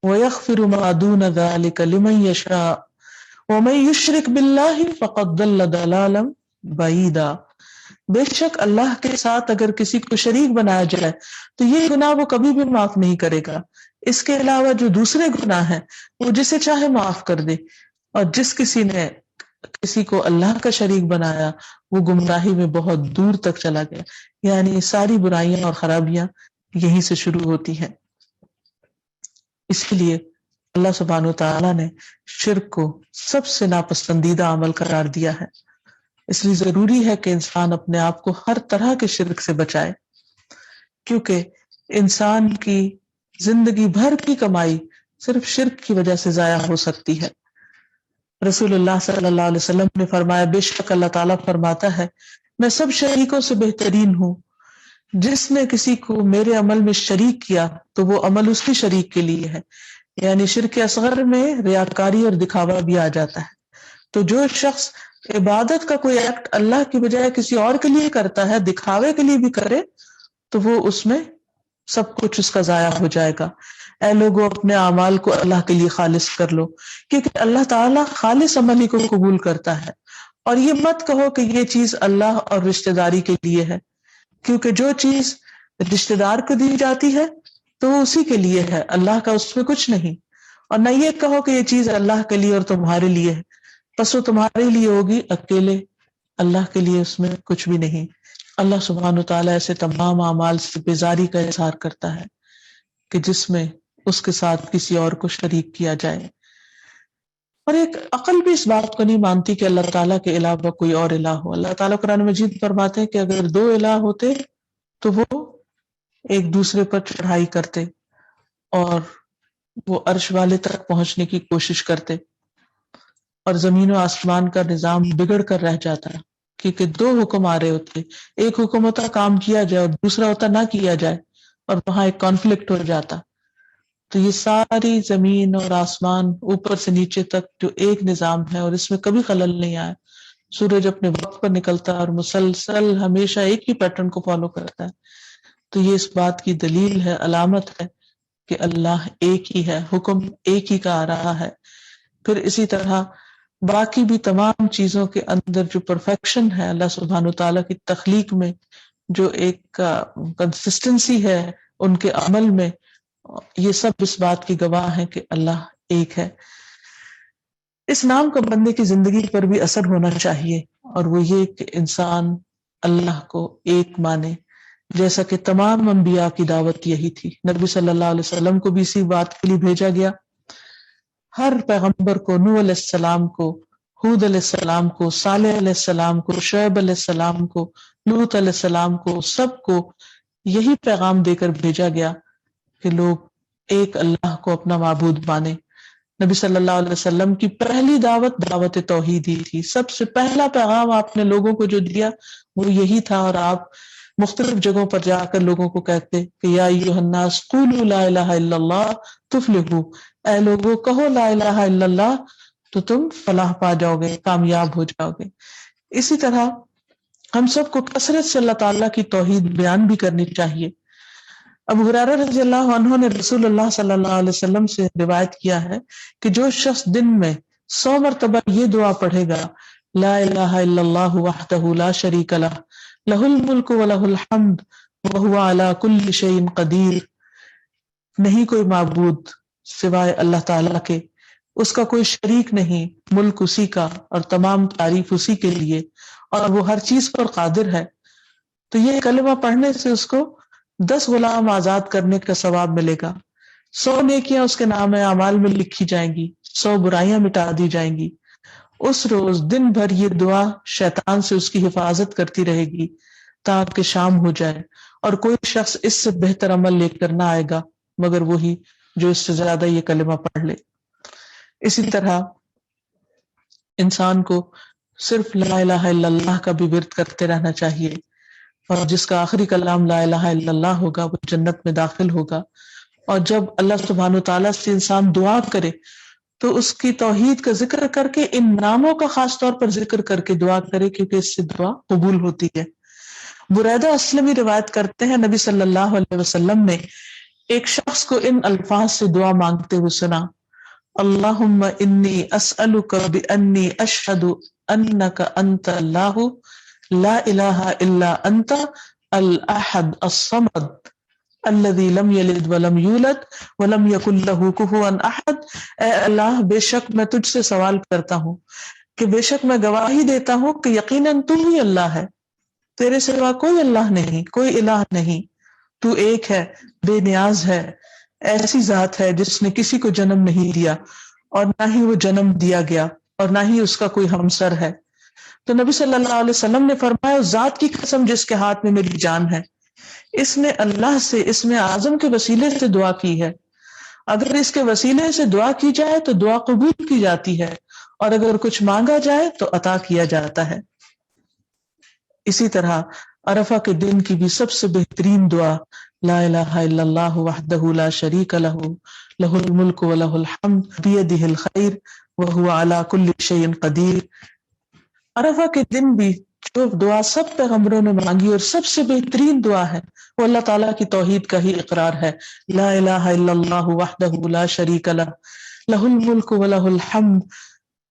Speaker 4: ویغفر ما دون ذلک لمن یشاء ومن یشرک باللہ فقد ضل ضلالا بعیدا۔ بے شک اللہ کے ساتھ اگر کسی کو شریک بنایا جائے تو یہ گناہ وہ کبھی بھی معاف نہیں کرے گا۔ اس کے علاوہ جو دوسرے گناہ ہیں وہ جسے چاہے معاف کر دے، اور جس کسی نے کسی کو اللہ کا شریک بنایا وہ گمراہی میں بہت دور تک چلا گیا۔ یعنی ساری برائیاں اور خرابیاں یہیں سے شروع ہوتی ہیں۔ اس لیے اللہ سبحانہ و تعالیٰ نے شرک کو سب سے ناپسندیدہ عمل قرار دیا ہے۔ اس لیے ضروری ہے کہ انسان اپنے آپ کو ہر طرح کے شرک سے بچائے، کیونکہ انسان کی زندگی بھر کی کمائی صرف شرک کی وجہ سے ضائع ہو سکتی ہے۔ رسول اللہ صلی اللہ علیہ وسلم نے فرمایا بے شک اللہ تعالیٰ فرماتا ہے میں سب شریکوں سے بہترین ہوں، جس نے کسی کو میرے عمل میں شریک کیا تو وہ عمل اس کی شریک کے لیے ہے۔ یعنی شرک اصغر میں ریاکاری اور دکھاوا بھی آ جاتا ہے۔ تو جو شخص عبادت کا کوئی ایکٹ اللہ کی بجائے کسی اور کے لیے کرتا ہے، دکھاوے کے لیے بھی کرے، تو وہ اس میں سب کچھ اس کا ضائع ہو جائے گا۔ اے لوگوں اپنے اعمال کو اللہ کے لیے خالص کر لو، کیونکہ اللہ تعالیٰ خالص عمل ہی کو قبول کرتا ہے۔ اور یہ مت کہو کہ یہ چیز اللہ اور رشتہ داری کے لیے ہے، کیونکہ جو چیز رشتہ دار کو دی جاتی ہے تو وہ اسی کے لیے ہے، اللہ کا اس میں کچھ نہیں۔ اور نہ یہ کہو کہ یہ چیز اللہ کے لیے اور تمہارے لیے ہے، بس وہ تمہارے لیے ہوگی اکیلے، اللہ کے لیے اس میں کچھ بھی نہیں۔ اللہ سبحانہ و تعالیٰ ایسے تمام اعمال سے بیزاری کا اظہار کرتا ہے کہ جس میں اس کے ساتھ کسی اور کو شریک کیا جائے۔ اور ایک عقل بھی اس بات کو نہیں مانتی کہ اللہ تعالیٰ کے علاوہ کوئی اور الہ ہو. اللہ تعالیٰ قرآن مجید فرماتے ہیں کہ اگر دو الہ ہوتے تو وہ ایک دوسرے پر چڑھائی کرتے اور وہ عرش والے تک پہنچنے کی کوشش کرتے اور زمین و آسمان کا نظام بگڑ کر رہ جاتا، کیونکہ دو حکم آ رہے ہوتے. ایک حکم ہوتا کام کیا جائے اور دوسرا ہوتا نہ کیا جائے، اور وہاں ایک کانفلکٹ ہو جاتا. تو یہ ساری زمین اور آسمان اوپر سے نیچے تک جو ایک نظام ہے اور اس میں کبھی خلل نہیں آیا، سورج اپنے وقت پر نکلتا ہے اور مسلسل ہمیشہ ایک ہی پیٹرن کو فالو کرتا ہے. تو یہ اس بات کی دلیل ہے، علامت ہے کہ اللہ ایک ہی ہے، حکم ایک ہی کا آ رہا ہے. پھر اسی طرح باقی بھی تمام چیزوں کے اندر جو پرفیکشن ہے اللہ سبحانہ و تعالیٰ کی تخلیق میں، جو ایک کنسسٹنسی ہے ان کے عمل میں، یہ سب اس بات کی گواہ ہے کہ اللہ ایک ہے. اس نام کا بندے کی زندگی پر بھی اثر ہونا چاہیے، اور وہ یہ کہ انسان اللہ کو ایک مانے، جیسا کہ تمام انبیاء کی دعوت یہی تھی. نبی صلی اللہ علیہ وسلم کو بھی اسی بات کے لیے بھیجا گیا. ہر پیغمبر کو، نوح علیہ السلام کو، ہود علیہ السلام کو، صالح علیہ السلام کو، شعیب علیہ السلام کو، لوط علیہ السلام کو، سب کو یہی پیغام دے کر بھیجا گیا کہ لوگ ایک اللہ کو اپنا معبود مانے. نبی صلی اللہ علیہ وسلم کی پہلی دعوت توحید ہی تھی. سب سے پہلا پیغام آپ نے لوگوں کو جو دیا وہ یہی تھا، اور آپ مختلف جگہوں پر جا کر لوگوں کو کہتے کہ یا ایھا الناس قولوا لا الہ الا اللہ تفلحوا، اے لوگوں کہو لا الہ الا اللہ تو تم فلاح پا جاؤ گے، کامیاب ہو جاؤ گے. اسی طرح ہم سب کو کثرت سے اللہ تعالیٰ کی توحید بیان بھی کرنی چاہیے. ابو ہریرہ رضی اللہ عنہ نے رسول اللہ صلی اللہ علیہ وسلم سے روایت کیا ہے کہ جو شخص دن میں 100 مرتبہ یہ دعا پڑھے گا، لا الہ الا اللہ وحدہ لا شریک لہ لہ الملک ولہ الحمد وہو علی کل شیء قدیر، نہیں کوئی معبود سوائے اللہ تعالیٰ کے، اس کا کوئی شریک نہیں، ملک اسی کا اور تمام تعریف اسی کے لیے، اور وہ ہر چیز پر قادر ہے. تو یہ کلمہ پڑھنے سے اس کو 10 غلام آزاد کرنے کا ثواب ملے گا، 100 نیکیاں اس کے نام اعمال میں لکھی جائیں گی، 100 برائیاں مٹا دی جائیں گی. اس روز دن بھر یہ دعا شیطان سے اس کی حفاظت کرتی رہے گی تاکہ شام ہو جائے، اور کوئی شخص اس سے بہتر عمل لے کر نہ آئے گا مگر وہی جو اس سے زیادہ یہ کلمہ پڑھ لے. اسی طرح انسان کو صرف لا الہ الا اللہ کا بھی ورد کرتے رہنا چاہیے، اور جس کا آخری کلام لا الہ الا اللہ ہوگا وہ جنت میں داخل ہوگا. اور جب اللہ سبحانہ و تعالیٰ سے انسان دعا کرے تو اس کی توحید کا ذکر کر کے، ان ناموں کا خاص طور پر ذکر کر کے دعا کرے، کیونکہ اس سے دعا قبول ہوتی ہے. بریدہ اسلمی روایت کرتے ہیں نبی صلی اللہ علیہ وسلم نے ایک شخص کو ان الفاظ سے دعا مانگتے ہوئے سنا: اللہم انی اسألک بانی اشہد انک انت اللہ لا الہ الا انت الاحد الصمد الذی لم یلد ولم یولد ولم یکن لہ کفوا احد. اے اللہ، بے شک میں تجھ سے سوال کرتا ہوں کہ بے شک میں گواہی دیتا ہوں کہ یقیناً تو ہی اللہ ہے، تیرے سوا کوئی اللہ نہیں، کوئی الہ نہیں، تو ایک ہے، بے نیاز ہے، ایسی ذات ہے جس نے کسی کو جنم نہیں دیا اور نہ ہی وہ جنم دیا گیا اور نہ ہی اس کا کوئی ہمسر ہے. تو نبی صلی اللہ علیہ وسلم نے فرمایا: اس ذات کی قسم جس کے ہاتھ میں میری جان ہے، اس نے اللہ سے اسم اعظم کے وسیلے سے دعا کی ہے. اگر اس کے وسیلے سے دعا کی جائے تو دعا قبول کی جاتی ہے، اور اگر کچھ مانگا جائے تو عطا کیا جاتا ہے. اسی طرح عرفہ کے دن کی بھی سب سے بہترین دعا لا الہ الا اللہ وحدہ لا شریک لہ لہ الملک ولہ الحمد بیدہ الخیر وہو علی کل شیء قدیر. عرفہ کے دن بھی جو دعا سب پیغمبروں نے مانگی اور سب سے بہترین دعا ہے وہ اللہ تعالیٰ کی توحید کا ہی اقرار ہے. لا الہ الا اللہ وحدہ لا شریک لہ لہ الملک ولہ الحمد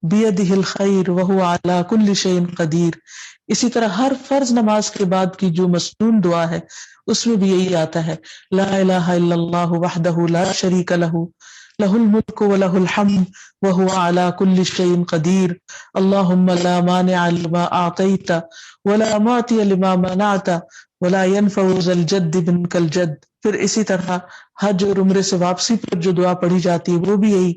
Speaker 4: بیدہ الخیر وہو علی کل شیء قدیر. اسی طرح ہر فرض نماز کے بعد کی جو مسنون دعا ہے اس میں بھی یہی آتا ہے: لا الہ الا اللہ وحدہ لا شریک لہ لہ الملک ولہ الحمد وہو علی کل شیء قدیر. اللہم لا مانع لما اعطیت ولا معطی لما منعت ولا ينفع ذا الجد منک الجد پھر اسی طرح حج اور عمرے سے واپسی پر جو دعا پڑھی جاتی ہے وہ بھی یہی،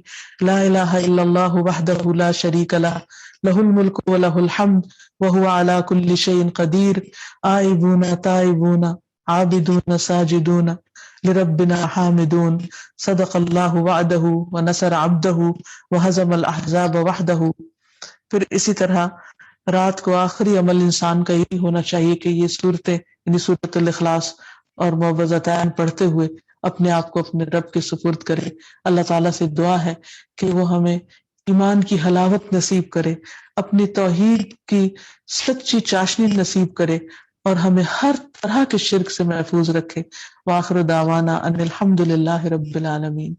Speaker 4: لا الہ الا اللہ وحدہ لا شریک لہ لہ الملک ولہ الحمد وہو علی کل شیء قدیر آئبون تائبون عابدون ساجدون لربنا حامدون صدق اللہ وعدہ ونصر عبدہ وہزم الاحزاب وحدہ۔ پھر اسی طرح رات کو آخری عمل انسان کا یہی ہونا چاہیے کہ یہ صورتیں یعنی سورۃ الاخلاص اور معوذتین پڑھتے ہوئے اپنے آپ کو اپنے رب کے سپرد کرے۔ اللہ تعالیٰ سے دعا ہے کہ وہ ہمیں ایمان کی حلاوت نصیب کرے، اپنی توحید کی سچی چاشنی نصیب کرے اور ہمیں ہر طرح کے شرک سے محفوظ رکھے۔ وآخر دعوانا ان الحمد للہ رب العالمین۔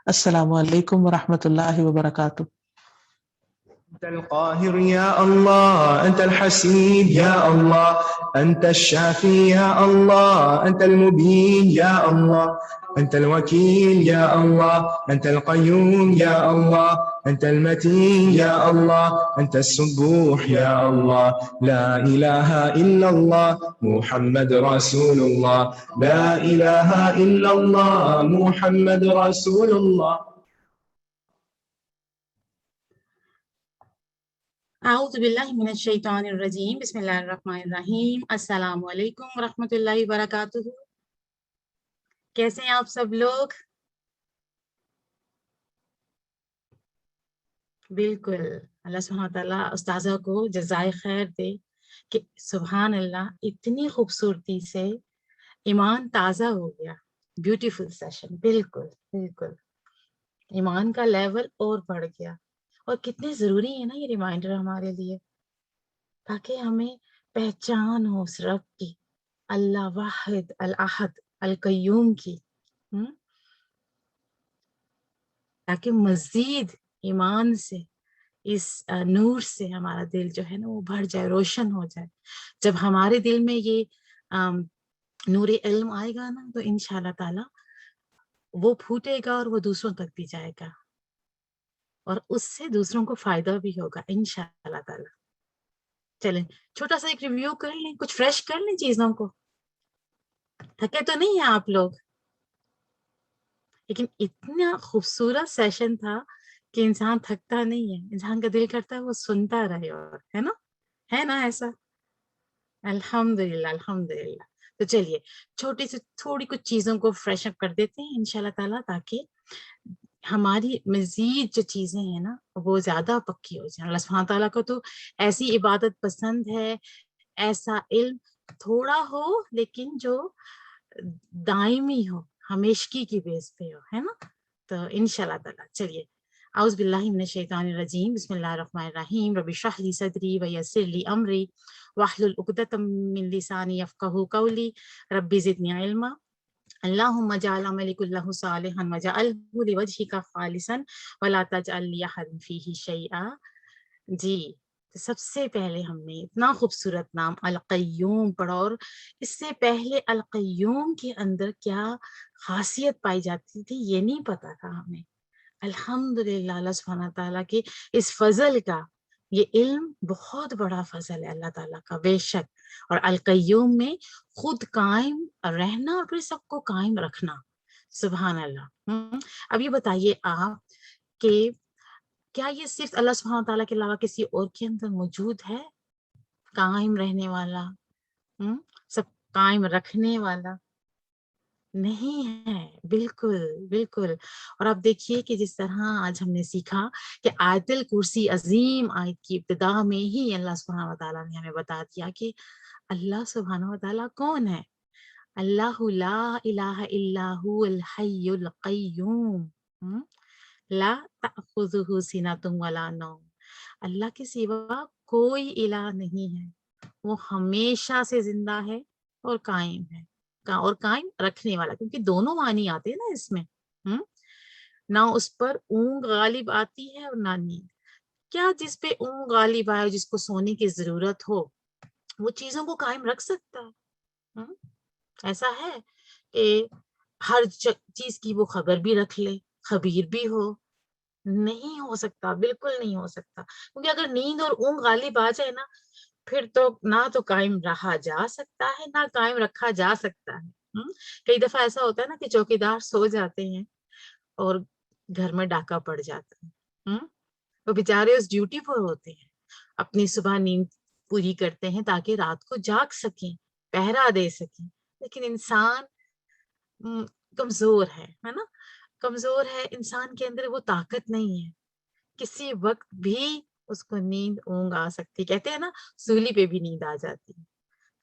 Speaker 4: السلام علیکم ورحمۃ اللہ وبرکاتہ۔
Speaker 2: أنت القاهر يا الله، أنت الحسيب يا الله، أنت الشافي يا الله، أنت المبين يا الله، أنت الوكيل يا الله، أنت القيوم يا الله، أنت المتين يا الله، أنت السبوح يا الله، لا إله إلا الله محمد رسول الله، لا إله إلا الله محمد رسول الله۔
Speaker 5: اعوذ باللہ من الشیطان الرجیم، بسم اللہ الرحمن الرحیم۔ السلام علیکم ورحمۃ اللہ وبرکاتہ۔ کیسے ہیں آپ سب لوگ؟ بالکل، اللہ سبحانہ تعالیٰ استاذہ کو جزائے خیر دے کہ سبحان اللہ اتنی خوبصورتی سے ایمان تازہ ہو گیا۔ بیوٹیفل سیشن، بالکل بالکل، ایمان کا لیول اور بڑھ گیا۔ اور کتنے ضروری ہے نا یہ ریمائنڈر ہمارے لیے، تاکہ ہمیں پہچان ہو اس رب کی، اللہ واحد الاحد القیوم کی، تاکہ مزید ایمان سے، اس نور سے ہمارا دل جو ہے نا وہ بھر جائے، روشن ہو جائے۔ جب ہمارے دل میں یہ نور علم آئے گا نا تو انشاءاللہ تعالی وہ پھوٹے گا اور وہ دوسروں تک بھی جائے گا، اور اس سے دوسروں کو فائدہ بھی ہوگا انشاءاللہ تعالی۔ چلیں چھوٹا سا ایک ریویو کر لیں، کچھ فریش کر لیں چیزوں کو۔ تھکے تو نہیں ہیں آپ لوگ؟ لیکن اتنا خوبصورت سیشن تھا کہ انسان تھکتا نہیں ہے، انسان کا دل کرتا ہے وہ سنتا رہے، اور ہے نا ایسا؟ الحمدللہ الحمدللہ۔ تو چلیے چھوٹی سی تھوڑی کچھ چیزوں کو فریش اپ کر دیتے ہیں انشاءاللہ تعالیٰ، تاکہ ہماری مزید جو چیزیں ہیں نا وہ زیادہ پکی ہو جائیں۔ اللہ سبحانہ تعالیٰ کو تو ایسی عبادت پسند ہے، ایسا علم تھوڑا ہو لیکن جو دائمی ہو، ہمیشگی کی بیس پہ ہو، ہے نا؟ تو انشاءاللہ تعالیٰ چلیے اعوذ باللہ من الشیطان الرجیم، بسم اللہ الرحمن الرحیم۔ رب اشرح لی صدری ویسر لی امری واحلل عقدۃ من لسانی یفقہوا قولی، رب زدنی علما۔ اللہم اجعل عملی کلہ صالحا وجعلہ لوجہک خالصا ولا تجعل لأحد فیہ شیئا۔ جی سب سے پہلے ہم نے اتنا خوبصورت نام القیوم پڑھا، اور اس سے پہلے القیوم کے اندر کیا خاصیت پائی جاتی تھی یہ نہیں پتا تھا ہمیں۔ الحمدللہ اللہ سبحانہ تعالیٰ کے اس فضل کا، یہ علم بہت بڑا فضل ہے اللہ تعالیٰ کا بے شک۔ اور القیوم میں خود قائم رہنا اور پھر سب کو قائم رکھنا، سبحان اللہ۔ اب یہ بتائیے آپ کہ کیا یہ صرف اللہ سبحانہ تعالیٰ کے علاوہ کسی اور کے اندر موجود ہے؟ قائم رہنے والا، سب قائم رکھنے والا نہیں ہے، بالکل بالکل۔ اور آپ دیکھیے کہ جس طرح آج ہم نے سیکھا کہ آیت الکرسی عظیم آیت کی ابتدا میں ہی اللہ سبحانہ و تعالیٰ نے ہمیں بتا دیا کہ اللہ سبحانہ و تعالیٰ کون ہے۔ اللہ لا الہ الا هو الحی القیوم لا تأخذہ سنۃ ولا نوم۔ اللہ کے سوا کوئی الہ نہیں ہے، وہ ہمیشہ سے زندہ ہے اور قائم ہے، اور قائم رکھنے والا، کیونکہ دونوں معنی آتے ہیں نا اس میں۔ نہ اس پر اونگ غالب آتی ہے اور نہ نیند۔ کیا جس پہ اونگ غالب آئے، جس کو سونے کی ضرورت ہو، وہ چیزوں کو قائم رکھ سکتا ہے؟ ایسا ہے کہ ہر چیز کی وہ خبر بھی رکھ لے، خبیر بھی ہو؟ نہیں ہو سکتا، بالکل نہیں ہو سکتا، کیونکہ اگر نیند اور اونگ غالب آ جائے نا پھر تو نہ تو قائم رہا جا سکتا ہے نہ قائم رکھا جا سکتا ہے۔ کئی دفعہ ایسا ہوتا ہے نا کہ چوکیدار سو جاتے ہیں اور گھر میں ڈاکہ پڑ جاتا ہے، وہ بیچارے اس ڈیوٹی پر ہوتے ہیں، اپنی صبح نیند پوری کرتے ہیں تاکہ رات کو جاگ سکیں، پہرا دے سکیں، لیکن انسان کمزور ہے نا، کمزور ہے، انسان کے اندر وہ طاقت نہیں ہے، کسی وقت بھی اس کو نیند اونگ آ سکتی، کہتے ہیں نا سولی پہ بھی نیند آ جاتی ہے،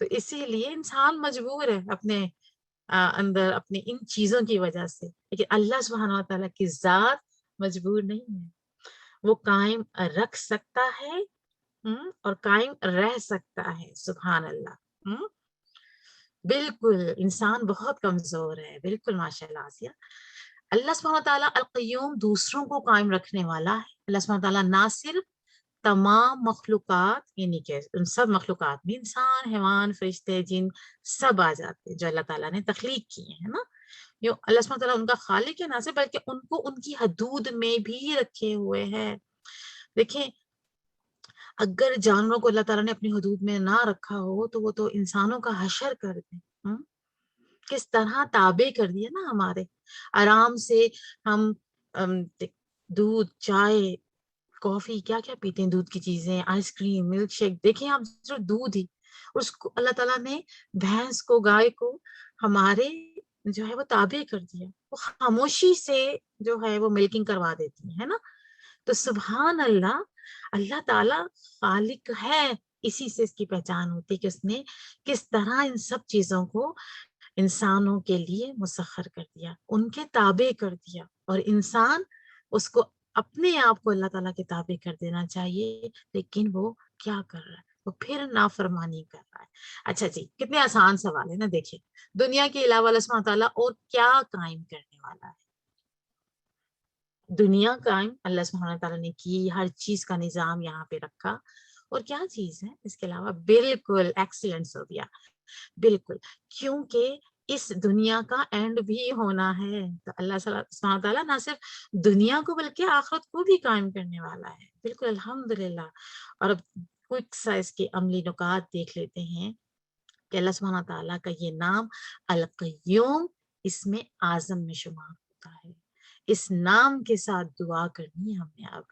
Speaker 5: تو اسی لیے انسان مجبور ہے اپنے اندر اپنی ان چیزوں کی وجہ سے، لیکن اللہ سبحانہ و تعالیٰ کی ذات مجبور نہیں ہے، وہ قائم رکھ سکتا ہے اور قائم رہ سکتا ہے، سبحان اللہ۔ بالکل انسان بہت کمزور ہے، بالکل ماشاء اللہ آسیہ۔ اللہ سبحانہ و تعالیٰ القیوم دوسروں کو قائم رکھنے والا ہے، اللہ سبحانہ و تعالیٰ نہ صرف تمام مخلوقات یعنی کہ ان سب مخلوقات میں انسان، حیوان، فرشتے، جن سب آ جاتے ہیں جو اللہ تعالیٰ نے تخلیق کیے ہیں نا، جو اللہ سبحانہ تعالیٰ ان کا خالق ہے نہ صرف بلکہ ان کو ان کی حدود میں بھی رکھے ہوئے ہیں۔ دیکھیں اگر جانوروں کو اللہ تعالیٰ نے اپنی حدود میں نہ رکھا ہو تو وہ تو انسانوں کا حشر کر دیں، کس طرح تابع کر دیا نا ہمارے، آرام سے ہم دودھ، چائے، کافی کیا کیا پیتے ہیں، دودھ کی چیزیں، آئس کریم، ملک شیک، دیکھیں آپ صرف دودھ ہی، اس کو اللہ تعالیٰ نے بھینس کو، گائے کو ہمارے جو ہے وہ تابع کر دیا، وہ خاموشی سے جو ہے وہ ملکنگ کروا دیتی ہے نا، تو سبحان اللہ، اللہ تعالیٰ خالق ہے، اسی سے اس کی پہچان ہوتی ہے کہ اس نے کس طرح ان سب چیزوں کو انسانوں کے لیے مسخر کر دیا، ان کے تابع کر دیا، اور انسان اس کو اپنے آپ کو اللہ تعالیٰ کے تابع کر دینا چاہیے، لیکن وہ کیا کر رہا ہے، وہ پھر نافرمانی کر رہا ہے۔ اچھا جی، کتنے آسان سوال ہے نا، دیکھیں دنیا کے علاوہ اللہ سبحانہ تعالیٰ اور کیا قائم کرنے والا ہے؟ دنیا قائم اللہ سبحانہ تعالیٰ نے کی، ہر چیز کا نظام یہاں پہ رکھا، اور کیا چیز ہے اس کے علاوہ؟ بالکل ایکسیلنس ہو گیا، بالکل، کیونکہ اس دنیا کا اینڈ بھی ہونا ہے، تو اللہ سبحانہ تعالیٰ نہ صرف دنیا کو بلکہ آخرت کو بھی قائم کرنے والا ہے، بالکل الحمدللہ۔ اور اب کوئک سا اس کے عملی نکات دیکھ لیتے ہیں کہ اللہ سبحانہ تعالیٰ کا یہ نام القیوم اس میں اعظم میں شمار ہوتا ہے، اس نام کے ساتھ دعا کرنی ہم نے۔ اب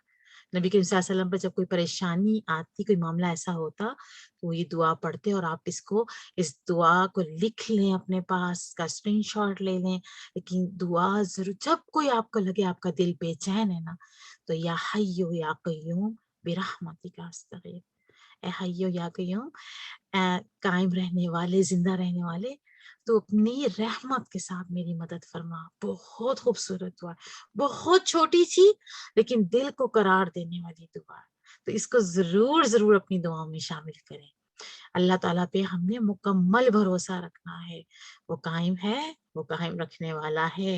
Speaker 5: نبی کریم صلی اللہ علیہ وسلم پر جب کوئی پریشانی آتی، کوئی معاملہ ایسا ہوتا تو وہ یہ دعا پڑھتے، اور آپ اس دعا کو لکھ لیں اپنے پاس، کا اسکرین شاٹ لے لیں، لیکن دعا ضرور جب کوئی آپ کو لگے آپ کا دل بے چین ہے نا، تو یا حیو یا قیوم برحمتک استغیث، اے حیو یا قیوم، قائم رہنے والے، زندہ رہنے والے، تو اپنی رحمت کے ساتھ میری مدد فرما۔ بہت خوبصورت دعا، بہت چھوٹی سی لیکن دل کو قرار دینے والی دعا، تو اس کو ضرور ضرور اپنی دعاؤں میں شامل کریں۔ اللہ تعالیٰ پہ ہم نے مکمل بھروسہ رکھنا ہے، وہ قائم ہے، وہ قائم رکھنے والا ہے۔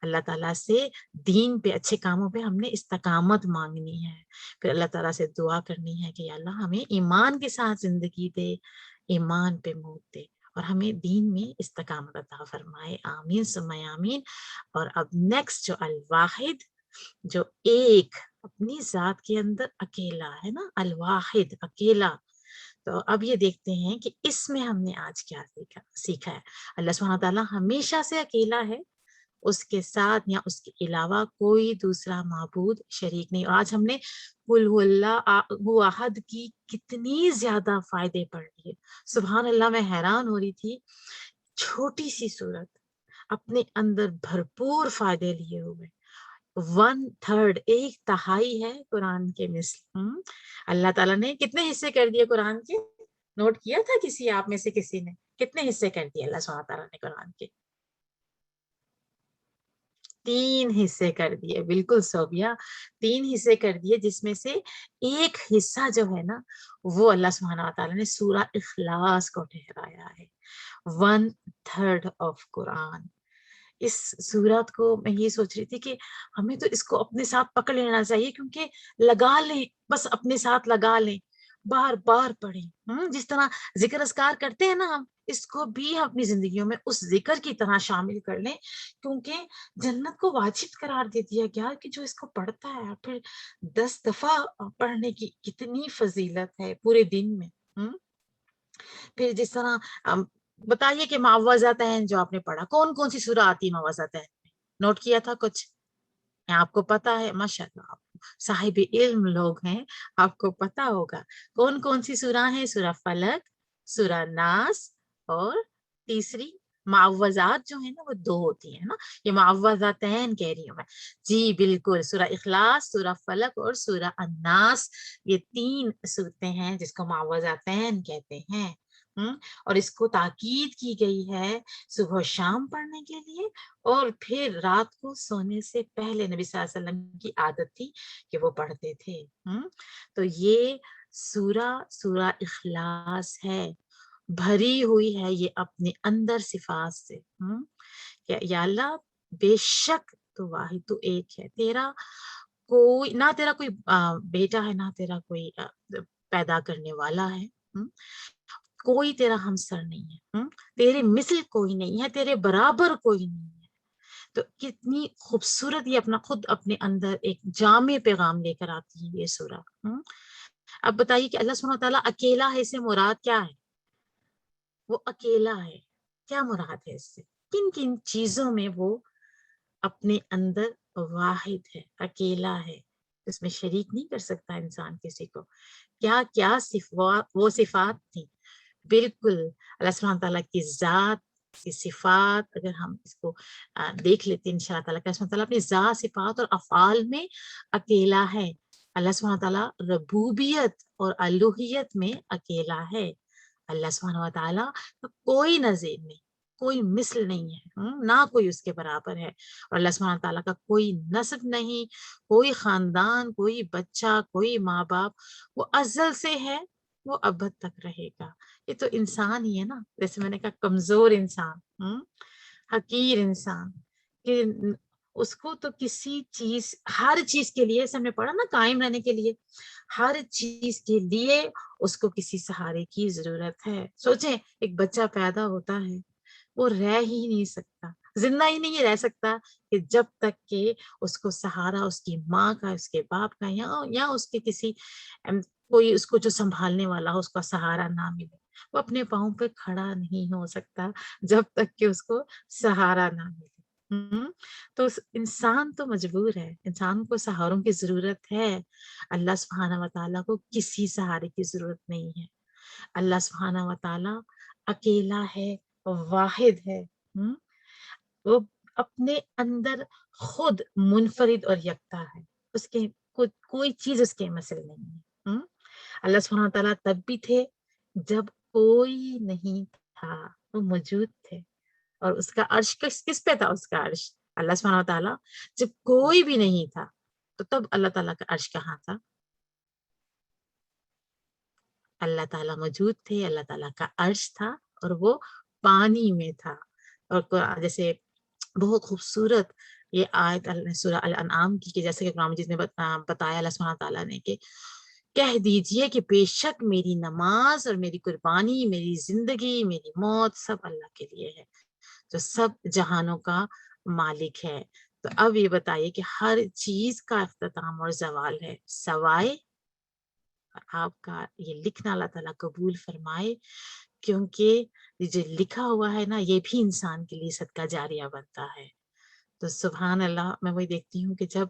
Speaker 5: اللہ تعالیٰ سے دین پہ، اچھے کاموں پہ ہم نے استقامت مانگنی ہے، پھر اللہ تعالیٰ سے دعا کرنی ہے کہ یا اللہ ہمیں ایمان کے ساتھ زندگی دے، ایمان پہ موت دے، اور ہمیں دین میں استقامت عطا فرمائے، آمین ثم آمین۔ اور اب نیکسٹ جو الواحد، جو ایک اپنی ذات کے اندر اکیلا ہے نا، الواحد اکیلا، تو اب یہ دیکھتے ہیں کہ اس میں ہم نے آج کیا سیکھا ہے۔ اللہ سبحانہ تعالیٰ ہمیشہ سے اکیلا ہے، اس کے ساتھ یا اس کے علاوہ کوئی دوسرا معبود شریک نہیں، اور آج ہم نے قل هو اللہ وہ احد کی کتنی زیادہ فائدے پڑھ لیے، سبحان اللہ، میں حیران ہو رہی تھی، چھوٹی سی صورت اپنے اندر بھرپور فائدے لیے ہوئے، 1/3 ایک تہائی ہے قرآن کے مثل۔ اللہ تعالیٰ نے کتنے حصے کر دیے قرآن کے؟ نوٹ کیا تھا کسی آپ میں سے کسی نے کتنے حصے کر دیے اللہ سبحانہ تعالیٰ نے قرآن کے؟ 3 حصے کر دیے، بالکل صوبیہ، 3 حصے کر دیے، جس میں سے ایک حصہ جو ہے نا وہ اللہ سبحانہ تعالیٰ نے سورہ اخلاص کو ٹھہرایا ہے، 1/3 آف قرآن۔ اس سورت کو میں یہ سوچ رہی تھی کہ ہمیں تو اس کو اپنے ساتھ پکڑ لینا چاہیے، کیونکہ لگا لیں، بس اپنے ساتھ لگا لیں، بار بار پڑھیں، جس طرح ذکر اذکار کرتے ہیں نا ہم، اس کو بھی اپنی زندگیوں میں اس ذکر کی طرح شامل کر لیں، کیونکہ جنت کو واجب قرار دے دیا گیا کہ جو اس کو پڑھتا ہے، پھر 10 دفعہ پڑھنے کی کتنی فضیلت ہے پورے دن میں۔ پھر جس طرح بتائیے کہ معوذتین جو آپ نے پڑھا کون کون سی سورہ آتی ہے معوذتین میں؟ نوٹ کیا تھا کچھ؟ آپ کو پتا ہے؟ ماشاءاللہ آپ صاحب علم لوگ ہیں، آپ کو پتا ہوگا کون کون سی سورہ ہیں. سورہ فلق، سورہ ناس، اور تیسری معوذات جو ہے نا وہ 2 ہوتی ہیں نا. یہ معوذتین کہہ رہی ہوں میں. جی بالکل، سورہ اخلاص، سورہ فلق اور سورہ الناس، یہ 3 سورتیں ہیں جس کو معوذتین کہتے ہیں. اور اس کو تاکید کی گئی ہے صبح و شام پڑھنے کے لیے، اور پھر رات کو سونے سے پہلے نبی صلی اللہ علیہ وسلم کی عادت تھی کہ وہ پڑھتے تھے. تو یہ سورہ اخلاص ہے، بھری ہوئی ہے یہ اپنے اندر صفات سے. کہ یا اللہ بے شک تو واحد تو ایک ہے، تیرا کوئی نہ، تیرا کوئی بیٹا ہے، نہ تیرا کوئی پیدا کرنے والا ہے، کوئی تیرا ہمسر نہیں ہے، تیرے مثل کوئی نہیں ہے، تیرے برابر کوئی نہیں ہے. تو کتنی خوبصورت یہ اپنا خود اپنے اندر ایک جامع پیغام لے کر آتی ہے یہ سورہ. اب بتائیے کہ اللہ سبحانہ تعالیٰ اکیلا ہے، اس سے مراد کیا ہے؟ وہ اکیلا ہے، کیا مراد ہے اس سے؟ کن کن چیزوں میں وہ اپنے اندر واحد ہے، اکیلا ہے، اس میں شریک نہیں کر سکتا انسان کسی کو. کیا کیا وہ صفات تھی؟ بالکل اللہ سبحانہ تعالیٰ کی ذات کی صفات، اگر ہم اس کو دیکھ لیتے ہیں انشاءاللہ تعالیٰ، اللہ سبحانہ تعالیٰ اپنی ذات، صفات اور افعال میں اکیلا ہے. اللہ سبحانہ تعالیٰ ربوبیت اور الوہیت میں اکیلا ہے. اللہ سبحانہ تعالیٰ کا کوئی نظیر نہیں، کوئی مثل نہیں ہے، نہ کوئی اس کے برابر ہے. اور اللہ سبحانہ تعالیٰ کا کوئی نسب نہیں، کوئی خاندان، کوئی بچہ، کوئی ماں باپ. وہ ازل سے ہے، وہ ابد تک رہے گا. یہ تو انسان ہی ہے نا، جیسے میں نے کہا کمزور انسان، حقیر انسان، کہ اس کو تو کسی چیز، ہر چیز کے لیے، ہم نے پڑھا نا قائم رہنے کے لیے، ہر چیز کے لیے اس کو کسی سہارے کی ضرورت ہے. سوچیں ایک بچہ پیدا ہوتا ہے، وہ رہ ہی نہیں سکتا، زندہ ہی نہیں رہ سکتا کہ جب تک کہ اس کو سہارا اس کی ماں کا، اس کے باپ کا، یا اس کے کسی کوئی اس کو جو سنبھالنے والا ہو اس کا سہارا نہ ملے. وہ اپنے پاؤں پہ کھڑا نہیں ہو سکتا جب تک کہ اس کو سہارا نہ ملے. تو انسان تو مجبور ہے، انسان کو سہاروں کی ضرورت ہے. اللہ سبحانہ و تعالیٰ کو کسی سہارے کی ضرورت نہیں ہے. اللہ سبحانہ و تعالیٰ اکیلا ہے، واحد ہے. وہ اپنے اندر خود منفرد اور یکتا ہے، اس کے کوئی چیز اس کے مثل نہیں ہے. اللہ سبحانہ تعالیٰ تب بھی تھے جب کوئی نہیں تھا، وہ موجود تھے. اور اس کا عرش کس پہ تھا؟ اس کا عرش اللہ سبحانہ تعالیٰ جب کوئی بھی نہیں تھا تو تب اللہ تعالیٰ کا عرش کہاں تھا؟ اللہ تعالیٰ موجود تھے، اللہ تعالیٰ کا عرش تھا اور وہ پانی میں تھا. اور جیسے بہت خوبصورت یہ آیت سورہ الانعام کی، کہ جیسے کہ قرآن مجید میں بتایا اللہ سبحانہ تعالیٰ نے کہ کہہ دیجئے کہ بے شک میری نماز اور میری قربانی، میری زندگی، میری موت سب اللہ کے لیے ہے، جو سب جہانوں کا مالک ہے. تو اب یہ بتائیے کہ ہر چیز کا اختتام اور زوال ہے، سوائے آپ کا یہ لکھنا اللہ تعالیٰ قبول فرمائے، کیونکہ یہ جو لکھا ہوا ہے نا یہ بھی انسان کے لیے صدقہ جاریہ بنتا ہے. تو سبحان اللہ، میں وہی دیکھتی ہوں کہ جب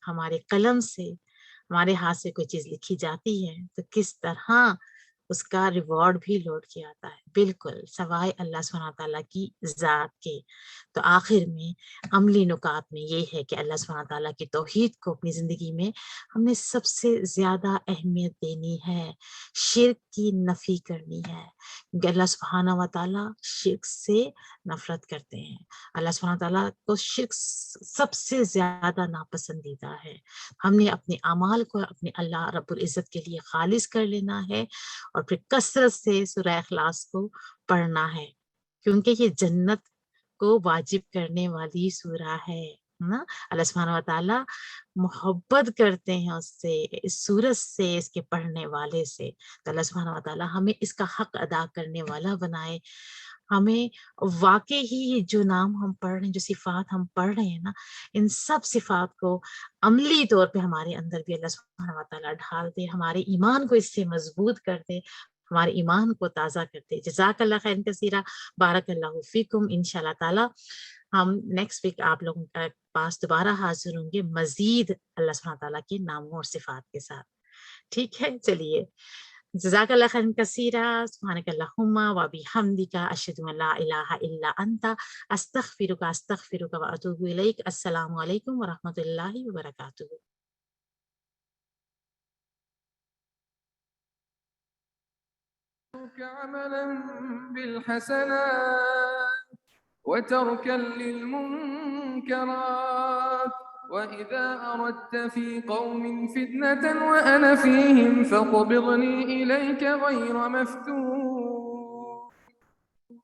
Speaker 5: ہمارے قلم سے، ہمارے ہاتھ سے کوئی چیز لکھی جاتی ہے تو کس طرح اس کا ریوارڈ بھی لوٹ کے آتا ہے، بالکل سوائے اللہ سبحانہ تعالیٰ کی ذات کے. تو آخر میں عملی نکات میں یہ ہے کہ اللہ سبحانہ تعالیٰ کی توحید کو اپنی زندگی میں ہم نے سب سے زیادہ اہمیت دینی ہے، شرک کی نفی کرنی ہے، کیونکہ اللہ سبحانہ و تعالیٰ شرک سے نفرت کرتے ہیں. اللہ سبحانہ تعالیٰ کو شرک سب سے زیادہ ناپسندیدہ ہے. ہم نے اپنے اعمال کو اپنے اللہ رب العزت کے لیے خالص کر لینا ہے، اور پھر کثرت سے سورہ اخلاص کو پڑھنا ہے، کیونکہ یہ جنت کو واجب کرنے والی سورہ ہے نا. اللہ سبحانہ و تعالیٰ محبت کرتے ہیں اس سے، اس سورت سے، اس کے پڑھنے والے سے. تو اللہ سبحانہ و تعالیٰ ہمیں اس کا حق ادا کرنے والا بنائے. ہمیں واقعی ہی جو نام ہم پڑھ رہے ہیں، جو صفات ہم پڑھ رہے ہیں نا، ان سب صفات کو عملی طور پہ ہمارے اندر بھی اللہ سبحانہ و تعالیٰ ڈھال دے، ہمارے ایمان کو اس سے مضبوط کر دے، ہمارے ایمان کو تازہ کرتے. جزاک اللہ خیر کثیرہ، بارک اللہ فیکم. انشاءاللہ تعالی ہم نیکسٹ ویک آپ لوگوں کے پاس دوبارہ حاضر ہوں گے مزید اللہ سبحانہ تعالیٰ کے ناموں اور صفات کے ساتھ. ٹھیک ہے، چلیے جزاک اللہ خیر کثیرہ. سبحانک اللہم و بحمدک، اشہد ان لا الہ الا انت، استغفرک و اتوب الیک. السلام علیکم و رحمۃ اللہ وبرکاتہ.
Speaker 1: عملا بالحسنات وتركا للمنكرات وإذا أردت في قوم فتنة وأنا فيهم فاقبضني إليك غير مفتون.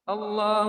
Speaker 1: الله